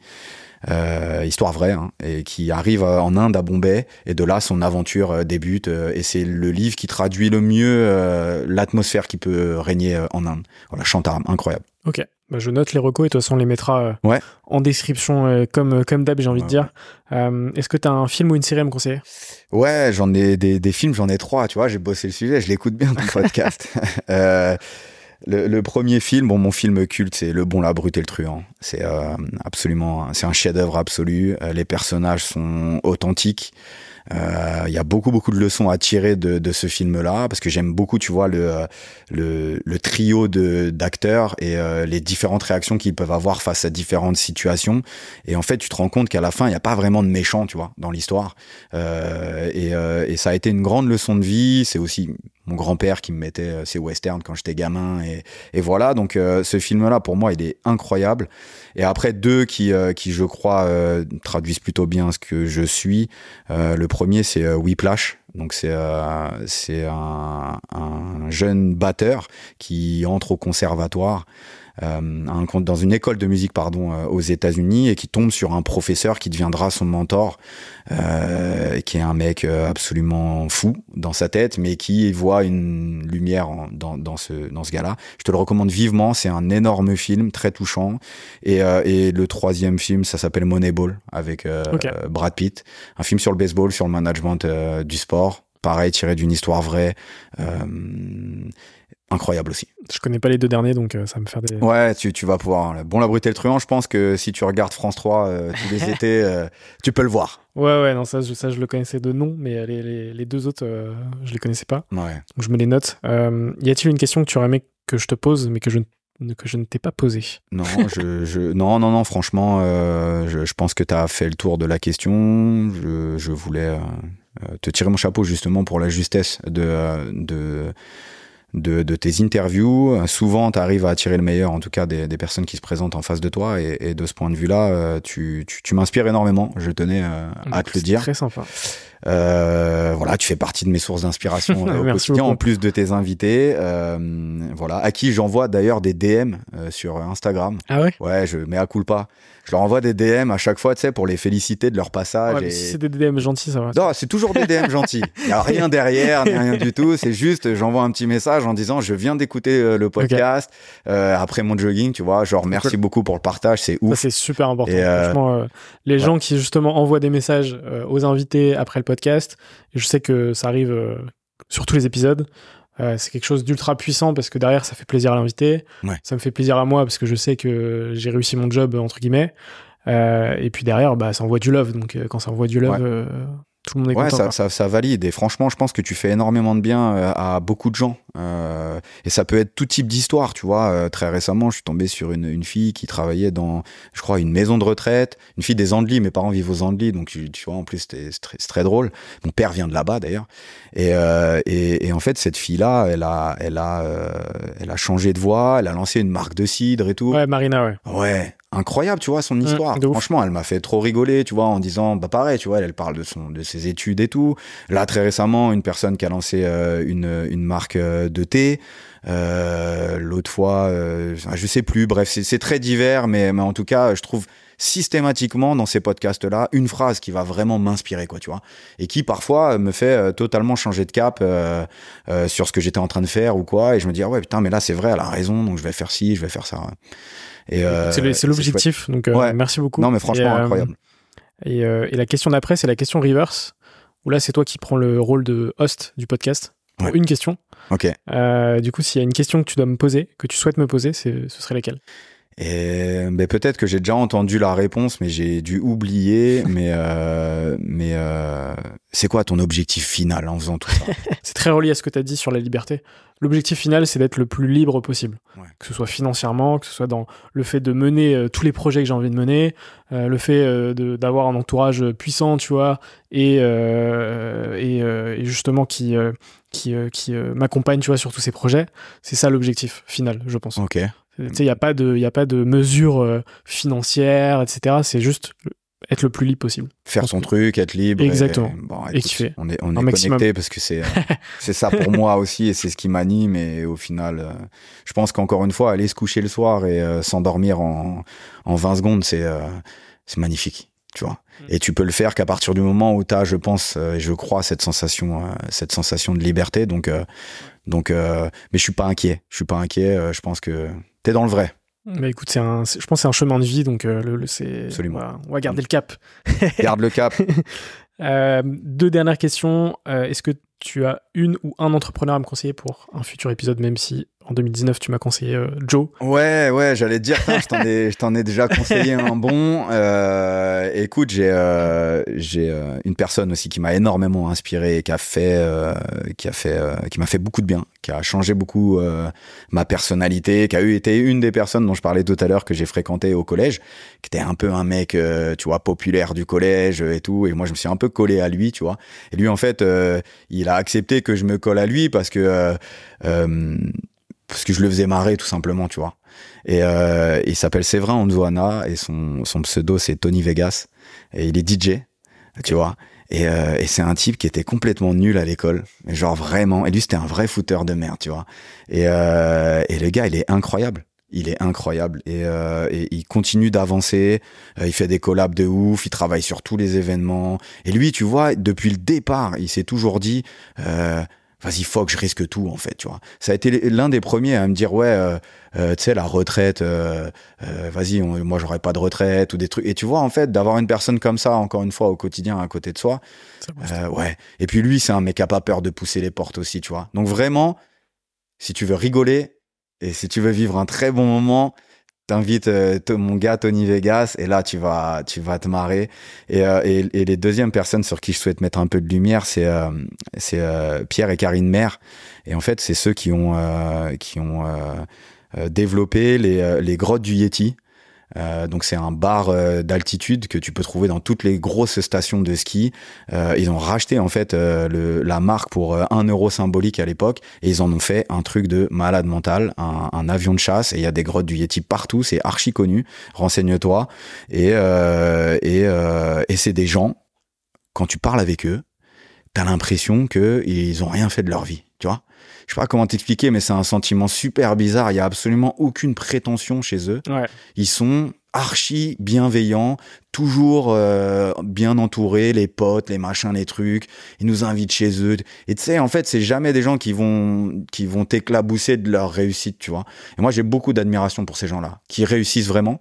Histoire vraie, hein, et qui arrive en Inde à Bombay, et de là son aventure débute, et c'est le livre qui traduit le mieux l'atmosphère qui peut régner en Inde. Voilà, Shantaram, incroyable. Ok, bah, je note les recos et de toute façon on les mettra en description comme d'hab, j'ai envie de dire. Est-ce que tu as un film ou une série à me conseiller ? Ouais, j'en ai des films, j'en ai 3, tu vois, j'ai bossé le sujet, je l'écoute bien ton podcast. Le premier film, bon, mon film culte, c'est Le Bon, la Brute et le Truand. C'est c'est un chef-d'œuvre absolu. Les personnages sont authentiques. Il y a beaucoup de leçons à tirer de ce film-là, parce que j'aime beaucoup, tu vois, le trio d'acteurs et les différentes réactions qu'ils peuvent avoir face à différentes situations. Et en fait, tu te rends compte qu'à la fin, il n'y a pas vraiment de méchant, tu vois, dans l'histoire. Et ça a été une grande leçon de vie. C'est aussi mon grand-père qui me mettait ces westerns quand j'étais gamin, et voilà. Donc ce film-là, pour moi, il est incroyable. Et après, deux qui je crois traduisent plutôt bien ce que je suis. Le premier, c'est Whiplash. Donc c'est un jeune batteur qui entre au conservatoire, dans une école de musique, aux États-Unis, et qui tombe sur un professeur qui deviendra son mentor, qui est un mec absolument fou dans sa tête, mais qui voit une lumière dans ce gars-là. Je te le recommande vivement, c'est un énorme film, très touchant. Et le troisième film, ça s'appelle Moneyball, avec Brad Pitt, un film sur le baseball, sur le management du sport, pareil, tiré d'une histoire vraie. Incroyable aussi. Je connais pas les deux derniers, donc ça va me faire des... Ouais, tu vas pouvoir. Bon, La Brute et le Truand, je pense que si tu regardes France 3 tous les étés, tu peux le voir. Ouais, non, ça je le connaissais de nom, mais les deux autres, je les connaissais pas. Ouais. Donc je me les note. Y a-t-il une question que tu aurais aimé que je te pose, mais que je ne t'ai pas posée ? Non, non, franchement, je pense que tu as fait le tour de la question. Je voulais te tirer mon chapeau justement pour la justesse de de tes interviews. Souvent, tu arrives à attirer le meilleur, en tout cas des personnes qui se présentent en face de toi. Et de ce point de vue-là, tu m'inspires énormément. Je tenais à te le dire. Très sympa. Voilà, tu fais partie de mes sources d'inspiration au quotidien, beaucoup. en plus de tes invités. Voilà, à qui j'envoie d'ailleurs des DM sur Instagram. Ah ouais? Ouais, mea culpa. Je leur envoie des DM à chaque fois, tu sais, pour les féliciter de leur passage. Ouais, mais si c'est des DM gentils, ça va. Non, c'est toujours des DM gentils. Il n'y a rien derrière, ni rien du tout. C'est juste, j'envoie un petit message en disant, je viens d'écouter le podcast après mon jogging, tu vois. Genre, merci beaucoup pour le partage, c'est ouf. Ça, c'est super important. Franchement, les gens qui, justement, envoient des messages aux invités après le podcast, et je sais que ça arrive sur tous les épisodes, c'est quelque chose d'ultra puissant parce que derrière, ça fait plaisir à l'invité. Ouais. Ça me fait plaisir à moi parce que je sais que j'ai réussi mon job, entre guillemets. Et puis derrière, ça envoie du love. Donc, quand ça envoie du love, tout le monde est content. Ça valide. Et franchement, je pense que tu fais énormément de bien à beaucoup de gens. Et ça peut être tout type d'histoire, tu vois. Très récemment, je suis tombé sur une fille qui travaillait dans, je crois, une maison de retraite. Une fille des Andelys. Mes parents vivent aux Andelys. Donc, tu vois, en plus, c'est très drôle. Mon père vient de là-bas, d'ailleurs. Et en fait, cette fille-là, elle a changé de voie. Elle a lancé une marque de cidre et tout. Ouais, Marina, ouais. Ouais. Incroyable, tu vois, son histoire. Franchement, elle m'a fait trop rigoler, tu vois, en disant, pareil, tu vois, elle parle de ses études et tout. Là, très récemment, une personne qui a lancé une marque de thé. L'autre fois, je sais plus. Bref, c'est très divers, mais en tout cas, je trouve systématiquement dans ces podcasts-là une phrase qui va vraiment m'inspirer, quoi, tu vois, et qui parfois me fait totalement changer de cap sur ce que j'étais en train de faire ou quoi. Et je me dis, ah ouais, putain, mais là, c'est vrai, elle a raison, donc je vais faire ci, je vais faire ça. Et c'est l'objectif, donc merci beaucoup. Non, mais franchement, incroyable. Et la question d'après, c'est la question reverse, où là, c'est toi qui prends le rôle de host du podcast pour une question. Ok. Du coup, s'il y a une question que tu dois me poser, que tu souhaites me poser, ce serait laquelle? Et peut-être que j'ai déjà entendu la réponse, mais j'ai dû oublier. Mais c'est quoi ton objectif final en faisant tout ça? C'est très relié à ce que tu as dit sur la liberté. L'objectif final, c'est d'être le plus libre possible. Ouais. Que ce soit financièrement, que ce soit dans le fait de mener tous les projets que j'ai envie de mener, le fait d'avoir un entourage puissant, tu vois, et justement qui m'accompagne, tu vois, sur tous ces projets. C'est ça l'objectif final, je pense. Ok. Tu sais, il y a pas de mesure financière, etc. C'est juste être le plus libre possible. Faire son truc, être libre. Exactement. Et kiffer. On est connecté parce que c'est ça pour moi aussi, et c'est ce qui m'anime. Et au final, je pense qu'encore une fois, aller se coucher le soir et s'endormir en 20 secondes, c'est magnifique, tu vois. Et tu peux le faire qu'à partir du moment où tu as, je pense, et je crois, cette sensation de liberté. Donc, mais je suis pas inquiet. Je pense que t'es dans le vrai. Mais écoute, je pense que c'est un chemin de vie, donc Absolument. On va garder le cap. Garde le cap. 2 dernières questions. Est-ce que tu as une ou un entrepreneur à me conseiller pour un futur épisode, même si en 2019 tu m'as conseillé Joe? Ouais, j'allais te dire, je t'en ai déjà conseillé un bon. Écoute, j'ai une personne aussi qui m'a énormément inspiré et qui m'a fait beaucoup de bien, qui a changé beaucoup ma personnalité, qui a été une des personnes dont je parlais tout à l'heure que j'ai fréquenté au collège, qui était un peu un mec, tu vois, populaire du collège et tout. Et moi, je me suis un peu collé à lui, tu vois. Et lui, en fait, il a accepté que je me colle à lui parce que je le faisais marrer, tout simplement, tu vois. Et il s'appelle Séverin Onzuana et son pseudo, c'est Tony Vegas. Et il est DJ, tu vois. Et c'est un type qui était complètement nul à l'école. Mais genre vraiment. Et lui, c'était un vrai fouteur de merde, tu vois. Et le gars, il est incroyable. Il est incroyable. Et il continue d'avancer. Il fait des collabs de ouf. Il travaille sur tous les événements. Et lui, tu vois, depuis le départ, il s'est toujours dit... vas-y, faut que je risque tout, en fait, tu vois. Ça a été l'un des premiers à me dire, ouais, tu sais, la retraite, vas-y, moi, j'aurais pas de retraite ou des trucs. Et tu vois, en fait, d'avoir une personne comme ça, encore une fois, au quotidien, à côté de soi, ouais. Et puis lui, c'est un mec qui a pas peur de pousser les portes aussi, tu vois. Donc vraiment, si tu veux rigoler et si tu veux vivre un très bon moment, t'invites mon gars Tony Vegas, et là tu vas te marrer. Et les deuxièmes personnes sur qui je souhaite mettre un peu de lumière, c'est Pierre et Karine Maire. Et en fait, c'est ceux qui ont développé les grottes du Yéti. Donc c'est un bar d'altitude que tu peux trouver dans toutes les grosses stations de ski. Ils ont racheté en fait la marque pour 1 euro symbolique à l'époque et ils en ont fait un truc de malade mental, un avion de chasse, et il y a des grottes du Yéti partout, c'est archi connu, renseigne-toi. Et c'est des gens, quand tu parles avec eux, t'as l'impression qu'ils ont rien fait de leur vie, tu vois. Je sais pas comment t'expliquer, mais c'est un sentiment super bizarre. Il y a absolument aucune prétention chez eux. Ouais. Ils sont archi bienveillants, toujours bien entourés, les potes, les machins, les trucs. Ils nous invitent chez eux. Et tu sais, en fait, c'est jamais des gens qui vont t'éclabousser de leur réussite, tu vois. Et moi, j'ai beaucoup d'admiration pour ces gens-là, qui réussissent vraiment,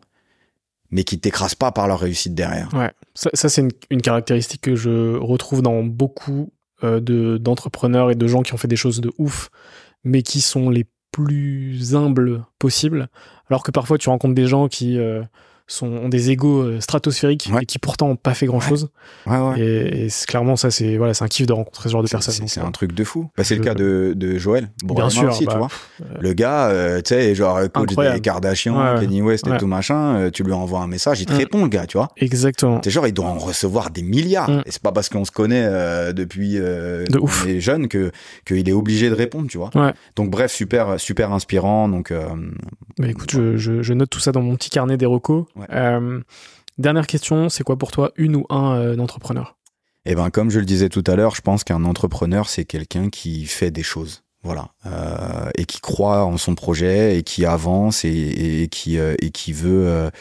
mais qui t'écrasent pas par leur réussite derrière. Ouais. Ça c'est une caractéristique que je retrouve dans beaucoup d'entrepreneurs et de gens qui ont fait des choses de ouf, mais qui sont les plus humbles possibles. Alors que parfois, tu rencontres des gens qui ont des égos stratosphériques et qui pourtant n'ont pas fait grand-chose. Ouais. Et clairement, ça, c'est un kiff de rencontrer ce genre de personnes. C'est un truc de fou. Bah, c'est le cas de Joël. Bien sûr. Aussi, tu vois. Le gars, tu sais, genre coach incroyable. des Kardashian, Kanye West et tout machin, tu lui envoies un message, il te répond, le gars, tu vois. Exactement. C'est genre, il doit en recevoir des milliards. Et c'est pas parce qu'on se connaît depuis qu'on est jeune qu'il est obligé de répondre, tu vois. Ouais. Donc bref, super inspirant. Donc, bah, écoute, je note tout ça dans mon petit carnet des recos. Ouais. Dernière question, c'est quoi pour toi une ou un entrepreneur ? Eh ben, comme je le disais tout à l'heure, je pense qu'un entrepreneur, c'est quelqu'un qui fait des choses. Voilà, et qui croit en son projet et qui avance et qui veut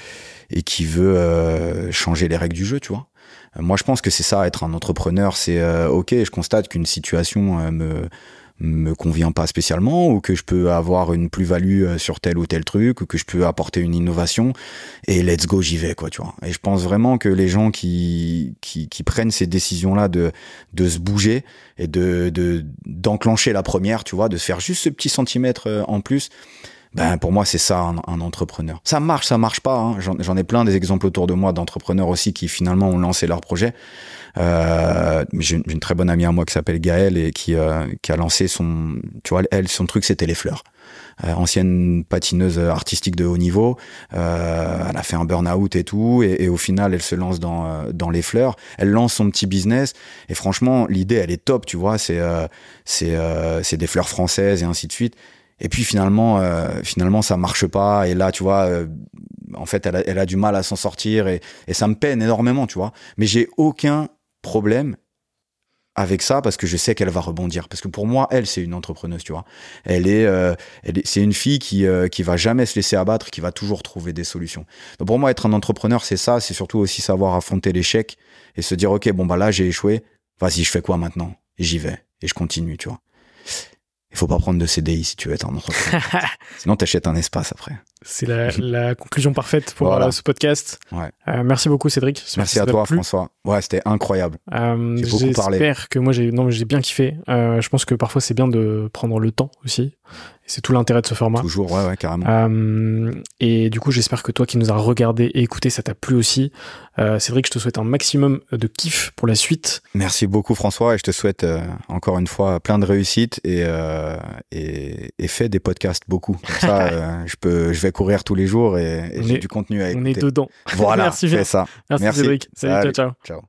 changer les règles du jeu, tu vois. Moi, je pense que c'est ça, être un entrepreneur, c'est ok, je constate qu'une situation me convient pas spécialement, ou que je peux avoir une plus-value sur tel ou tel truc, ou que je peux apporter une innovation, et let's go, j'y vais, quoi, tu vois. Et je pense vraiment que les gens qui prennent ces décisions-là de se bouger et d'enclencher la première, tu vois, de se faire juste ce petit centimètre en plus, ben pour moi c'est ça un entrepreneur. Ça marche pas, hein. J'en ai plein des exemples autour de moi d'entrepreneurs aussi qui finalement ont lancé leur projet. J'ai une très bonne amie à moi qui s'appelle Gaëlle et qui a lancé son truc, c'était les fleurs. Ancienne patineuse artistique de haut niveau, elle a fait un burn-out et tout, et au final elle se lance dans les fleurs. Elle lance son petit business et franchement l'idée elle est top, tu vois. C'est des fleurs françaises et ainsi de suite. Et puis finalement ça marche pas, et là tu vois en fait elle a du mal à s'en sortir, et ça me peine énormément, tu vois. Mais j'ai aucun problème avec ça parce que je sais qu'elle va rebondir, parce que pour moi elle c'est une entrepreneuse, tu vois. C'est une fille qui va jamais se laisser abattre, qui va toujours trouver des solutions. Donc pour moi être un entrepreneur c'est ça, c'est surtout aussi savoir affronter l'échec et se dire ok bon bah là j'ai échoué, vas-y je fais quoi maintenant, et j'y vais et je continue, tu vois. Il faut pas prendre de CDI si tu veux être un entrepreneur. Sinon, t'achètes un espace après. C'est la conclusion parfaite pour ce podcast. Ouais. Merci beaucoup, Cédric. Merci à toi, François. Ouais, c'était incroyable. J'ai beaucoup parlé. J'espère que moi, j'ai bien kiffé. Je pense que parfois, c'est bien de prendre le temps aussi. Et c'est tout l'intérêt de ce format. Toujours, ouais, carrément. Et du coup, j'espère que toi qui nous as regardé et écouté, ça t'a plu aussi. Cédric, je te souhaite un maximum de kiff pour la suite. Merci beaucoup, François, et je te souhaite encore une fois plein de réussite et fais des podcasts beaucoup. Comme ça, je vais courir tous les jours et j'ai du contenu à écouter. On est dedans. Voilà, Merci fais ça. Merci Cédric. Salut, ciao. Ciao.